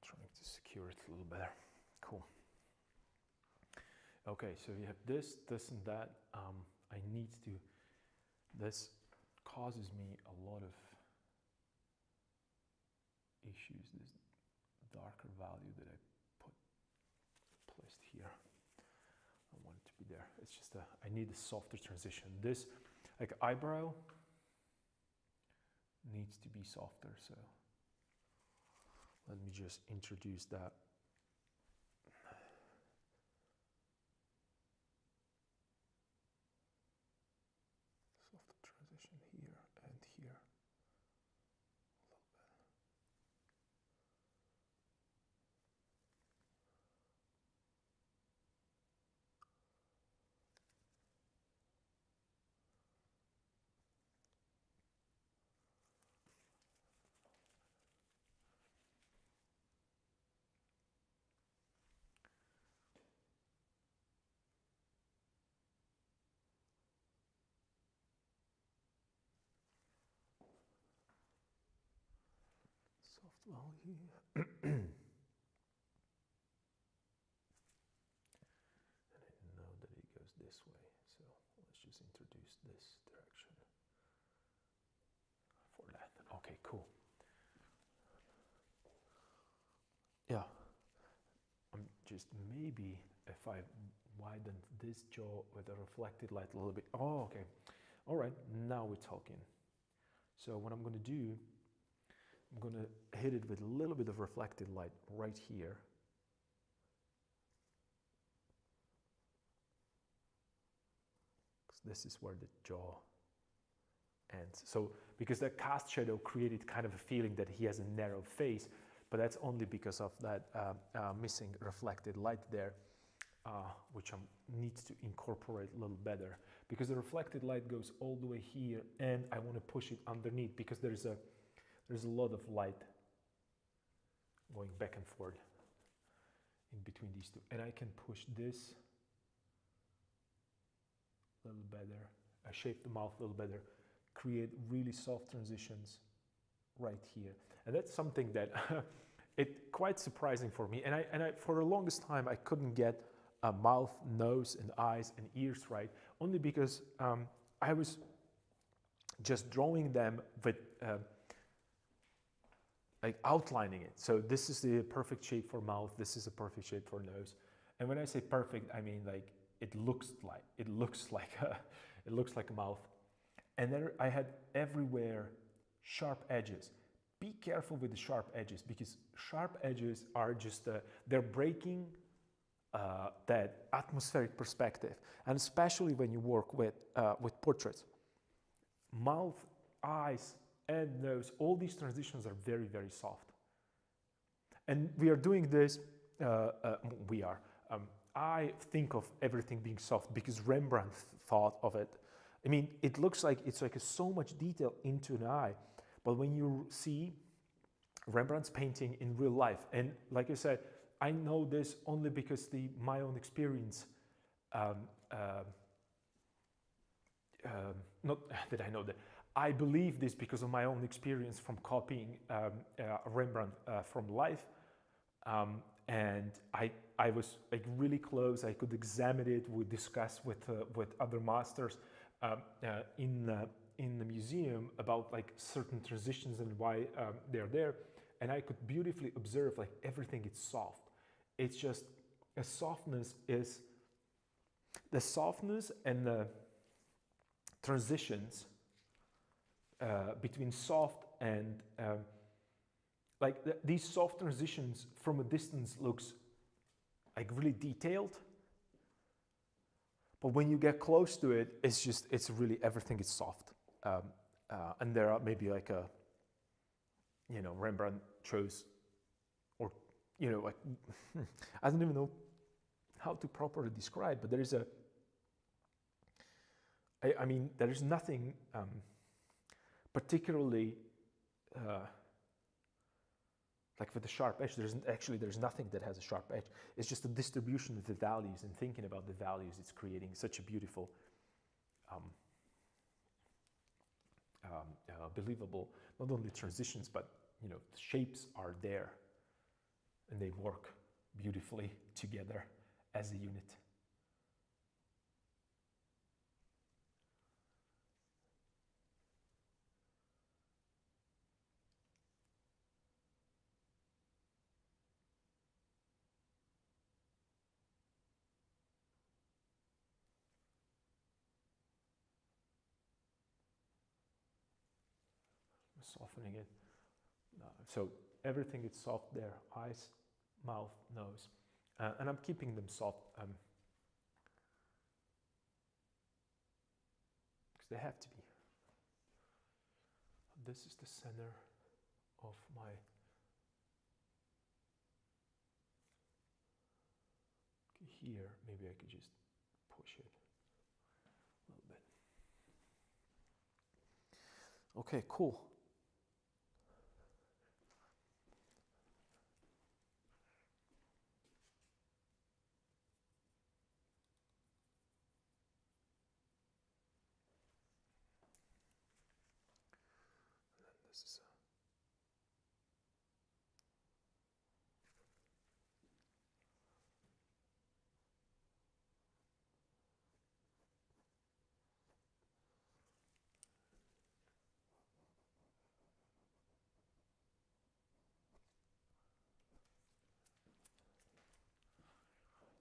Trying to secure it a little better. Cool. Okay, so you have this, this, and that. I need to. This causes me a lot of issues. This darker value that there. It's just I need a softer transition. This, like eyebrow, needs to be softer. So let me just introduce that. Soft transition here and here. Soft value. And I know that it goes this way, so let's just introduce this direction for that. Okay, cool. Yeah, I'm just maybe if I widened this jaw with a reflected light a little bit. Oh, okay. All right, now we're talking. So what I'm going to do, I'm going to hit it with a little bit of reflected light right here. Because this is where the jaw ends. So because that cast shadow created kind of a feeling that he has a narrow face, but that's only because of that missing reflected light there, which I need to incorporate a little better, because the reflected light goes all the way here and I want to push it underneath because there's a lot of light going back and forth in between these two, and I can push this a little better, shape the mouth a little better, create really soft transitions right here. And that's something that it's quite surprising for me, and I for the longest time I couldn't get a mouth, nose and eyes and ears right, only because I was just drawing them with like outlining it. So this is the perfect shape for mouth, this is a perfect shape for nose. And when I say perfect, I mean like it looks like a mouth. And then I had everywhere sharp edges. Be careful with the sharp edges, because sharp edges are just they're breaking that atmospheric perspective, and especially when you work with portraits. Mouth, eyes, and nose, all these transitions are very, very soft. And we are doing this, I think of everything being soft because Rembrandt thought of it. I mean, it looks like it's like so much detail into an eye, but when you see Rembrandt's painting in real life, and like I said, I know this only because my own experience, not that I know that, I believe this because of my own experience from copying Rembrandt from life. And I was like really close. I could examine it. We discuss with other masters in the museum about like certain transitions and why they're there. And I could beautifully observe like everything is soft. It's just the softness and the transitions between soft and these soft transitions from a distance looks like really detailed, but when you get close to it, it's really everything is soft, and there are maybe like Rembrandt chose, or like I don't even know how to properly describe, but there is I mean there is nothing particularly like with the sharp edge. There's nothing that has a sharp edge. It's just a distribution of the values, and thinking about the values, it's creating such a beautiful, believable, not only transitions, but the shapes are there and they work beautifully together as a unit. softening it. So everything is soft there, eyes, mouth, nose. And I'm keeping them soft because they have to be. This is the center of my here. Maybe I could just push it a little bit. Okay, cool. This is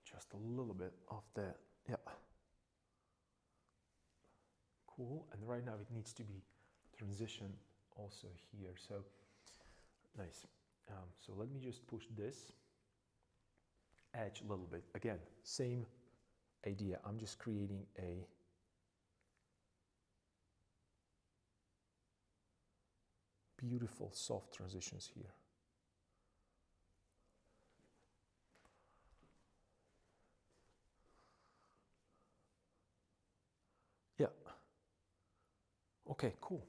just a little bit of that. Yeah. Cool. And right now it needs to be transition also here. So nice. So let me just push this edge a little bit. Again, same idea. I'm just creating a beautiful soft transitions here. Yeah. Okay, cool.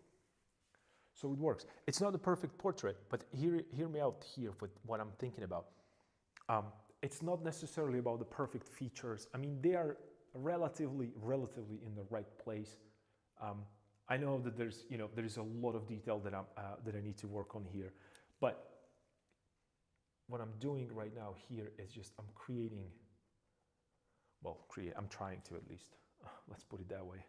So it works. It's not a perfect portrait, but hear me out here with what I'm thinking about. It's not necessarily about the perfect features. I mean, they are relatively in the right place. I know that there's a lot of detail that I need to work on here, but what I'm doing right now here is just I'm creating. Well, I'm trying to at least. Let's put it that way.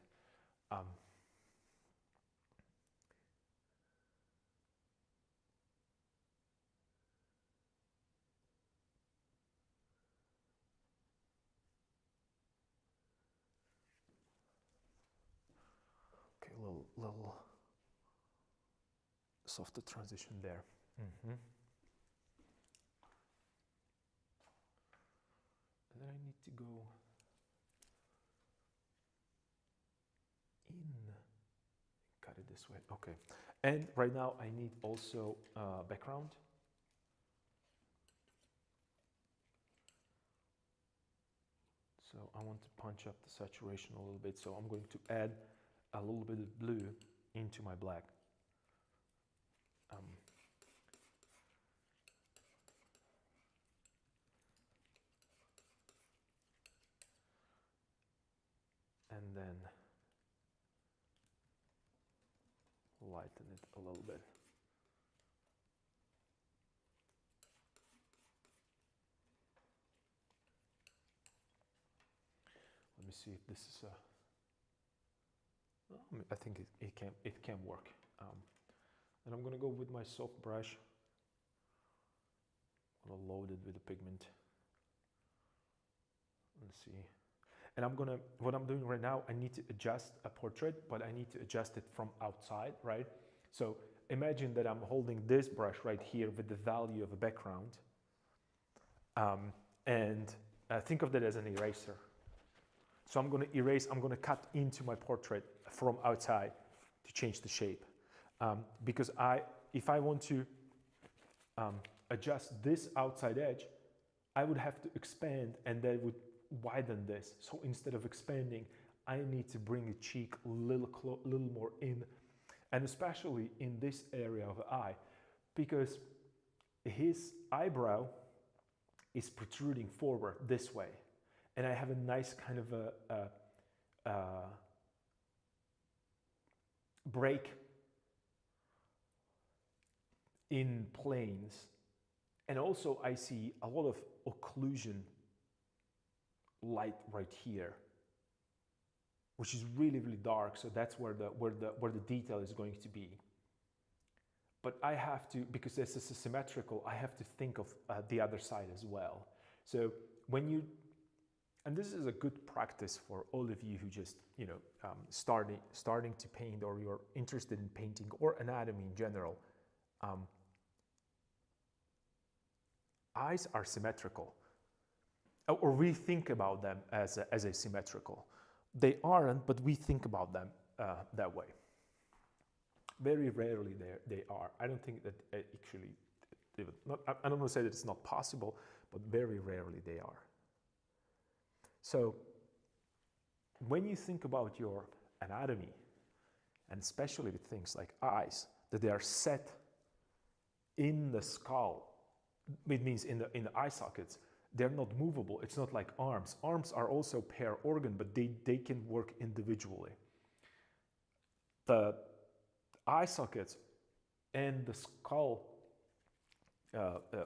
Okay, a little softer transition there. Mm-hmm. And then I need to go in, cut it this way. Okay, and right now I need also background. So I want to punch up the saturation a little bit. So I'm going to add a little bit of blue into my black. And then lighten it a little bit. Let me see if this is a. I think it can work. And I'm gonna go with my soft brush. I'm gonna load it with the pigment. Let's see. And what I'm doing right now, I need to adjust a portrait, but I need to adjust it from outside, right? So imagine that I'm holding this brush right here with the value of a background. And think of that as an eraser. So I'm gonna erase, I'm gonna cut into my portrait from outside to change the shape. Because if I want to adjust this outside edge, I would have to expand and that would widen this. So instead of expanding, I need to bring the cheek a little more in, and especially in this area of the eye, because his eyebrow is protruding forward this way. And I have a nice kind of a break in planes. And also I see a lot of occlusion light right here, which is really dark. So that's where the detail is going to be. But I have to, because this is symmetrical, I have to think of the other side as well. So when you And this is a good practice for all of you who just, starting to paint, or you're interested in painting or anatomy in general. Eyes are symmetrical, or we think about them as asymmetrical. They aren't, but we think about them that way. Very rarely they are. I don't think that actually, I don't want to say that it's not possible, but very rarely they are. So when you think about your anatomy, and especially with things like eyes, that they are set in the skull, it means in the eye sockets, they're not movable. It's not like arms. Arms are also pair organ, but they can work individually. The eye sockets and the skull,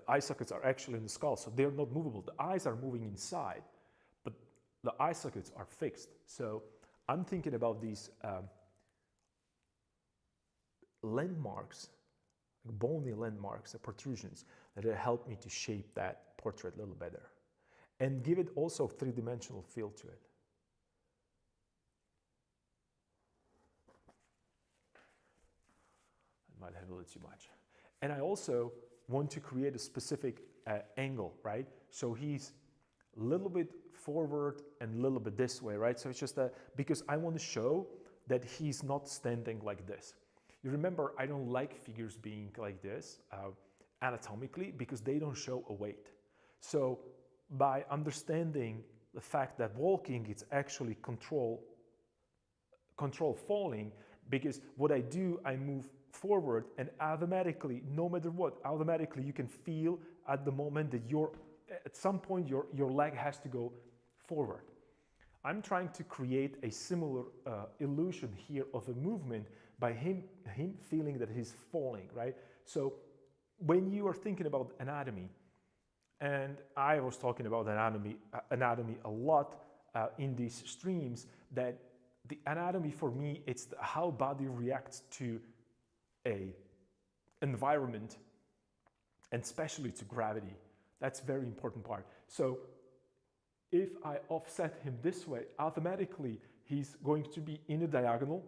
eye sockets are actually in the skull, so they're not movable. The eyes are moving inside, but the eye sockets are fixed. So I'm thinking about these landmarks, bony landmarks, the protrusions, that help me to shape that portrait a little better and give it also three-dimensional feel to it. I might have a little too much. And I also want to create a specific angle, right? So he's a little bit forward and a little bit this way, right? So it's just because I want to show that he's not standing like this. You remember, I don't like figures being like this anatomically, because they don't show a weight. So by understanding the fact that walking, it's actually control falling, because what I do, I move forward, and automatically, no matter what, automatically you can feel at the moment that at some point your leg has to go forward. I'm trying to create a similar illusion here of a movement by him feeling that he's falling, right? So when you are thinking about anatomy, and I was talking about anatomy a lot in these streams, that the anatomy for me, it's how body reacts to a environment, and especially to gravity. That's a very important part. So if I offset him this way, automatically he's going to be in a diagonal.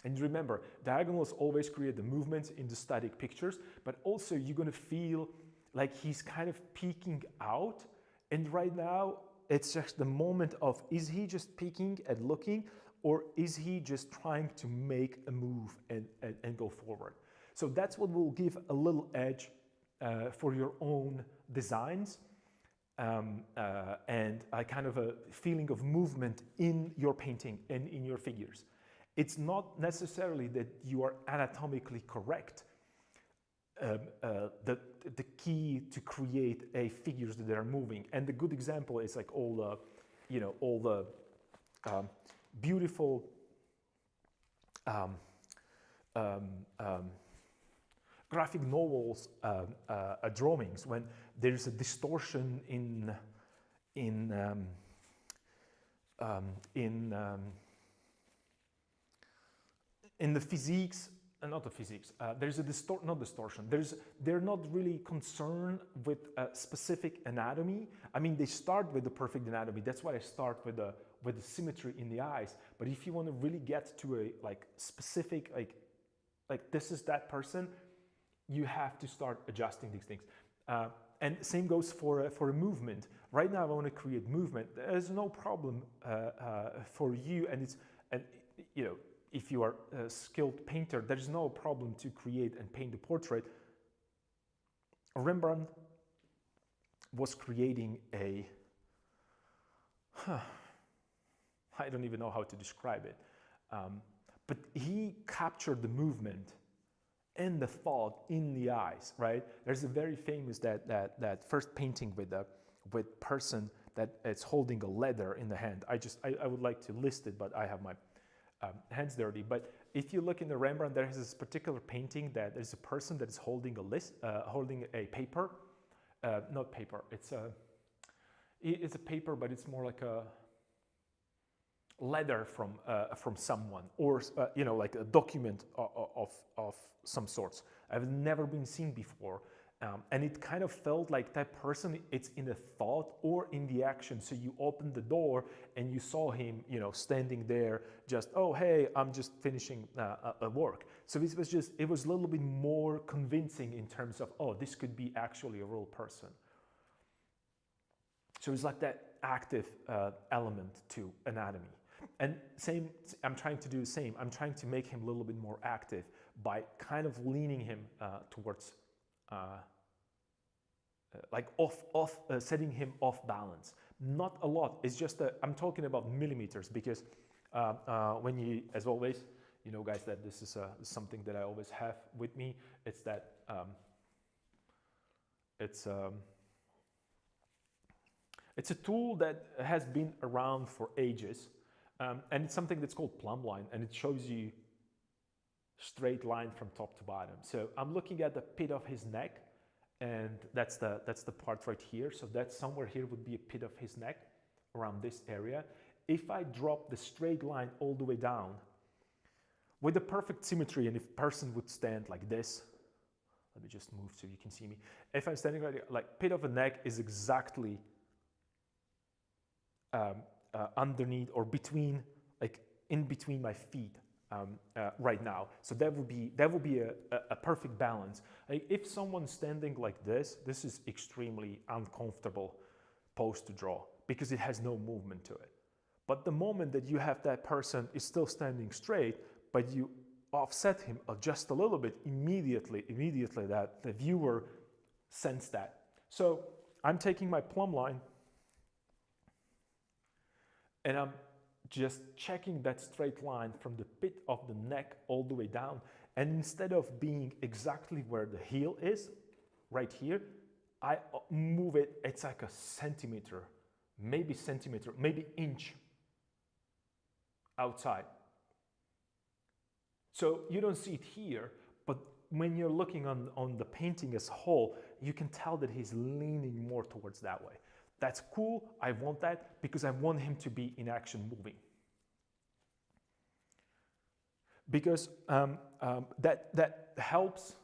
And remember, diagonals always create the movements in the static pictures, but also you're going to feel like he's kind of peeking out. And right now, it's just the moment of, is he just peeking and looking, or is he just trying to make a move and go forward? So that's what will give a little edge for your own designs, and a kind of a feeling of movement in your painting and in your figures. It's not necessarily that you are anatomically correct. The key to create a figures that are moving, and the good example is like all the beautiful graphic novels drawings, when there's a distortion in the physiques, not the physiques. There's a distortion. They're not really concerned with a specific anatomy. I mean, they start with the perfect anatomy. That's why I start with the symmetry in the eyes. But if you want to really get to a specific like this is that person, you have to start adjusting these things. And same goes for a movement. Right now, I want to create movement. There's no problem for you, if you are a skilled painter, there's no problem to create and paint the portrait. Rembrandt was creating I don't even know how to describe it, but he captured the movement and the thought in the eyes, right? There's a very famous that first painting with person that it's holding a leather in the hand. I would like to list it, but I have my hands dirty. But if you look in the Rembrandt, there is this particular painting that there's a person that is holding holding a paper, not paper. It's a paper, but it's more like a letter from someone, or like a document of some sorts. I've never been seen before, And it kind of felt like that person, it's in a thought or in the action. So you opened the door and you saw him, standing there just, oh, hey, I'm just finishing a work. So it was a little bit more convincing in terms of, oh, this could be actually a real person. So it's like that active element to anatomy. And same, I'm trying to do the same. I'm trying to make him a little bit more active by kind of leaning him towards setting him off balance. Not a lot. It's just I'm talking about millimeters, because when you, as always, guys, that this is something that I always have with me. It's that it's a tool that has been around for ages, and it's something that's called plumb line, and it shows you straight line from top to bottom. So I'm looking at the pit of his neck, and that's the part right here. So that's somewhere here would be a pit of his neck, around this area. If I drop the straight line all the way down with the perfect symmetry, and if person would stand like this, let me just move so you can see me. If I'm standing right here, like pit of the neck is exactly underneath or between, like in between my feet right now. So that would be a perfect balance. Like if someone's standing like this is extremely uncomfortable pose to draw, because it has no movement to it. But the moment that you have that person is still standing straight, but you offset him just a little bit, immediately that the viewer sense that. So I'm taking my plumb line and I'm just checking that straight line from the pit of the neck all the way down. And instead of being exactly where the heel is, right here, I move it, it's like a centimeter, maybe inch outside. So you don't see it here, but when you're looking on the painting as a whole, you can tell that he's leaning more towards that way. That's cool. I want that because I want him to be in action moving. Because that helps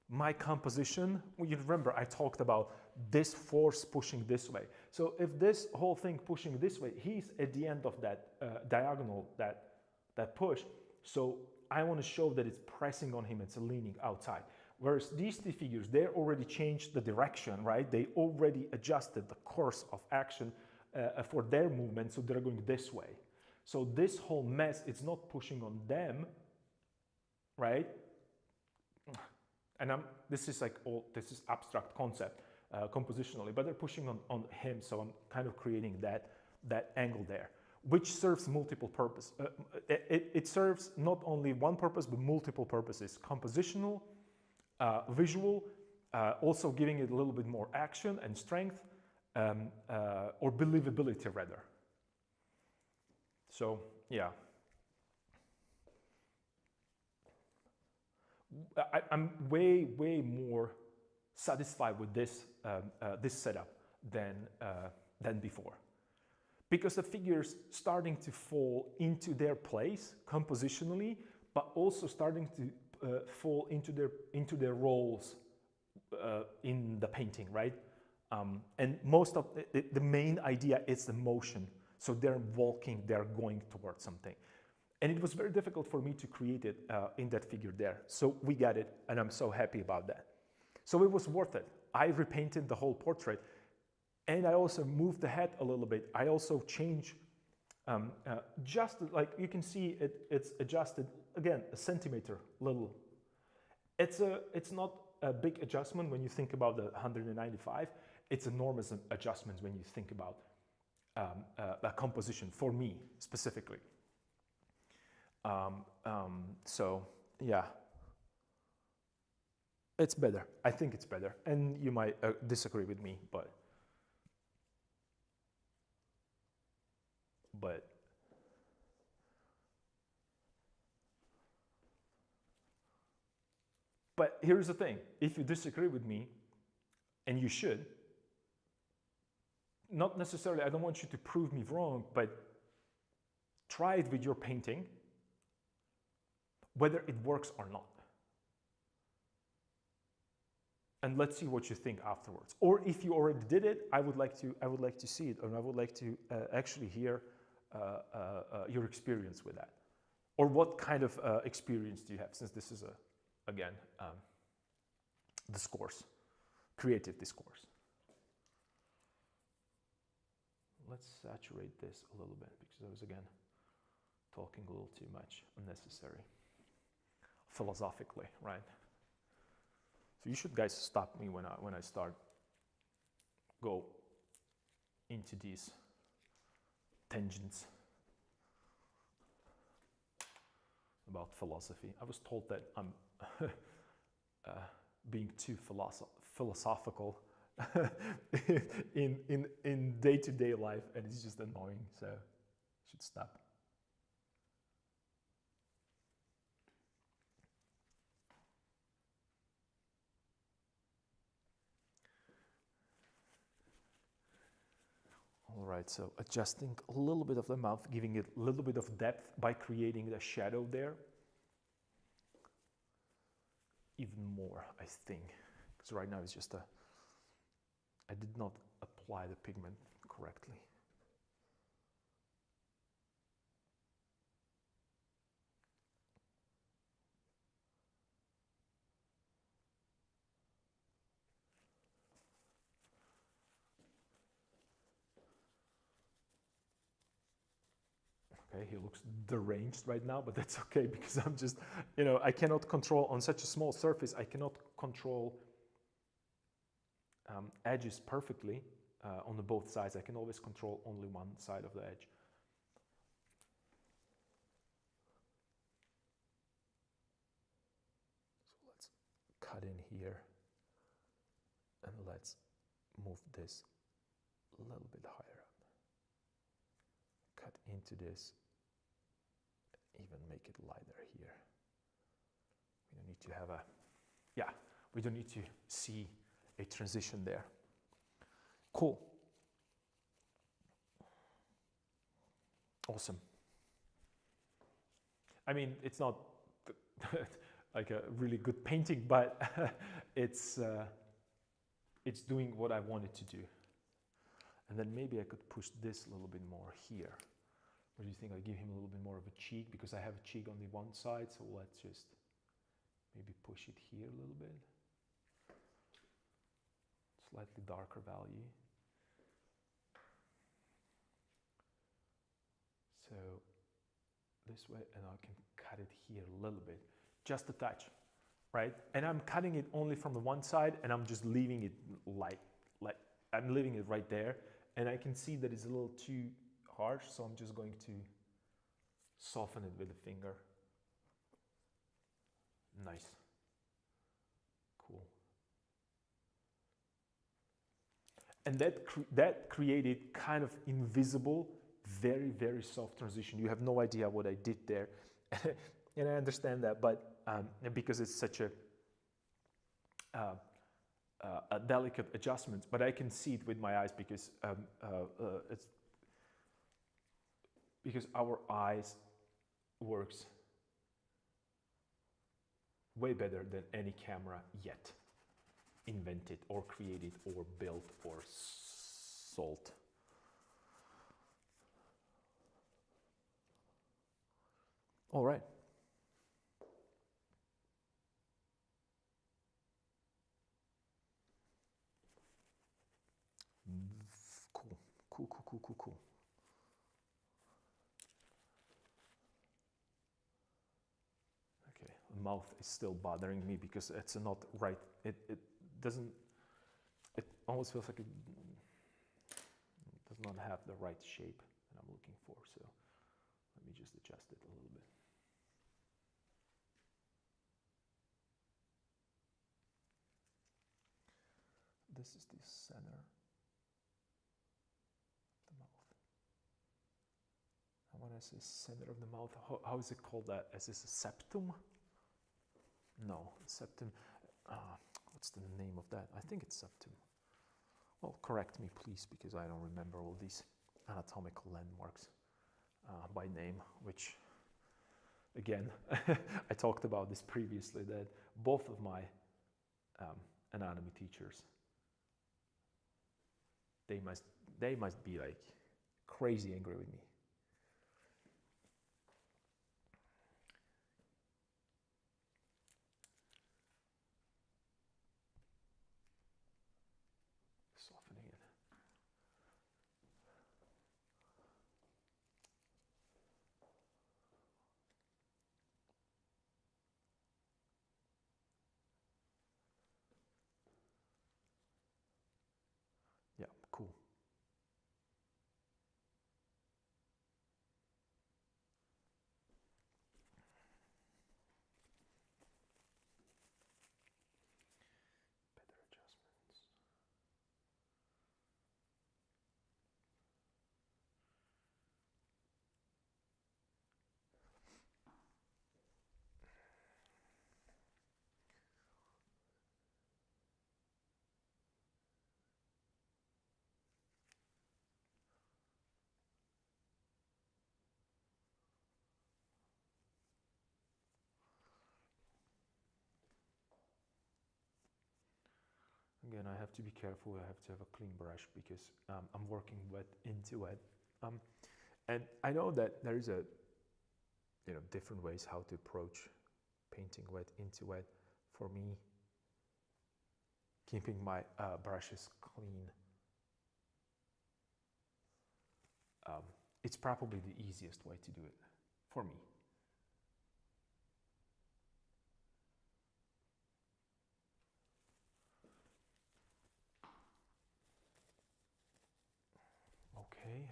my composition. Well, you remember I talked about this force pushing this way. So if this whole thing pushing this way, he's at the end of that diagonal, that push. So I want to show that it's pressing on him, it's leaning outside. Whereas these two figures, they already changed the direction, right? They already adjusted the course of action for their movement, so they're going this way. So this whole mess, it's not pushing on them, right? And this is abstract concept compositionally, but they're pushing on him, so I'm kind of creating that angle there, which serves multiple purposes. It serves not only one purpose, but multiple purposes: compositional, visual, also giving it a little bit more action and strength, or believability rather. So yeah, I'm way more satisfied with this setup than before, because the figures starting to fall into their place compositionally, but also starting to fall into their roles in the painting, right? And most of the main idea is the motion. So they're walking, they're going towards something. And it was very difficult for me to create it in that figure there. So we got it, and I'm so happy about that. So it was worth it. I repainted the whole portrait, and I also moved the head a little bit. I also changed, just like you can see, it's adjusted, again, a centimeter, little. It's not a big adjustment when you think about the 195. It's enormous adjustments when you think about a composition, for me specifically. So yeah, it's better. I think it's better, and you might disagree with me, but here's the thing: if you disagree with me, and you should, not necessarily, I don't want you to prove me wrong, but try it with your painting, whether it works or not. and let's see what you think afterwards. Or if you already did it, I would like to see it, and I would like to actually hear your experience with that. Or what kind of experience do you have, since this is again discourse, creative discourse. Let's saturate this a little bit, because I was again talking a little too much, unnecessary, philosophically, right? So you should, guys, stop me when I start go into these tangents about philosophy. I was told that I'm being too philosophical in day-to-day life, and it's just annoying, so I should stop. All right, so adjusting a little bit of the mouth, giving it a little bit of depth by creating the shadow there. Even more, I think, because right now it's just I did not apply the pigment correctly. Okay, he looks deranged right now, but that's okay, because I'm just, I cannot control, on such a small surface, I cannot control edges perfectly on the both sides. I can always control only one side of the edge. So let's cut in here, and let's move this a little bit higher up. Cut into this, even make it lighter here. We don't need to have we don't need to see a transition there. Cool. Awesome. I mean, it's not like a really good painting, but it's doing what I wanted to do. And then maybe I could push this a little bit more here. What do you think? I give him a little bit more of a cheek, because I have a cheek on the one side, so let's just maybe push it here a little bit. Slightly darker value. So this way, and I can cut it here a little bit, just a touch, right? And I'm cutting it only from the one side, and I'm just leaving it like I'm leaving it right there, and I can see that it's a little too harsh, so I'm just going to soften it with the finger. Nice. Cool. And that created kind of invisible, very, very soft transition. You have no idea what I did there. And I understand that, but because it's such a delicate adjustment, but I can see it with my eyes, because it's because our eyes works way better than any camera yet invented or created or built or sold. All right. Cool. Okay, the mouth is still bothering me because it's not right. It doesn't, it almost feels like it does not have the right shape that I'm looking for. So let me just adjust it a little bit. This is the center. When I say center of the mouth, how is it called? That is this a septum? No, septum. What's the name of that? I think it's septum. Well, correct me, please, because I don't remember all these anatomical landmarks by name. Which, again, I talked about this previously. That both of my anatomy teachers. They must be like crazy angry with me. Softening it. Yeah, cool. Better adjustments. Again, I have to be careful. I have to have a clean brush because I'm working wet into wet. And I know that there is a, different ways how to approach painting wet into wet. For me, keeping my brushes clean, it's probably the easiest way to do it for me. Okay.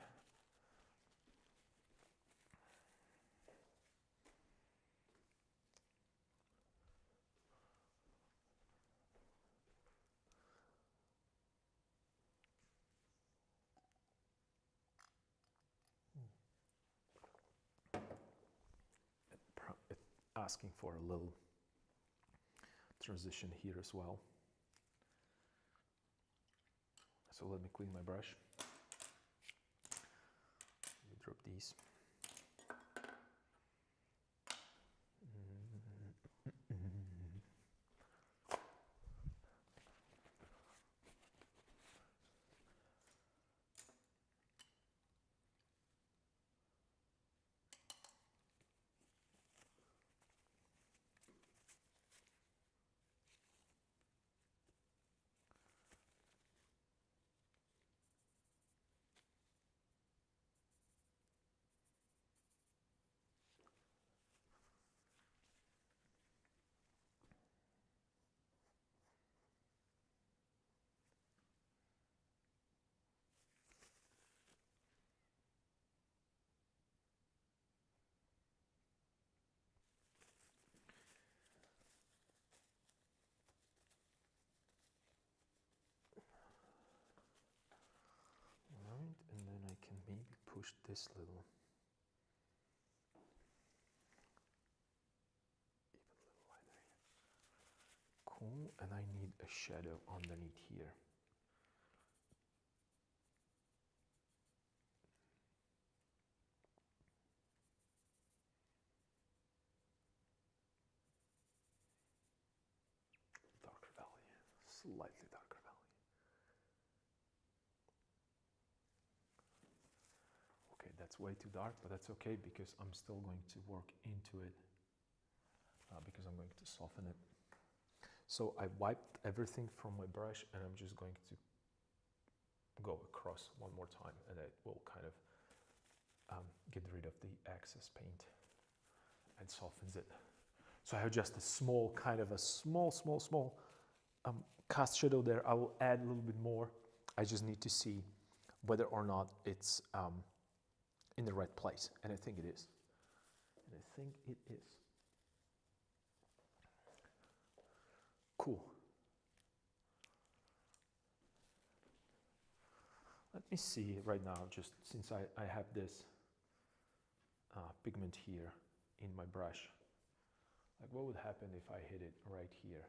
Asking for a little transition here as well. So let me clean my brush. Let me drop these. And then I can maybe push this little, even a little lighter here. Cool, and I need a shadow underneath here. Darker valley, slightly darker valley. Okay, that's way too dark, but that's okay because I'm still going to work into it because I'm going to soften it. So I wiped everything from my brush and I'm just going to go across one more time and it will kind of get rid of the excess paint and softens it. So I have just a small, kind of a small cast shadow there. I will add a little bit more. I just need to see whether or not it's in the right place, and I think it is. And I think it is. Cool. Let me see right now, just since I have this pigment here in my brush, like what would happen if I hit it right here?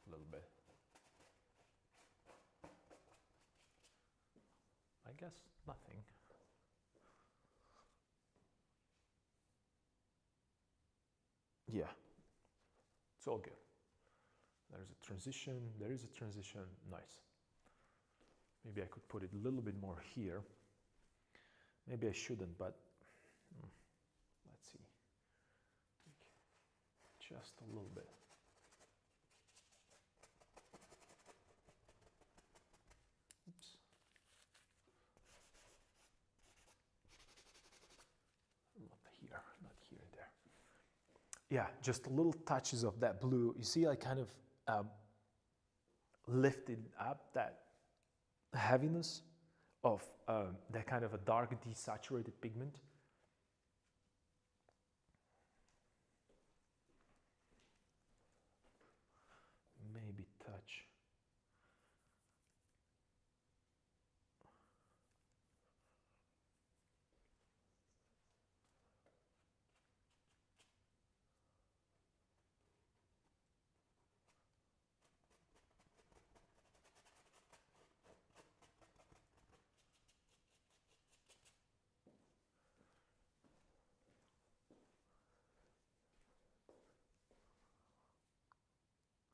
A little bit. I guess nothing. Yeah, it's all good. There's a transition, there is a transition, nice. Maybe I could put it a little bit more here. Maybe I shouldn't, but let's see. Just a little bit. Oops. Not here, not here, there. Yeah, just little touches of that blue. You see, I kind of lifted up that heaviness of that kind of a dark desaturated pigment. Maybe touch.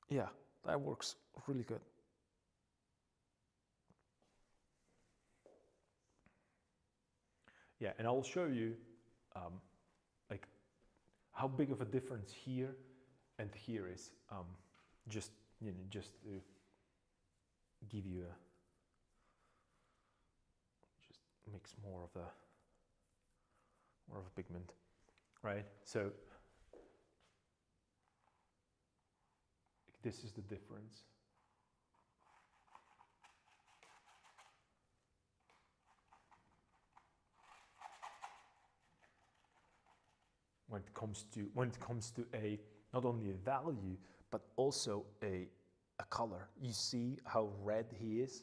Yeah, that works really good. Yeah, and I'll show you like how big of a difference here and here is. Just to give you a mix more of a pigment, right? So this is the difference. When it comes to a not only a value but also a color. You see how red he is,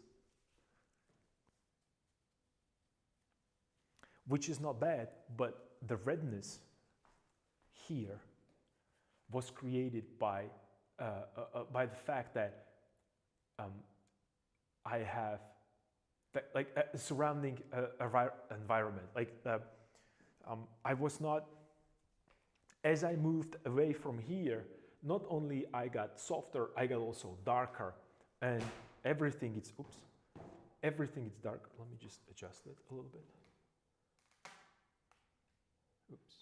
which is not bad, but the redness here was created by the fact that I have like a surrounding environment. Like I was not, as I moved away from here, not only I got softer, I got also darker, and everything is, everything is darker. Let me just adjust it a little bit. Oops.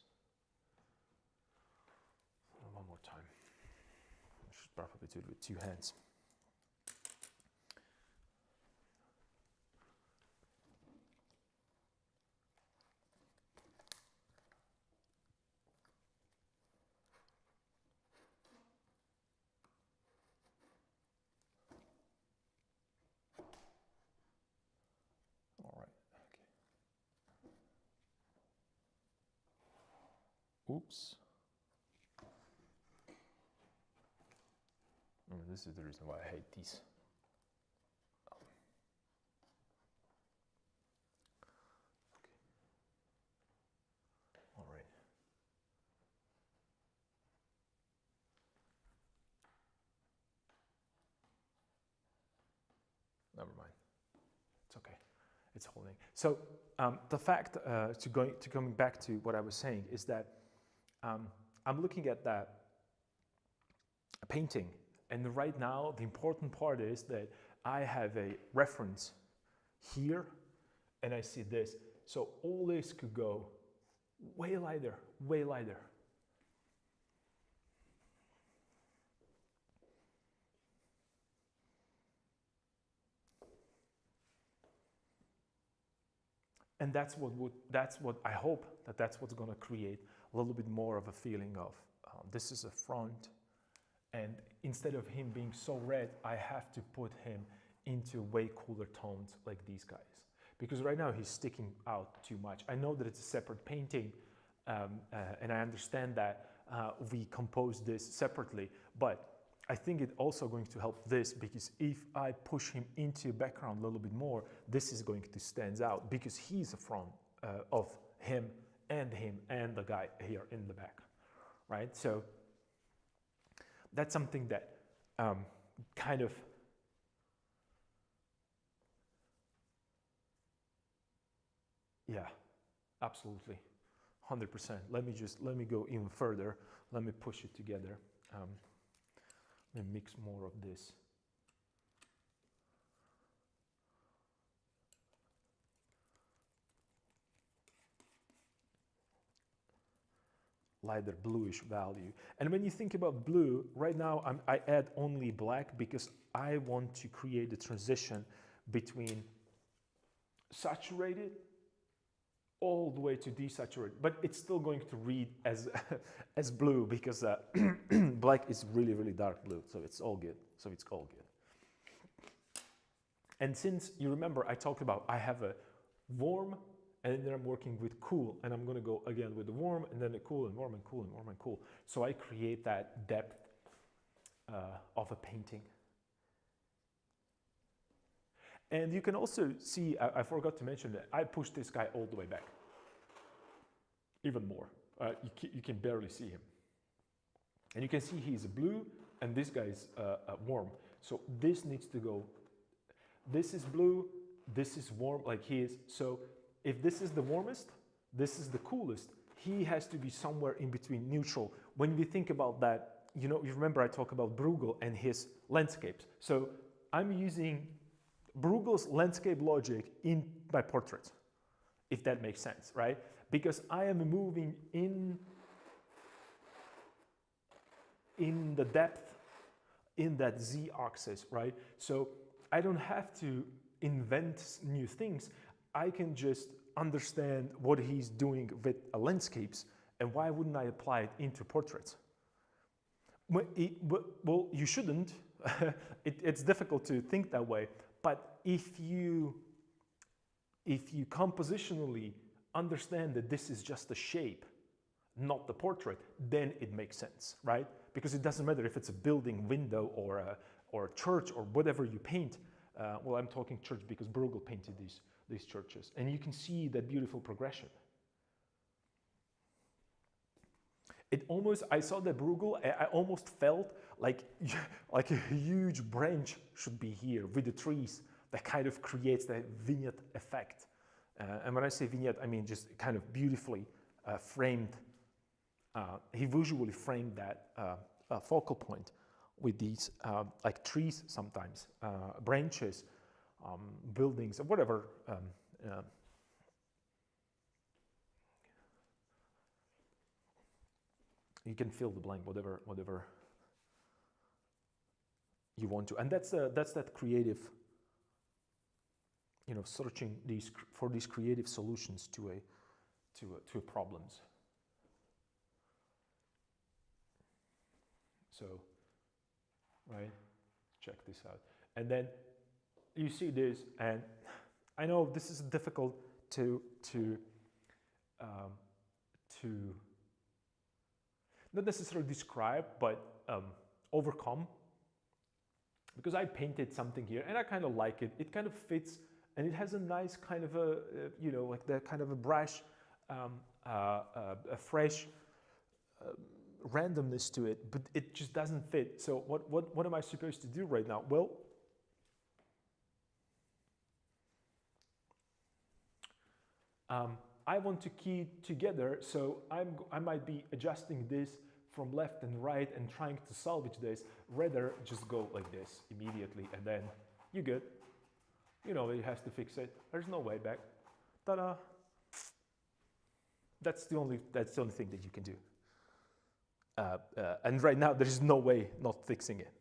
One more time. I should probably do it with 2 hands. Oops. This is the reason why I hate these. Okay. All right. Never mind. It's okay. It's holding. So the fact coming back to what I was saying is that I'm looking at that painting, and right now the important part is that I have a reference here and I see this. So all this could go way lighter, way lighter. And that's what I hope that's what's going to create a little bit more of a feeling of this is a front, and instead of him being so red, I have to put him into way cooler tones like these guys, because right now he's sticking out too much. I know that it's a separate painting, and I understand that we composed this separately, but I think it's also going to help this, because if I push him into background a little bit more, this is going to stand out, because he's a front of him and the guy here in the back, right? So that's something that kind of absolutely, 100%. Let me go even further. Let me push it together. Let And mix more of this. Lighter bluish value. And when you think about blue, right now I add only black because I want to create the transition between saturated all the way to desaturated, but it's still going to read as as blue because black is really, really dark blue, so it's all good. So it's all good. And since you remember, I talked about I have a warm, and then I'm working with cool, and I'm going to go again with the warm, and then the cool, and warm, and cool, and warm, and cool. So I create that depth of a painting. And you can also see, I forgot to mention that I pushed this guy all the way back, even more. You can barely see him. And you can see he's blue, and this guy is warm. So this needs to go, this is blue, this is warm, like he is. So if this is the warmest, this is the coolest, he has to be somewhere in between, neutral. When we think about that, you know, you remember I talked about Bruegel and his landscapes. So I'm using Bruegel's landscape logic in my portraits, if that makes sense, right? Because I am moving in the depth, in that z-axis, right? So I don't have to invent new things. I can just understand what he's doing with landscapes, and why wouldn't I apply it into portraits? Well, you shouldn't. It's difficult to think that way. But if you compositionally understand that this is just a shape, not the portrait, then it makes sense, right? Because it doesn't matter if it's a building, window, or a church, or whatever you paint. Well, I'm talking church because Bruegel painted these churches, and you can see that beautiful progression. It almost, I saw that Bruegel, I almost felt like a huge branch should be here with the trees that kind of creates that vignette effect. And when I say vignette, I mean just kind of beautifully framed. He visually framed that focal point with these like trees sometimes, branches, buildings, whatever. You can fill the blank, whatever you want to, and that's that creative, you know, searching for these creative solutions to problems. So, right, check this out, and then you see this, and I know this is difficult to not necessarily describe, but overcome, because I painted something here and I kind of like it. It kind of fits, and it has a nice kind of a, you know, like that kind of a brash, a fresh randomness to it, but it just doesn't fit. So what am I supposed to do right now? Well, I want to keep together, so I might be adjusting this from left and right and trying to salvage this, rather just go like this immediately, and then you're good. You know, he has to fix it. There's no way back. Ta-da! That's the only thing that you can do. And right now, there is no way not fixing it.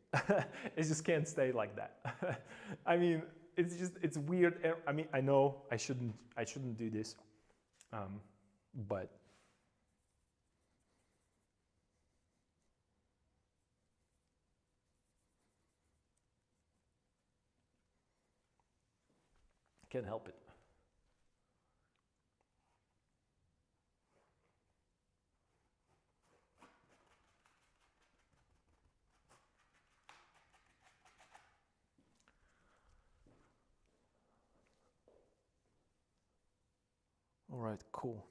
It just can't stay like that. I mean, it's weird. I mean, I know I shouldn't do this, but can't help it. All right, cool.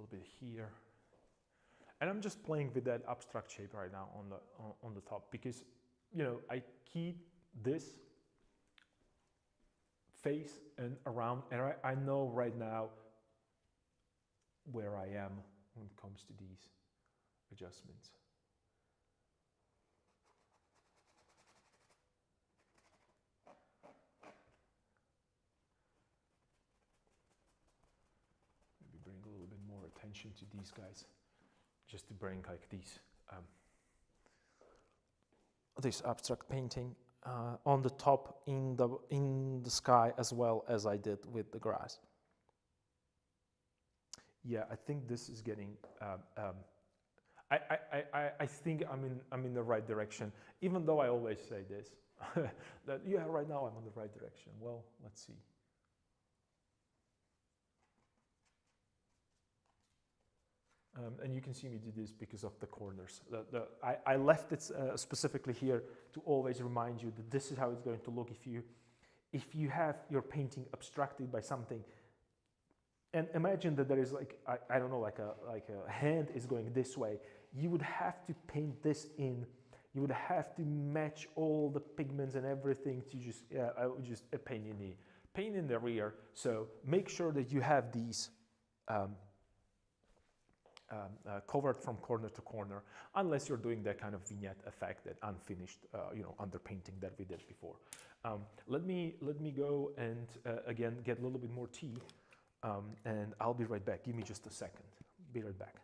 little bit here. And I'm just playing with that abstract shape right now on the top because, you know, I keep this face and around, and I know right now where I am when it comes to these adjustments. Maybe bring a little bit more attention to these guys, just to bring like this abstract painting on the top in the sky as well as I did with the grass. Yeah, I think this is getting. I think I'm in the right direction, even though I always say this that yeah, right now I'm on the right direction. Well, let's see. And you can see me do this because of the corners. I left it specifically here to always remind you that this is how it's going to look if you have your painting abstracted by something. And imagine that there is like I don't know, like a hand is going this way. You would have to paint this in. You would have to match all the pigments and everything to just I would just paint in the rear. So make sure that you have these. Covered from corner to corner, unless you're doing that kind of vignette effect, that unfinished, underpainting that we did before. Let me go and again get a little bit more tea, and I'll be right back. Give me just a second. Be right back.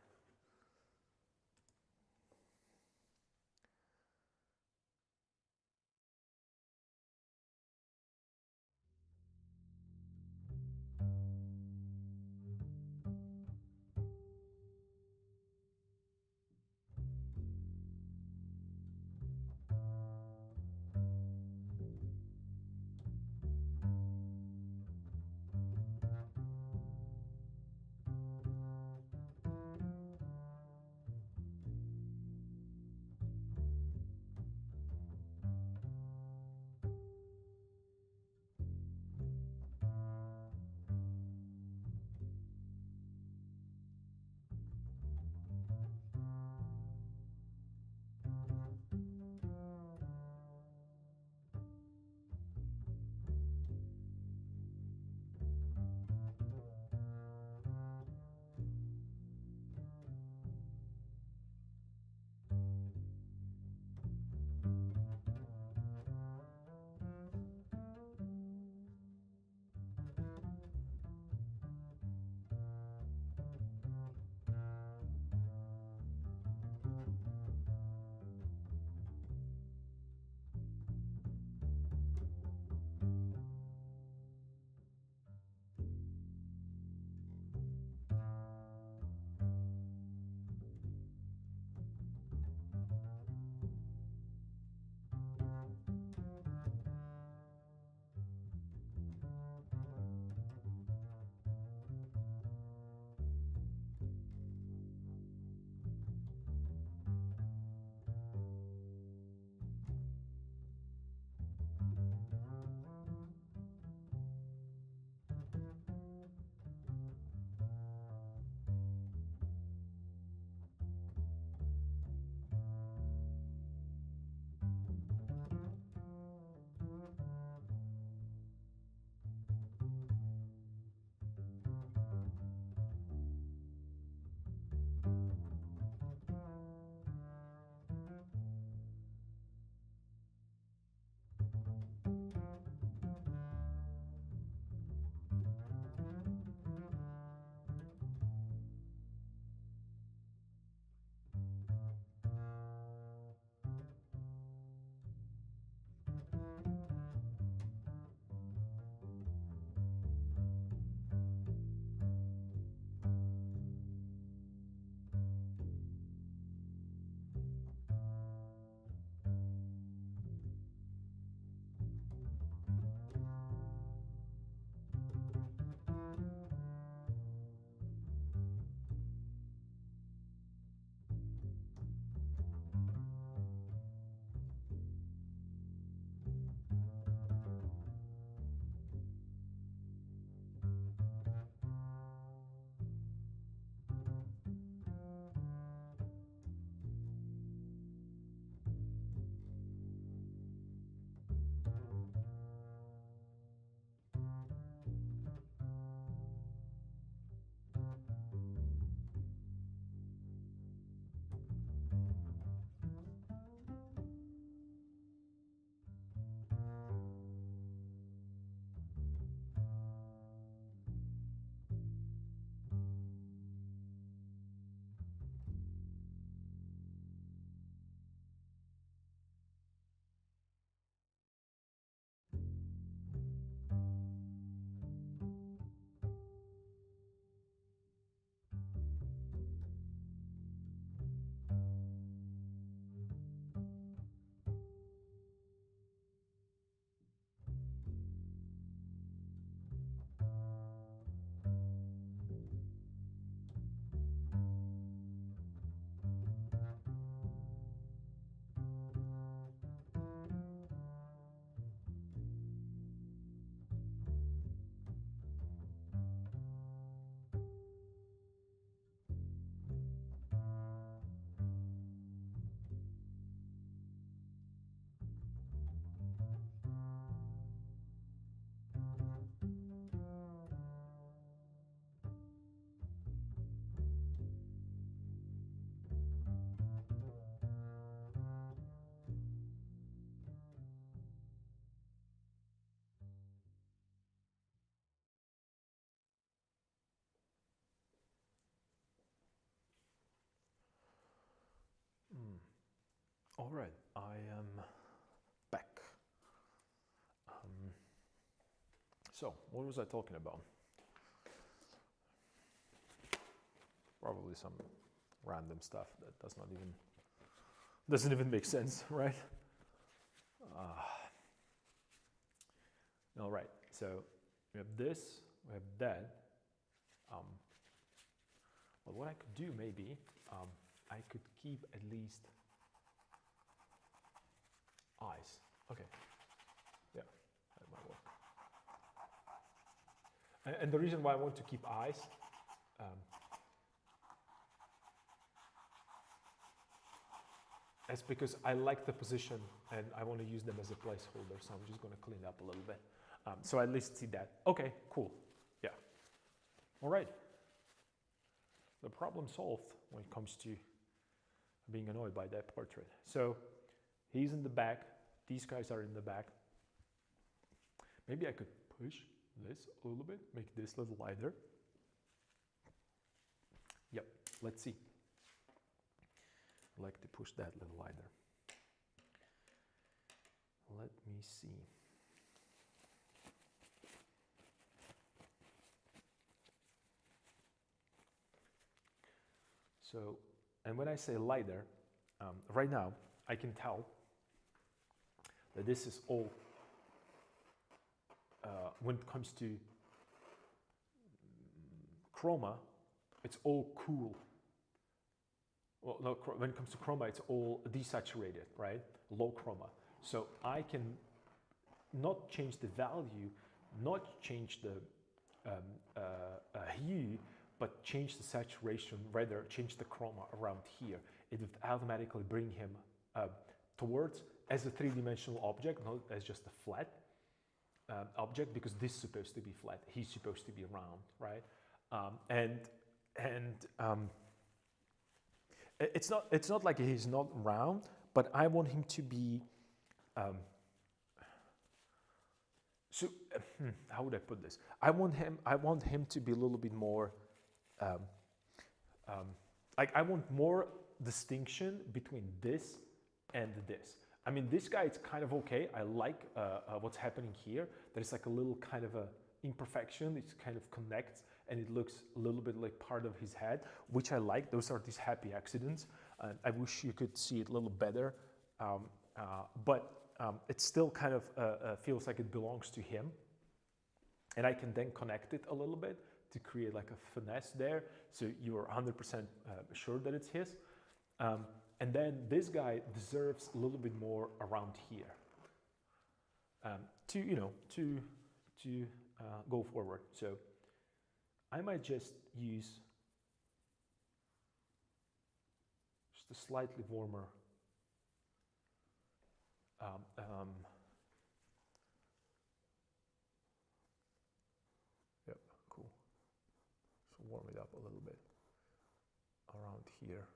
All right, I am back. So, what was I talking about? Probably some random stuff that doesn't even make sense, right? All right, so we have this, we have that. Well, what I could do maybe, I could keep at least eyes. Okay, yeah, that might work. And the reason why I want to keep eyes, is because I like the position and I want to use them as a placeholder. So I'm just going to clean up a little bit. So I at least see that. Okay, cool. Yeah. All right. The problem solved when it comes to being annoyed by that portrait. So he's in the back. These guys are in the back. Maybe I could push this a little bit, make this a little lighter. Yep, let's see. I'd like to push that a little lighter. Let me see. So, and when I say lighter, right now I can tell that this is all, when it comes to chroma, it's all cool. Well, no, when it comes to chroma, it's all desaturated, right? Low chroma. So I can not change the value, not change the hue, but change the saturation, rather change the chroma around here. It would automatically bring him towards as a three-dimensional object, not as just a flat object, because this is supposed to be flat. He's supposed to be round, right? It's not like he's not round, but I want him to be. How would I put this? I want him to be a little bit more. Like I want more distinction between this and this. I mean, this guy, it's kind of okay. I like what's happening here. There's like a little kind of a imperfection. It kind of connects and it looks a little bit like part of his head, which I like. Those are these happy accidents. I wish you could see it a little better, but it still kind of feels like it belongs to him. And I can then connect it a little bit to create like a finesse there. So you're 100% sure that it's his. And then this guy deserves a little bit more around here to go forward. So I might just use just a slightly warmer yep, cool. So warm it up a little bit around here.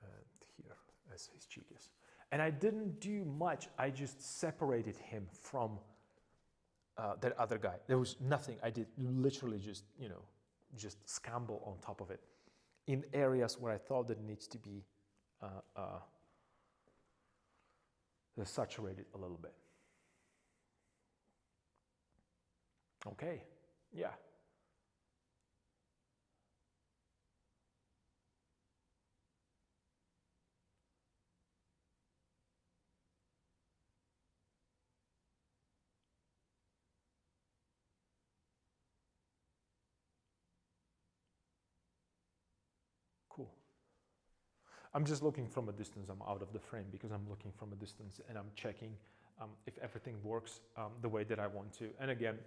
And here, as his cheek is. And I didn't do much. I just separated him from that other guy. There was nothing. I did literally just, just scamble on top of it in areas where I thought that it needs to be saturated a little bit. Okay, yeah. Cool. I'm just looking from a distance. I'm out of the frame because I'm looking from a distance and I'm checking if everything works the way that I want to. And again,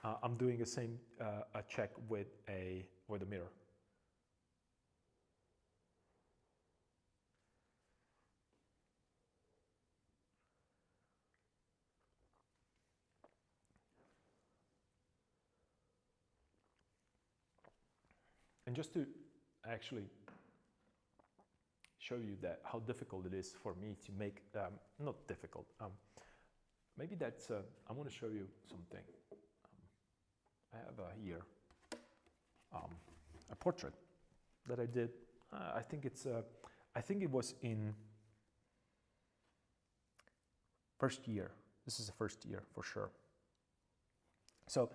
I'm doing the same check with a mirror. And just to actually show you that how difficult it is for me to make, not difficult, maybe that's, I want to show you something. I have here a portrait that I did. I think it was in first year. This is the first year for sure. So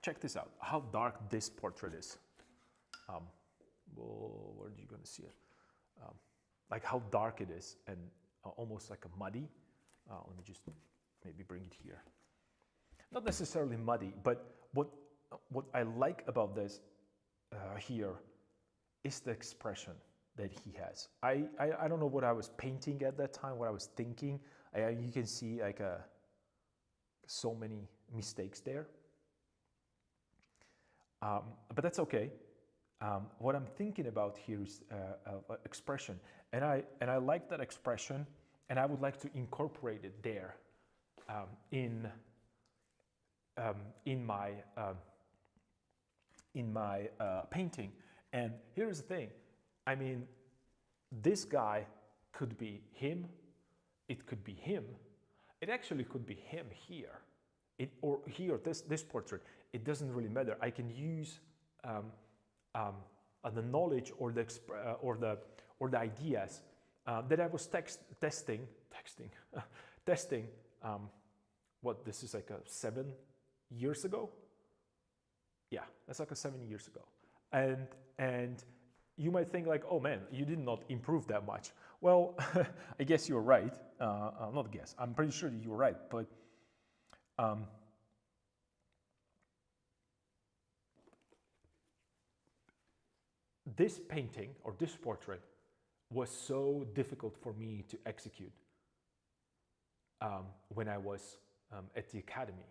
check this out, how dark this portrait is. Well, where are you going to see it? Like how dark it is, and almost like a muddy. Let me just maybe bring it here. Not necessarily muddy, but what I like about this here is the expression that he has. I don't know what I was painting at that time, what I was thinking. You can see like so many mistakes there. But that's okay. What I'm thinking about here is expression, and I like that expression, and I would like to incorporate it there in my painting. And here's the thing, I mean, this guy could be him, it could be him, it actually could be him here, or here, this portrait. It doesn't really matter. I can use the knowledge or the ideas that I was testing. What, this is like 7 years ago? Yeah, that's like 7 years ago. And you might think like, oh man, you did not improve that much. Well, I guess you're right. Not guess, I'm pretty sure you're right. But this painting or this portrait was so difficult for me to execute when I was at the academy.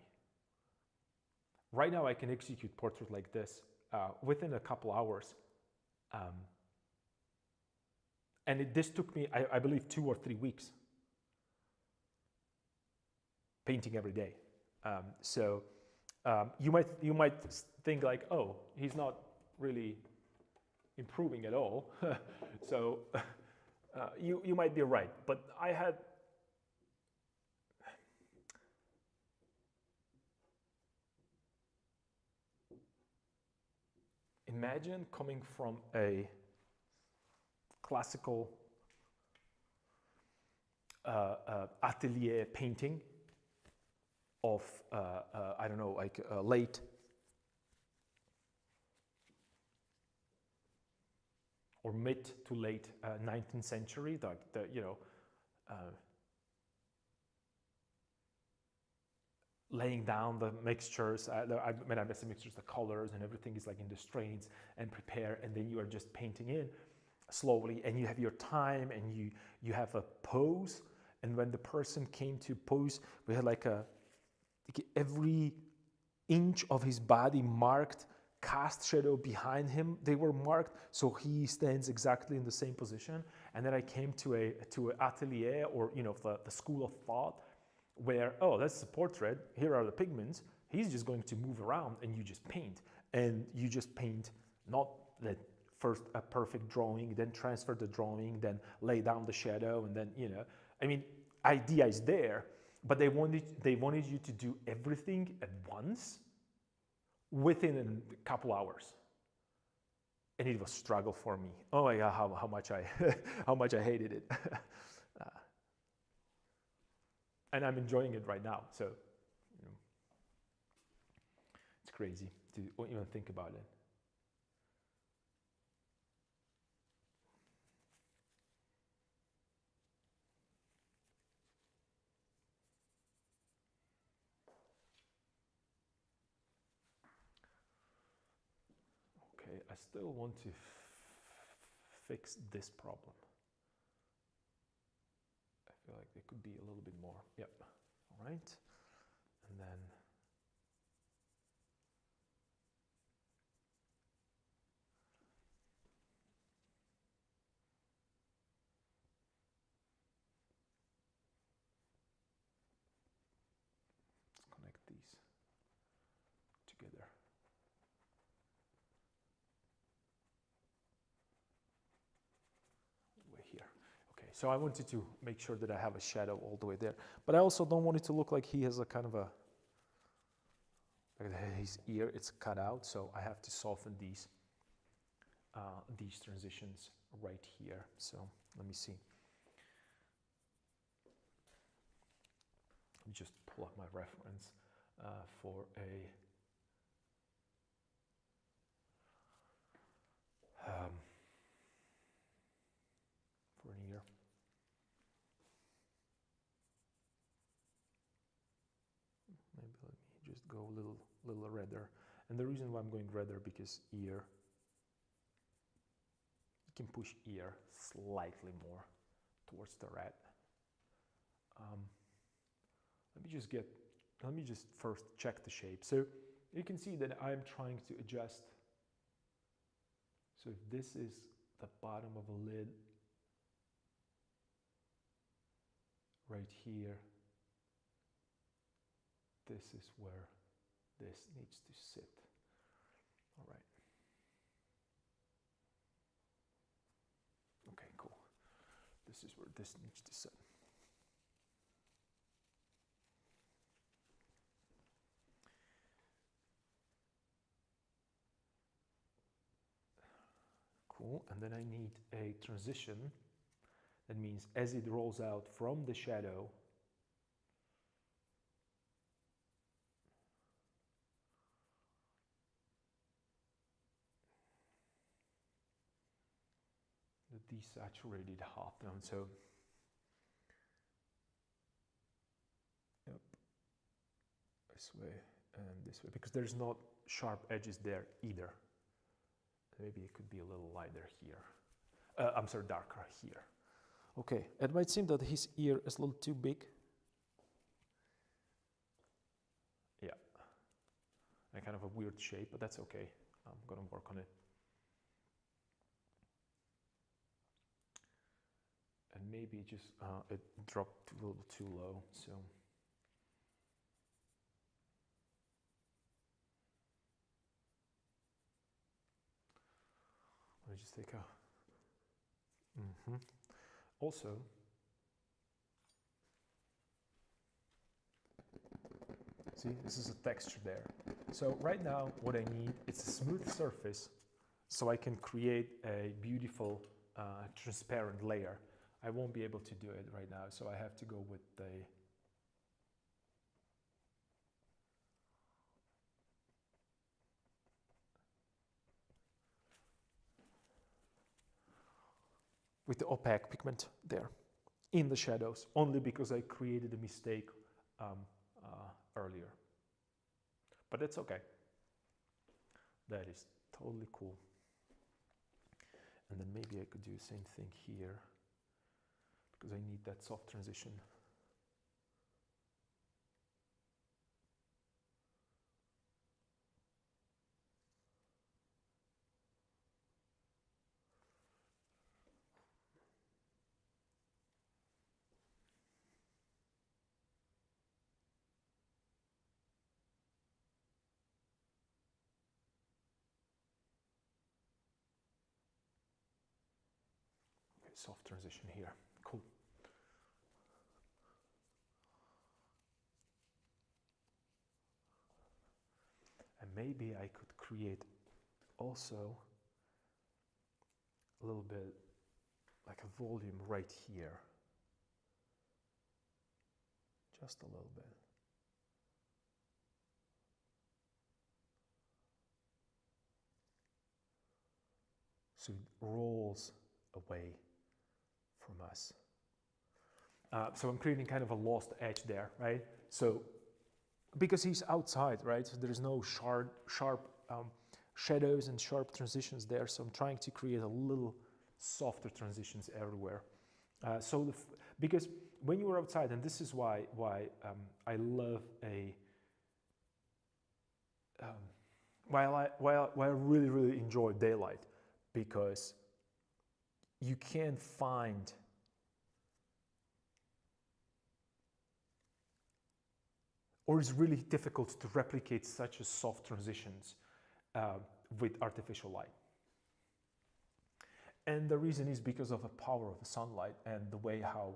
Right now I can execute portrait like this within a couple hours. And this took me, I believe, 2 or 3 weeks painting every day. So you might think like, oh, he's not really improving at all. So you might be right, but I had imagine coming from a classical atelier painting of I don't know, like late or mid to late 19th century, laying down the mixtures, when I say mixtures, the colors and everything is like in the strains and prepare, and then you are just painting in slowly, and you have your time, and you have a pose. And when the person came to pose, we had like every inch of his body marked, cast shadow behind him, they were marked, so he stands exactly in the same position. And then I came to an atelier, or the school of thought, where, oh, that's the portrait, here are the pigments, he's just going to move around, and you just paint. And you just paint, not that first a perfect drawing, then transfer the drawing, then lay down the shadow, and then, I mean, idea is there, but they wanted you to do everything at once within a couple hours. And it was a struggle for me. Oh my God, how much I how much I hated it. And I'm enjoying it right now. So it's crazy to even think about it. Okay, I still want to fix this problem. I feel like there could be a little bit more. Yep. All right. And then let's connect these together. Way here. Okay, so I wanted to make sure that I have a shadow all the way there, but I also don't want it to look like he has a kind of his ear, it's cut out, so I have to soften these these transitions right here. So let me see. Let me just pull up my reference for a for an ear. Maybe let me just go a little redder. And the reason why I'm going redder, because ear, you can push ear slightly more towards the red. Let me just first check the shape. So you can see that I'm trying to adjust. So if this is the bottom of a lid right here, this is where this needs to sit. All right. Okay, cool. This is where this needs to sit. Cool, and then I need a transition. That means as it rolls out from the shadow, the desaturated half tone. So, yep, this way and this way, because there's not sharp edges there either. Maybe it could be a little lighter here. I'm sorry, darker here. Okay, it might seem that his ear is a little too big. Yeah, and kind of a weird shape, but that's okay. I'm gonna work on it. And maybe just it dropped a little too low, so. Let me just take a. Also, see, this is a texture there. So right now, what I need is a smooth surface so I can create a beautiful transparent layer. I won't be able to do it right now, so I have to go with the opaque pigment there in the shadows, only because I created a mistake earlier. But that's okay. That is totally cool. And then maybe I could do the same thing here, because I need that soft transition. Okay, soft transition here. Cool. And maybe I could create also a little bit like a volume right here. Just a little bit. So it rolls away from us. So I'm creating kind of a lost edge there, right? So because he's outside, right? So there's no sharp shadows and sharp transitions there. So I'm trying to create a little softer transitions everywhere. Because when you are outside, and this is why I love while I really enjoy daylight, because you can't find or it's really difficult to replicate such a soft transitions with artificial light. And the reason is because of the power of the sunlight and the way how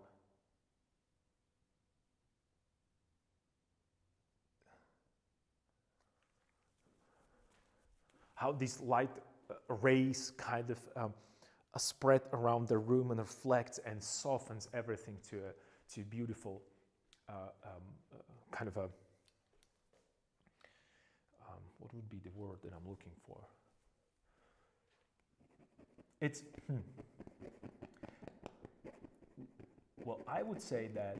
this light rays kind of spread around the room and reflects and softens everything to beautiful kind of a what would be the word that I'm looking for? It's well, I would say that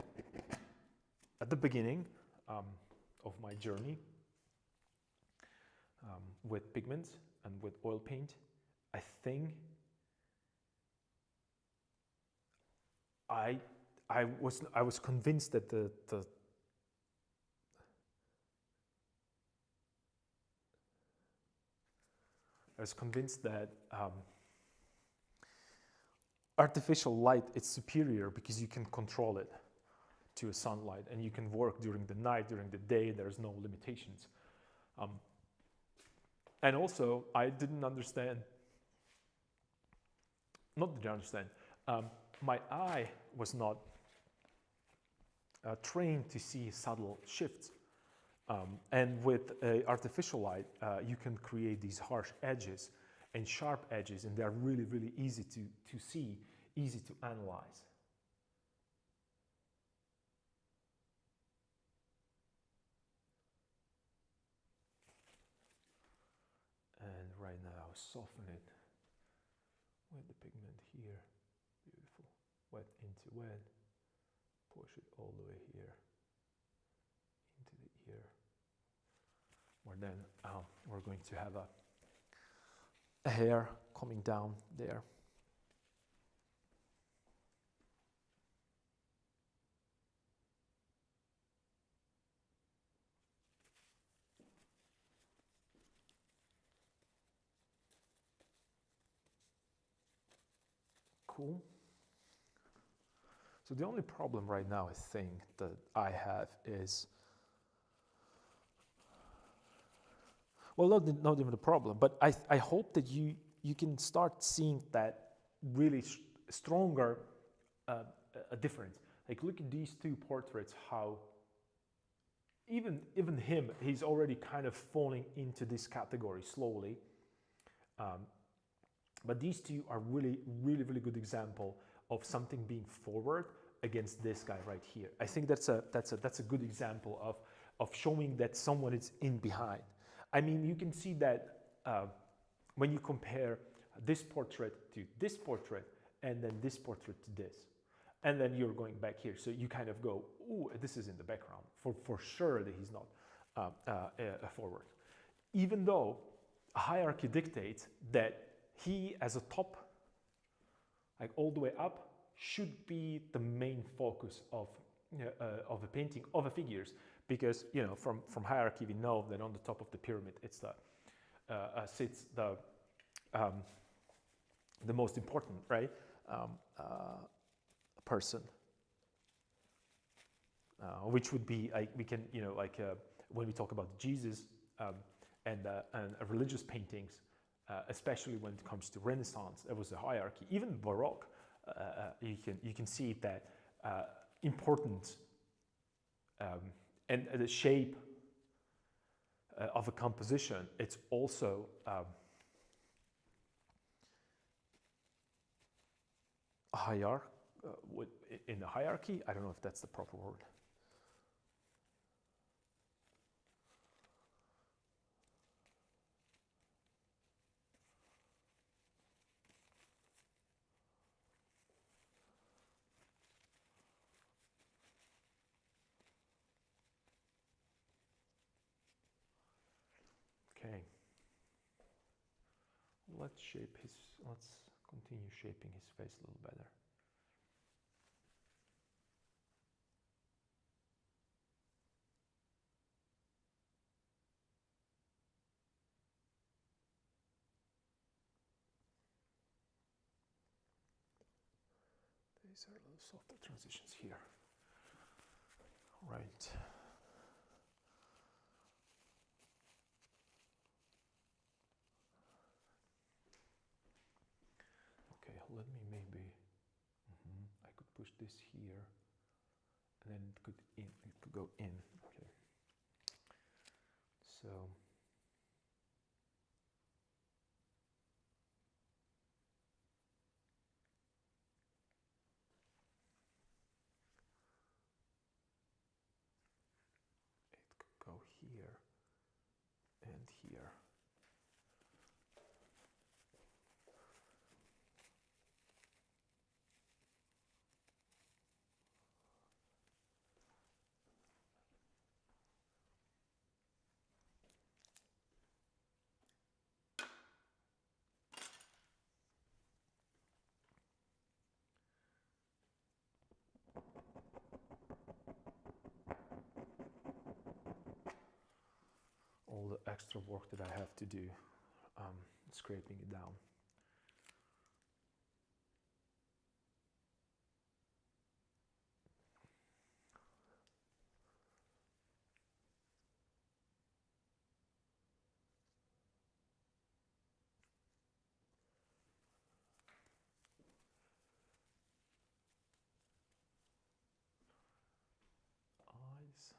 at the beginning of my journey with pigments and with oil paint, I think I was convinced that artificial light is superior because you can control it to a sunlight, and you can work during the night, during the day. There's no limitations. And also, I didn't understand. Not didn't understand. My eye was not trained to see subtle shifts. And with artificial light, you can create these harsh edges and sharp edges, and they're really, really easy to see, easy to analyze. And right now, I'll soften it with the pigment here. Beautiful. Wet into wet. Push it all the way here into the ear. Where then we're going to have a hair coming down there. Cool. So the only problem right now, I think, that I have is, well, not even a problem, but I hope that you can start seeing that really stronger a difference. Like, look at these two portraits, how even him, he's already kind of falling into this category slowly. But these two are really, really, really good example of something being forward against this guy right here. I think that's a good example of showing that someone is in behind. I mean, you can see that when you compare this portrait to this portrait, and then this portrait to this, and then you're going back here. So you kind of go, ooh, this is in the background. For sure that he's not forward. Even though hierarchy dictates that he, as a top, like all the way up, should be the main focus of a painting, of the figures, because, you know, from hierarchy we know that on the top of the pyramid it's sits the most important, right, person, which would be, like, we can, you know, like when we talk about Jesus and religious paintings. Especially when it comes to Renaissance, there was a hierarchy. Even Baroque, you can see that importance and the shape of a composition. It's also a hierarchy in the hierarchy. I don't know if that's the proper word. Okay, let's continue shaping his face a little better. These are a little softer transitions here. Right. Let me maybe, I could push this here, and then it could go in. Okay. So accent here. All the extra work that I have to do, scraping it down. Eyes.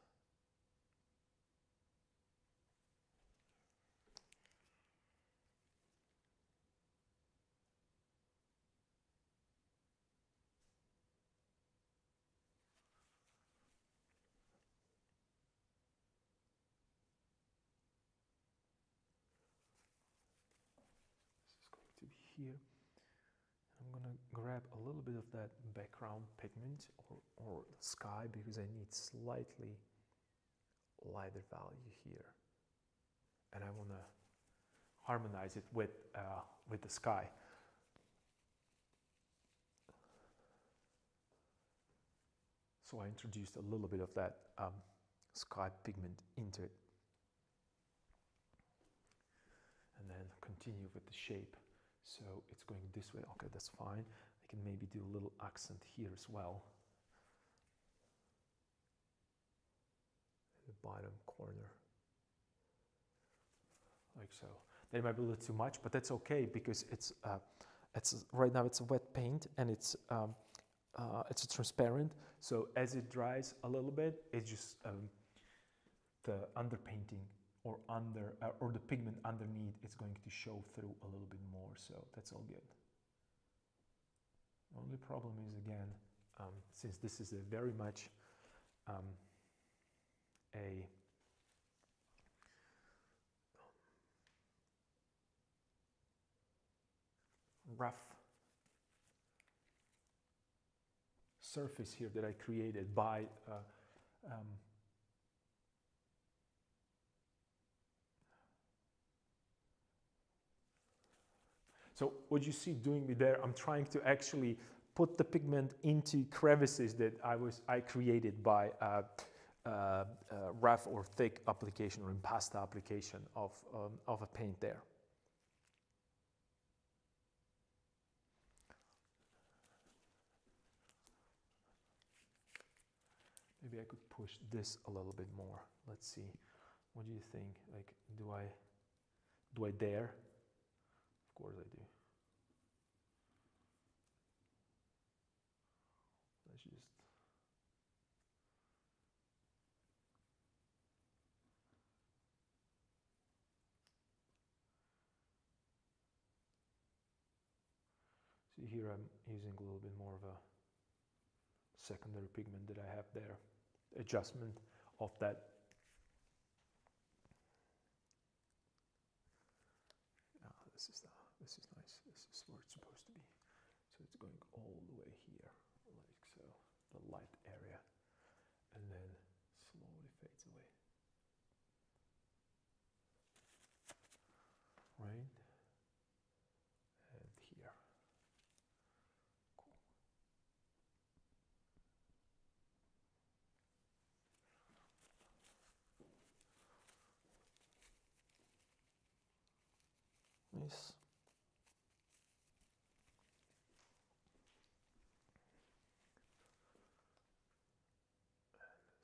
This is going to be here. I'm gonna grab a little bit of that background pigment or sky, because I need slightly lighter value here, and I want to harmonize it with the sky. So I introduced a little bit of that sky pigment into it, and then continue with the shape. So it's going this way. Okay, that's fine. I can maybe do a little accent here as well. In the bottom corner. Like so. That might be a little too much, but that's okay, because it's right now it's a wet paint, and it's transparent. So as it dries a little bit, it's just the underpainting or the pigment underneath is going to show through a little bit more. So that's all good. The only problem is, again, since this is a very much a rough surface here that I created by so what you see doing me there, I'm trying to actually put the pigment into crevices that I created by rough or thick application or impasto application of a paint there. Maybe I could push this a little bit more. Let's see. What do you think? Like, do I dare? Of course I do. Let's just. See, here I'm using a little bit more of a secondary pigment that I have there. Adjustment of that. This is nice. This is where it's supposed to be. So it's going all the way here, like so, the light area, and then slowly fades away. Right? And here. Cool. Nice.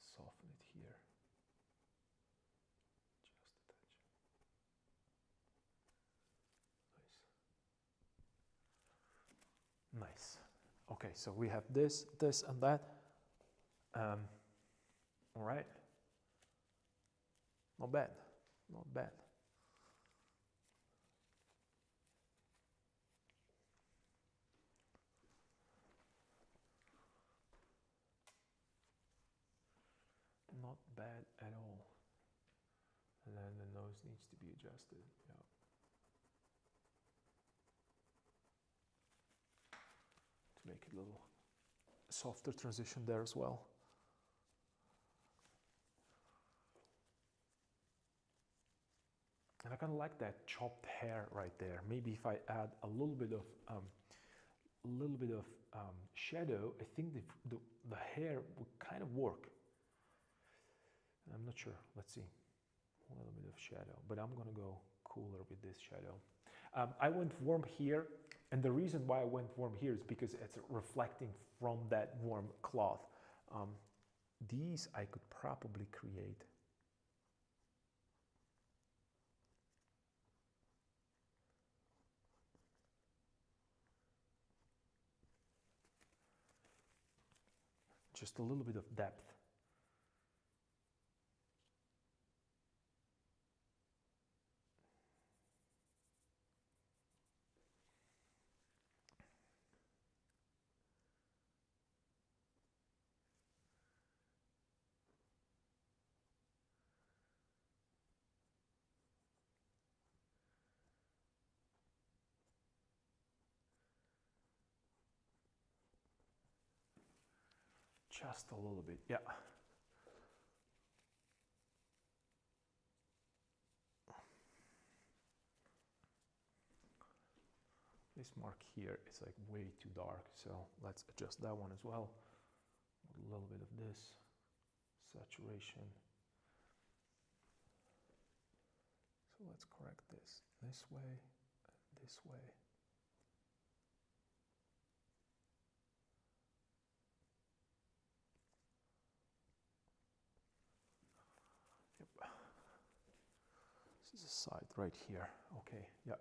Soften it here. Just a touch. Nice. Nice. Okay, so we have this, and that. All right. Not bad. Not bad. Not bad at all. And then the nose needs to be adjusted. Yeah. To make it a little softer transition there as well. And I kind of like that chopped hair right there. Maybe if I add a little bit of shadow, I think the hair would kind of work. I'm not sure. Let's see. A little bit of shadow, but I'm gonna go cooler with this shadow. I went warm here, and the reason why I went warm here is because it's reflecting from that warm cloth. These I could probably create. Just a little bit of depth. Just a little bit, yeah. This mark here is like way too dark, so let's adjust that one as well. A little bit of this saturation. So let's correct this way, and this way. Yep. This is a side right here. Okay, yeah.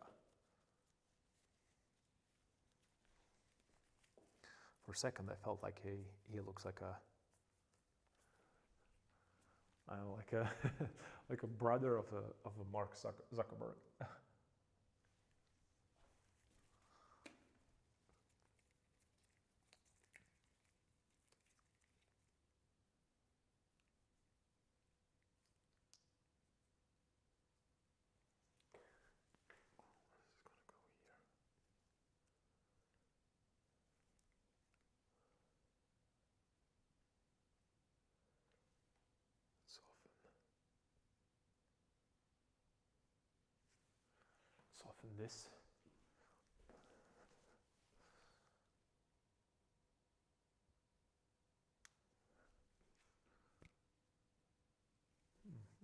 For a second, I felt like he looks like a, I don't know, like a like a brother of a Mark Zuckerberg. Soften this.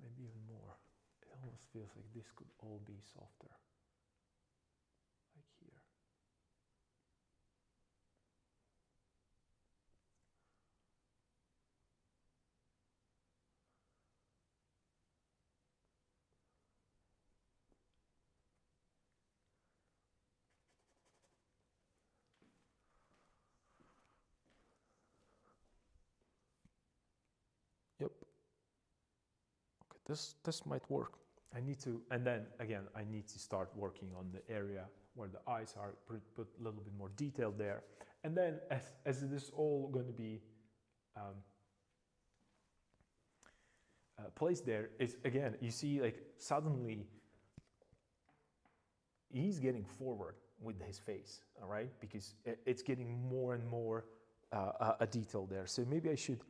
Maybe even more. It almost feels like this could all be softer. Like here. Yep. Okay, this might work. I need to, and then again, I need to start working on the area where the eyes are, put a little bit more detail there. And then as it is all going to be placed there, is again, you see like suddenly he's getting forward with his face, all right? Because it's getting more and more a detail there. So maybe I should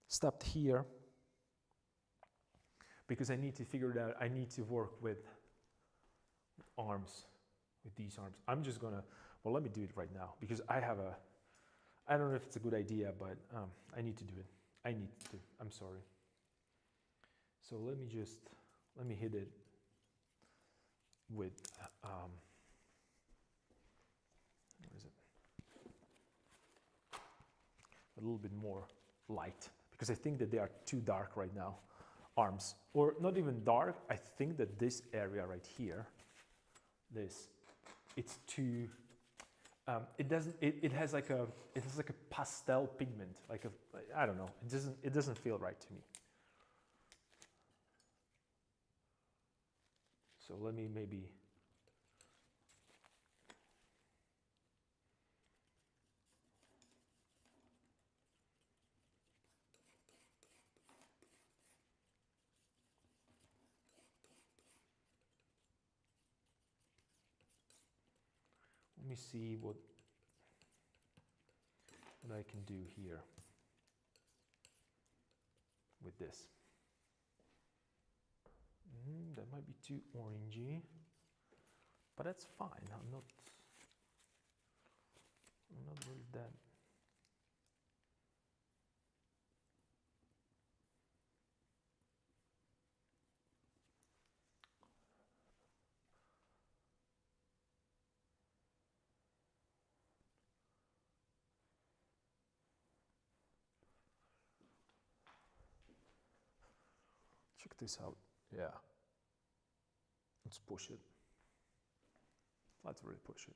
stop here, because I need to figure it out. I need to work with arms, with these arms. I'm just gonna, well, let me do it right now, because I don't know if it's a good idea, but I need to do it. I need to, I'm sorry. So let me hit it with, what is it? A little bit more light, because I think that they are too dark right now. Arms, or not even dark. I think that this area right here, it's too. It has like a pastel pigment, like I don't know. It doesn't feel right to me. So let me maybe. me see what I can do here with this. That might be too orangey, but that's fine. I'm not really that. Check this out. Yeah. Let's push it. Let's really push it.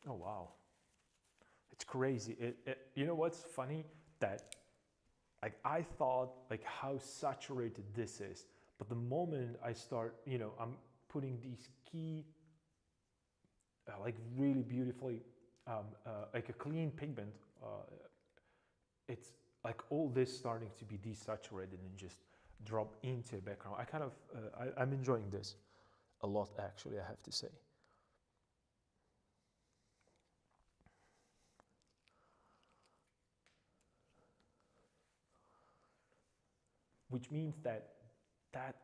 Oh, wow. It's crazy. You know what's funny? That like I thought like how saturated this is, but the moment I start, I'm putting these key, like really beautifully, like a clean pigment, it's like all this starting to be desaturated and just drop into the background. I kind of, I'm enjoying this a lot actually, I have to say. Which means that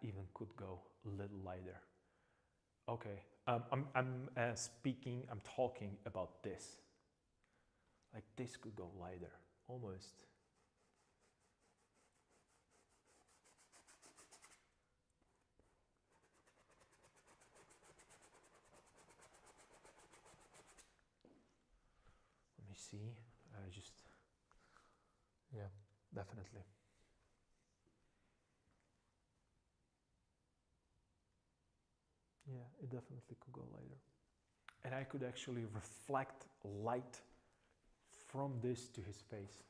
even could go a little lighter. Okay, I'm talking about this. Like this could go lighter, almost. Let me see, yeah, definitely. Yeah, it definitely could go lighter. And I could actually reflect light from this to his face.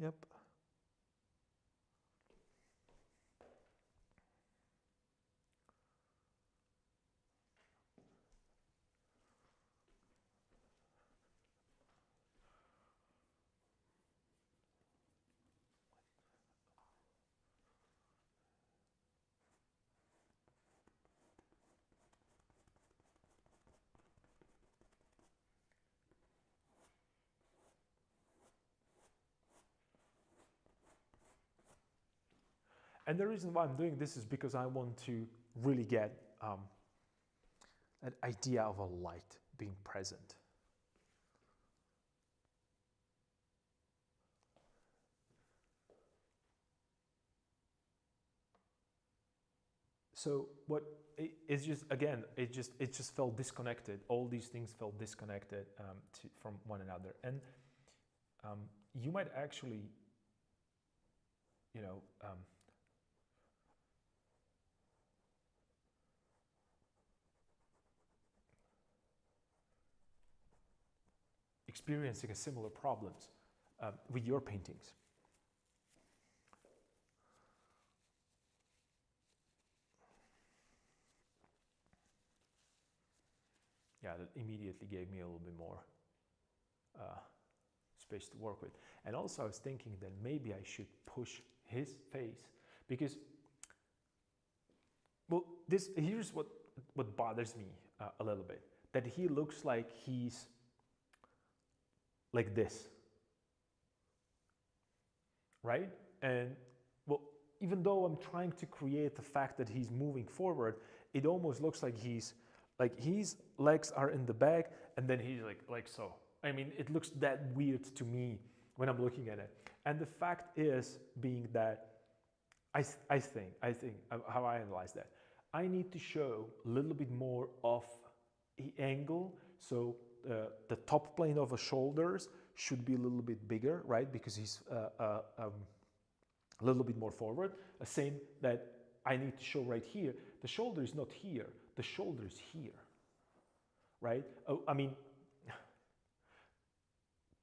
Yep. And the reason why I'm doing this is because I want to really get an idea of a light being present. So what it's just, again, it just felt disconnected. All these things felt disconnected from one another. And you might actually, experiencing a similar problems with your paintings. Yeah, that immediately gave me a little bit more space to work with. And also I was thinking that maybe I should push his face, because, well, here's what bothers me a little bit, that he looks like he's like this, right? And well, even though I'm trying to create the fact that he's moving forward, it almost looks like his legs are in the back and then he's like so. I mean, it looks that weird to me when I'm looking at it. And the fact is being that I think how I analyze that, I need to show a little bit more of the angle. So the top plane of the shoulders should be a little bit bigger, right? Because he's a little bit more forward. Same that I need to show right here, the shoulder is not here, the shoulder is here, right? Oh, I mean,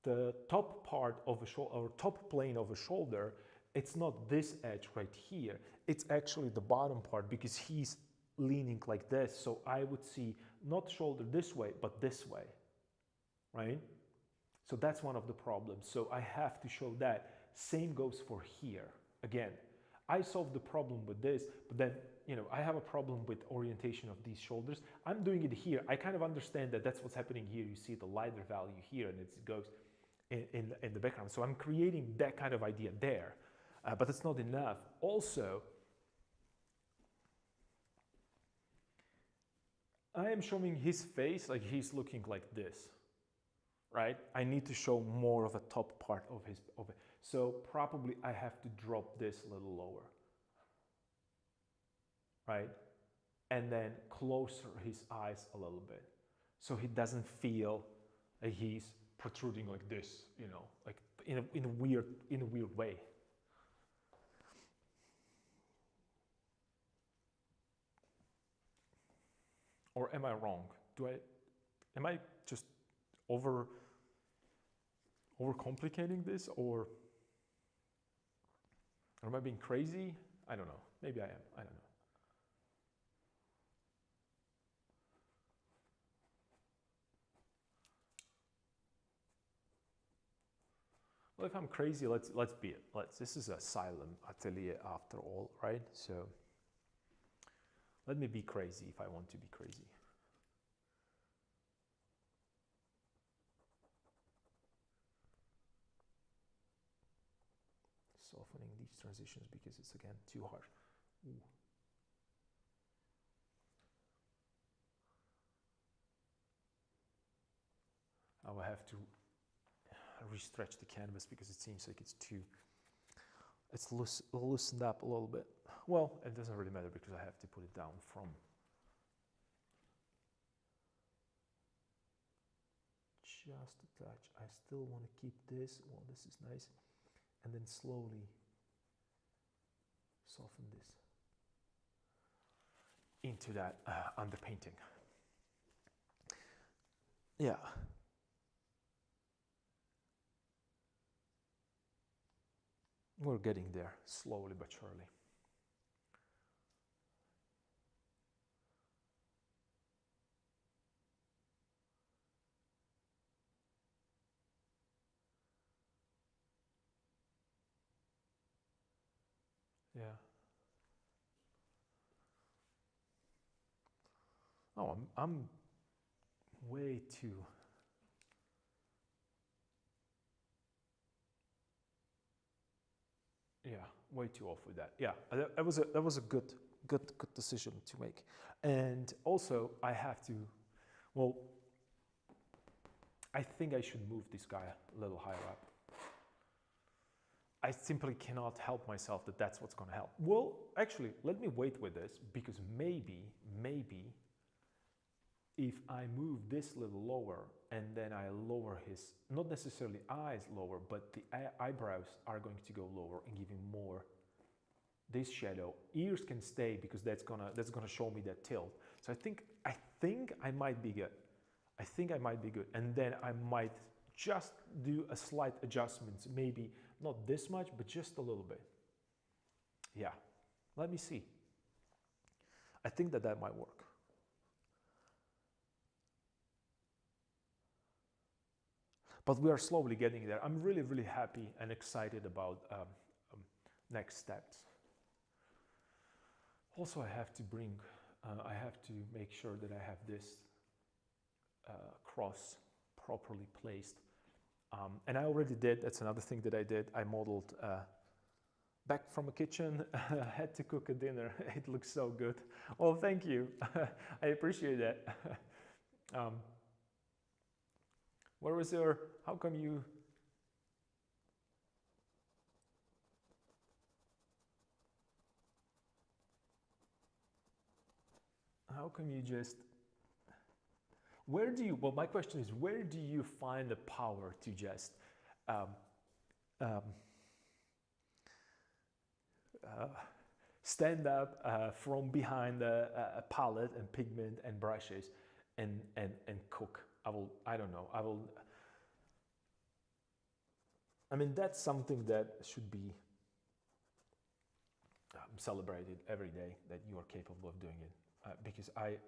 the top part of a shoulder, or top plane of a shoulder, it's not this edge right here. It's actually the bottom part because he's leaning like this. So I would see not shoulder this way, but this way, right? So that's one of the problems. So I have to show that. Same goes for here. Again, I solved the problem with this, but then, you know, I have a problem with orientation of these shoulders. I'm doing it here. I kind of understand that that's what's happening here. You see the lighter value here, and it goes in the background. So I'm creating that kind of idea there, but it's not enough. Also, I am showing his face like he's looking like this, right? I need to show more of a top part of it. So probably I have to drop this a little lower, right? And then closer his eyes a little bit, so he doesn't feel like he's protruding like this, you know, like in a weird way. Or am I wrong? Am I just overcomplicating this, or am I being crazy? I don't know. Maybe I am. I don't know. Well, if I'm crazy, let's be it. This is a silent atelier after all, right? So let me be crazy if I want to be crazy. Softening these transitions because it's again too harsh. Ooh. I will have to re-stretch the canvas because it seems like it's loosened up a little bit. Well, it doesn't really matter because I have to put it down from just a touch. I still want to keep this. Well, this is nice. And then slowly soften this into that underpainting. Yeah. We're getting there, slowly but surely. Yeah. Oh, I'm way too. Yeah, way too off with that. Yeah, that was a good decision to make. And also, I have to. Well, I think I should move this guy a little higher up. I simply cannot help myself that that's what's going to help. Well, actually, let me wait with this because maybe if I move this a little lower and then I lower his, not necessarily eyes lower, but the eyebrows are going to go lower and give him more this shadow. Ears can stay because that's gonna show me that tilt. So I think I might be good. I think I might be good. And then I might just do a slight adjustments, maybe not this much, but just a little bit. Yeah, let me see. I think that might work. But we are slowly getting there. I'm really, really happy and excited about next steps. Also, I have to make sure that I have this cross properly placed. And I already did, that's another thing that I did. I modeled back from a kitchen. I had to cook a dinner. It looks so good. Well, thank you. I appreciate that. Where was your, how come you? How come you just, where do you, well, my question is, where do you find the power to just stand up from behind a palette and pigment and brushes and cook. I don't know, I mean, that's something that should be celebrated every day, that you are capable of doing it, because I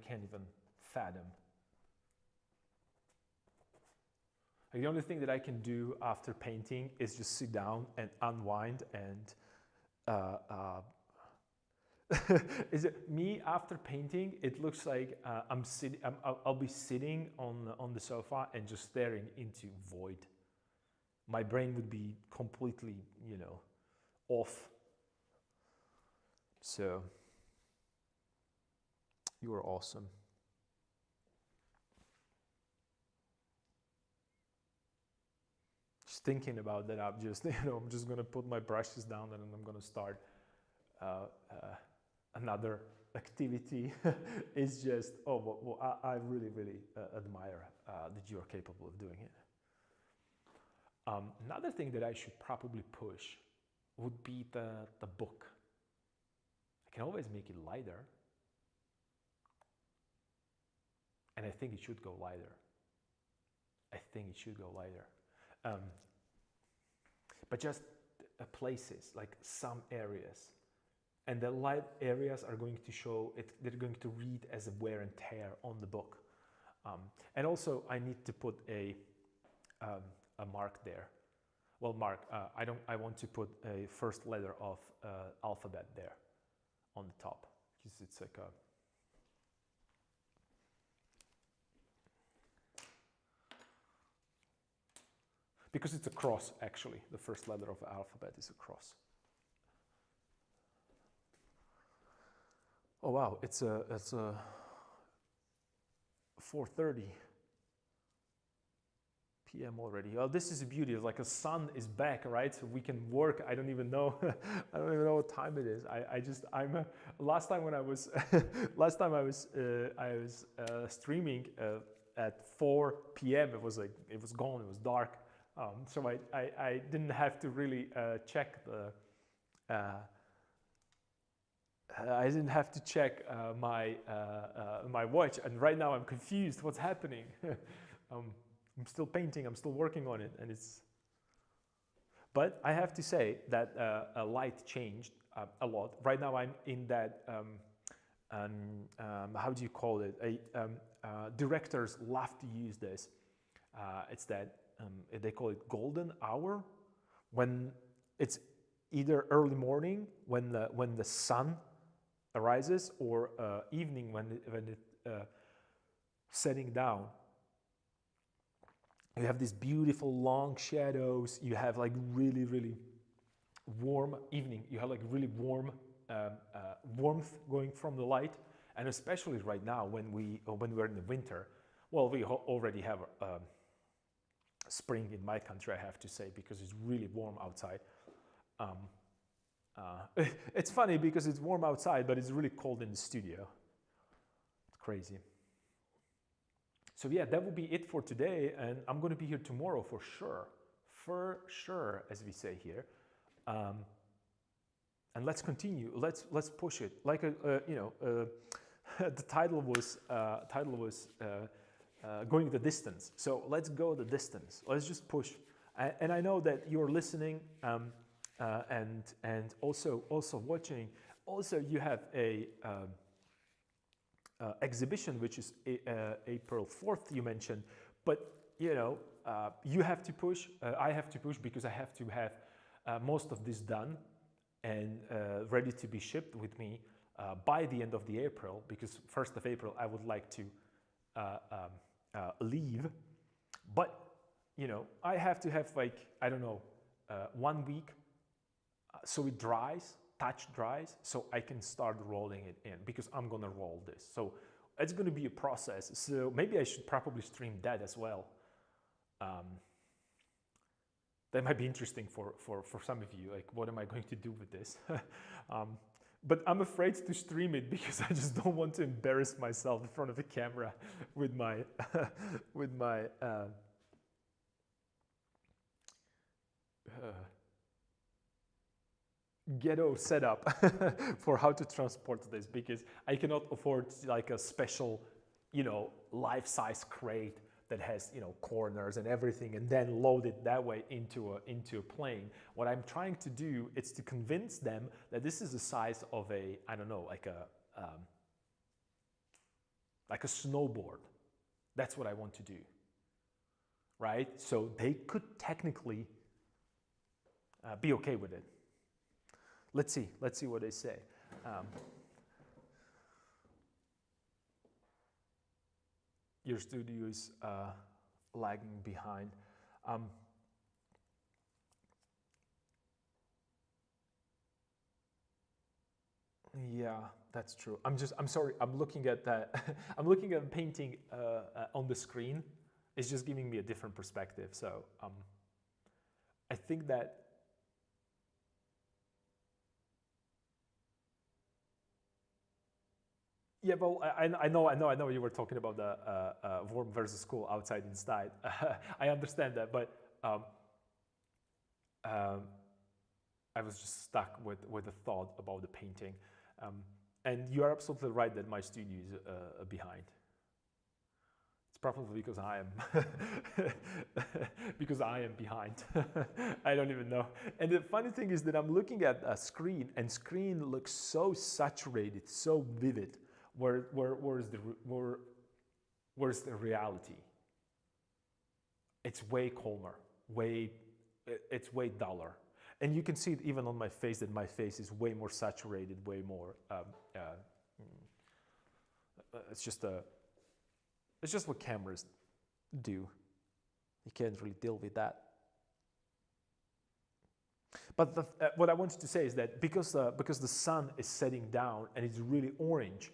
can't even fathom. Like, the only thing that I can do after painting is just sit down and unwind and is it me after painting? It looks like I'll be sitting on the sofa and just staring into void. My brain would be completely, off. So you are awesome. Just thinking about that, I'm just, I'm just gonna put my brushes down and I'm gonna start another activity. It's just, I really, really admire that you are capable of doing it. Another thing that I should probably push would be the book. I can always make it lighter. And I think it should go lighter. But just places, like some areas. And the light areas are going to show it, they're going to read as a wear and tear on the book. And also I need to put a mark there. Well, mark, I want to put a first letter of alphabet there on the top, because it's like a, because it's a cross, actually. The first letter of the alphabet is a cross. Oh wow, it's a 4:30 p.m. already. Well, this is a beauty. It's like a sun is back, right? So we can work. I don't even know. I don't even know what time it is. Last time when I was streaming at 4 p.m. It was gone. It was dark. So I didn't have to really check the. I didn't have to check my watch, and right now I'm confused. What's happening? I'm still painting. I'm still working on it, and it's. But I have to say that a light changed a lot. Right now I'm in that. How do you call it? Directors love to use this. It's that they call it golden hour, when it's either early morning when the sun arises, or evening when it setting down. You have these beautiful long shadows. You have like really, really warm evening. You have like really warm warmth going from the light, and especially right now when we're in the winter. Well, we already have spring in my country, I have to say, because it's really warm outside. It's funny because it's warm outside, but it's really cold in the studio. It's crazy. So yeah, that will be it for today, and I'm going to be here tomorrow for sure, as we say here. And let's continue. Let's push it. Like the title was going the distance. So let's go the distance. Let's just push. And I know that you're listening. And also watching. Also, you have a exhibition, which is April 4th. You mentioned, but you have to push. I have to push because I have to have most of this done and ready to be shipped with me by the end of the April. Because 1st of April, I would like to leave, but I have to have, like, I don't know, 1 week. So it dries, touch dries, so I can start rolling it in, because I'm gonna roll this. So it's gonna be a process. So maybe I should probably stream that as well. That might be interesting for some of you. Like, what am I going to do with this? But I'm afraid to stream it because I just don't want to embarrass myself in front of a camera with my ghetto setup for how to transport this, because I cannot afford like a special, life-size crate that has, corners and everything, and then load it that way into a plane. What I'm trying to do is to convince them that this is the size of a, I don't know, like a snowboard. That's what I want to do, right? So they could technically be okay with it. Let's see what they say. Your studio is lagging behind. Yeah, that's true. I'm sorry. I'm looking at that. I'm looking at painting on the screen. It's just giving me a different perspective. So I think that. Yeah, well, I know you were talking about the warm versus cool, outside, inside. I understand that, but I was just stuck with the thought about the painting. And you are absolutely right that my studio is behind. It's probably because I am because I am behind. I don't even know. And the funny thing is that I'm looking at a screen, and screen looks so saturated, so vivid. Where's the reality? It's way calmer, it's way duller. And you can see it even on my face, that my face is way more saturated, way more. It's just what cameras do. You can't really deal with that. But what I wanted to say is that because the sun is setting down and it's really orange,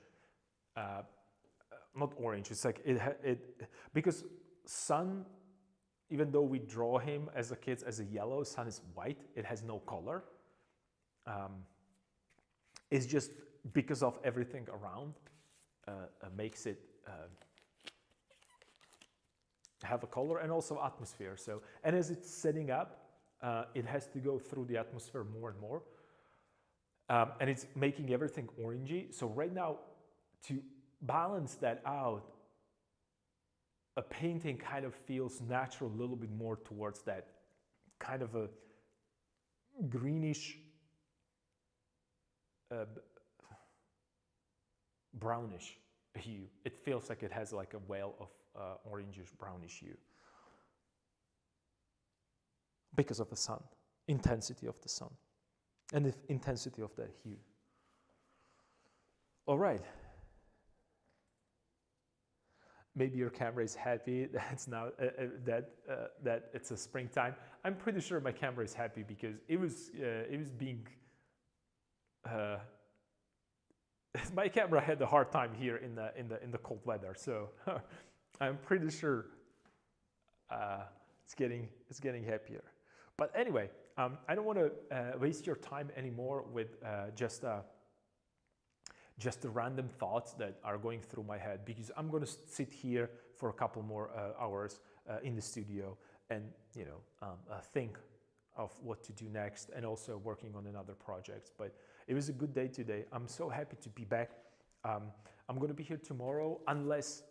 not orange. It's like because sun. Even though we draw him as a kid as a yellow, sun is white, it has no color. It's just because of everything around makes it have a color, and also atmosphere. So, and as it's setting up, it has to go through the atmosphere more and more. And it's making everything orangey. So right now, to balance that out, a painting kind of feels natural, a little bit more towards that kind of a greenish, brownish hue. It feels like it has like a veil of orangish, brownish hue because of the sun, intensity of the sun, and the intensity of that hue. All right. Maybe your camera is happy that it's now that it's a springtime. I'm pretty sure my camera is happy because it was being. My camera had a hard time here in the cold weather, so I'm pretty sure it's getting happier. But anyway, I don't want to waste your time anymore with just the random thoughts that are going through my head, because I'm going to sit here for a couple more hours in the studio and think of what to do next, and also working on another project. But it was a good day today. I'm so happy to be back. I'm going to be here tomorrow, unless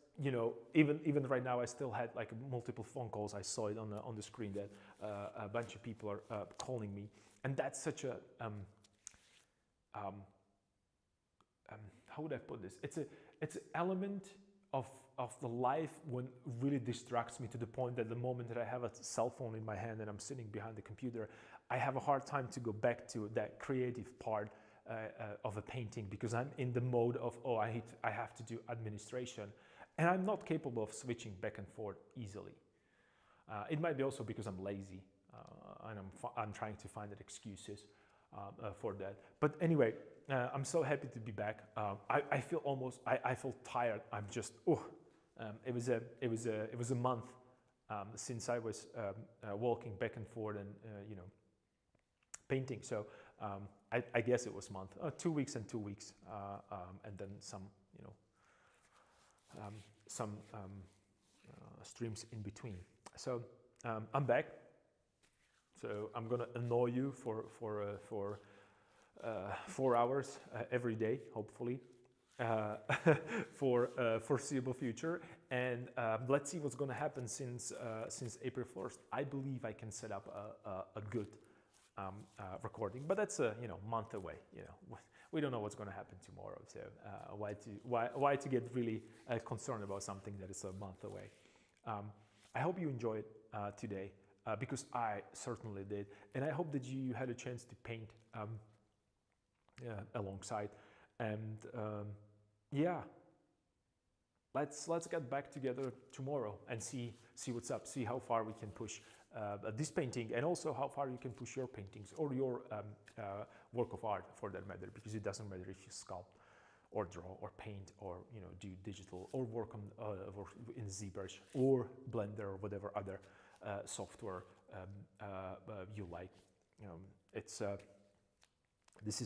even right now I still had like multiple phone calls. I saw it on the screen that a bunch of people are calling me, and that's such a how would I put this? It's an element of the life when really distracts me, to the point that the moment that I have a cell phone in my hand and I'm sitting behind the computer, I have a hard time to go back to that creative part of a painting, because I'm in the mode of, I have to do administration, and I'm not capable of switching back and forth easily. It might be also because I'm lazy, and I'm trying to find excuses for that. But anyway, I'm so happy to be back. I feel tired. I'm just it was a month since I was walking back and forth and painting. So I guess it was a month, 2 weeks and 2 weeks, and then some streams in between. So I'm back. So I'm gonna annoy you for 4 hours every day, hopefully, uh, for foreseeable future. And let's see what's going to happen since April 1st. I believe I can set up a good recording, but that's a month away. We don't know what's going to happen tomorrow, so why to get really concerned about something that is a month away. I hope you enjoyed today, because I certainly did, and I hope that you had a chance to paint alongside. And yeah, let's get back together tomorrow and see what's up, see how far we can push this painting, and also how far you can push your paintings or your work of art, for that matter, because it doesn't matter if you sculpt or draw or paint or do digital or work on work in ZBrush or Blender or whatever other software you like. It's this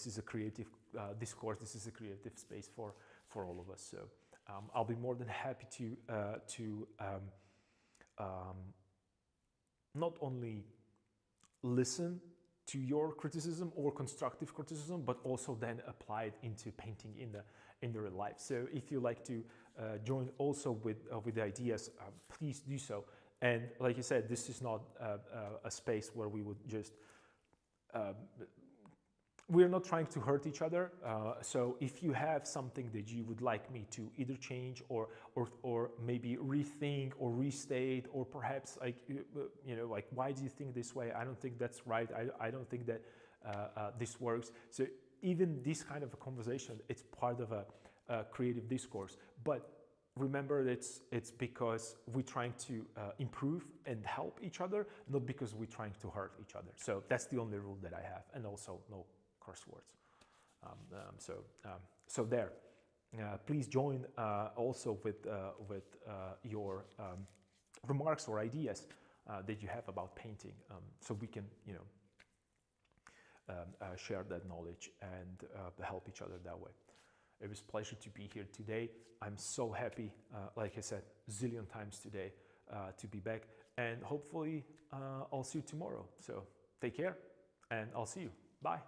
is a creative discourse. This is a creative space for all of us. So I'll be more than happy to not only listen to your criticism or constructive criticism, but also then apply it into painting in the real life. So if you like to join also with the ideas, please do so. And like I said, this is not a space where we would just we're not trying to hurt each other. So if you have something that you would like me to either change or maybe rethink or restate, or perhaps like like, why do you think this way? I don't think that's right. I don't think that this works. So even this kind of a conversation, it's part of a creative discourse. But remember that it's because we're trying to improve and help each other, not because we're trying to hurt each other. So that's the only rule that I have, and also no curse words. So there. Please join also with your remarks or ideas that you have about painting, so we can share that knowledge and help each other that way. It was a pleasure to be here today. I'm so happy, like I said, zillion times today, to be back, and hopefully I'll see you tomorrow. So take care, and I'll see you. Bye.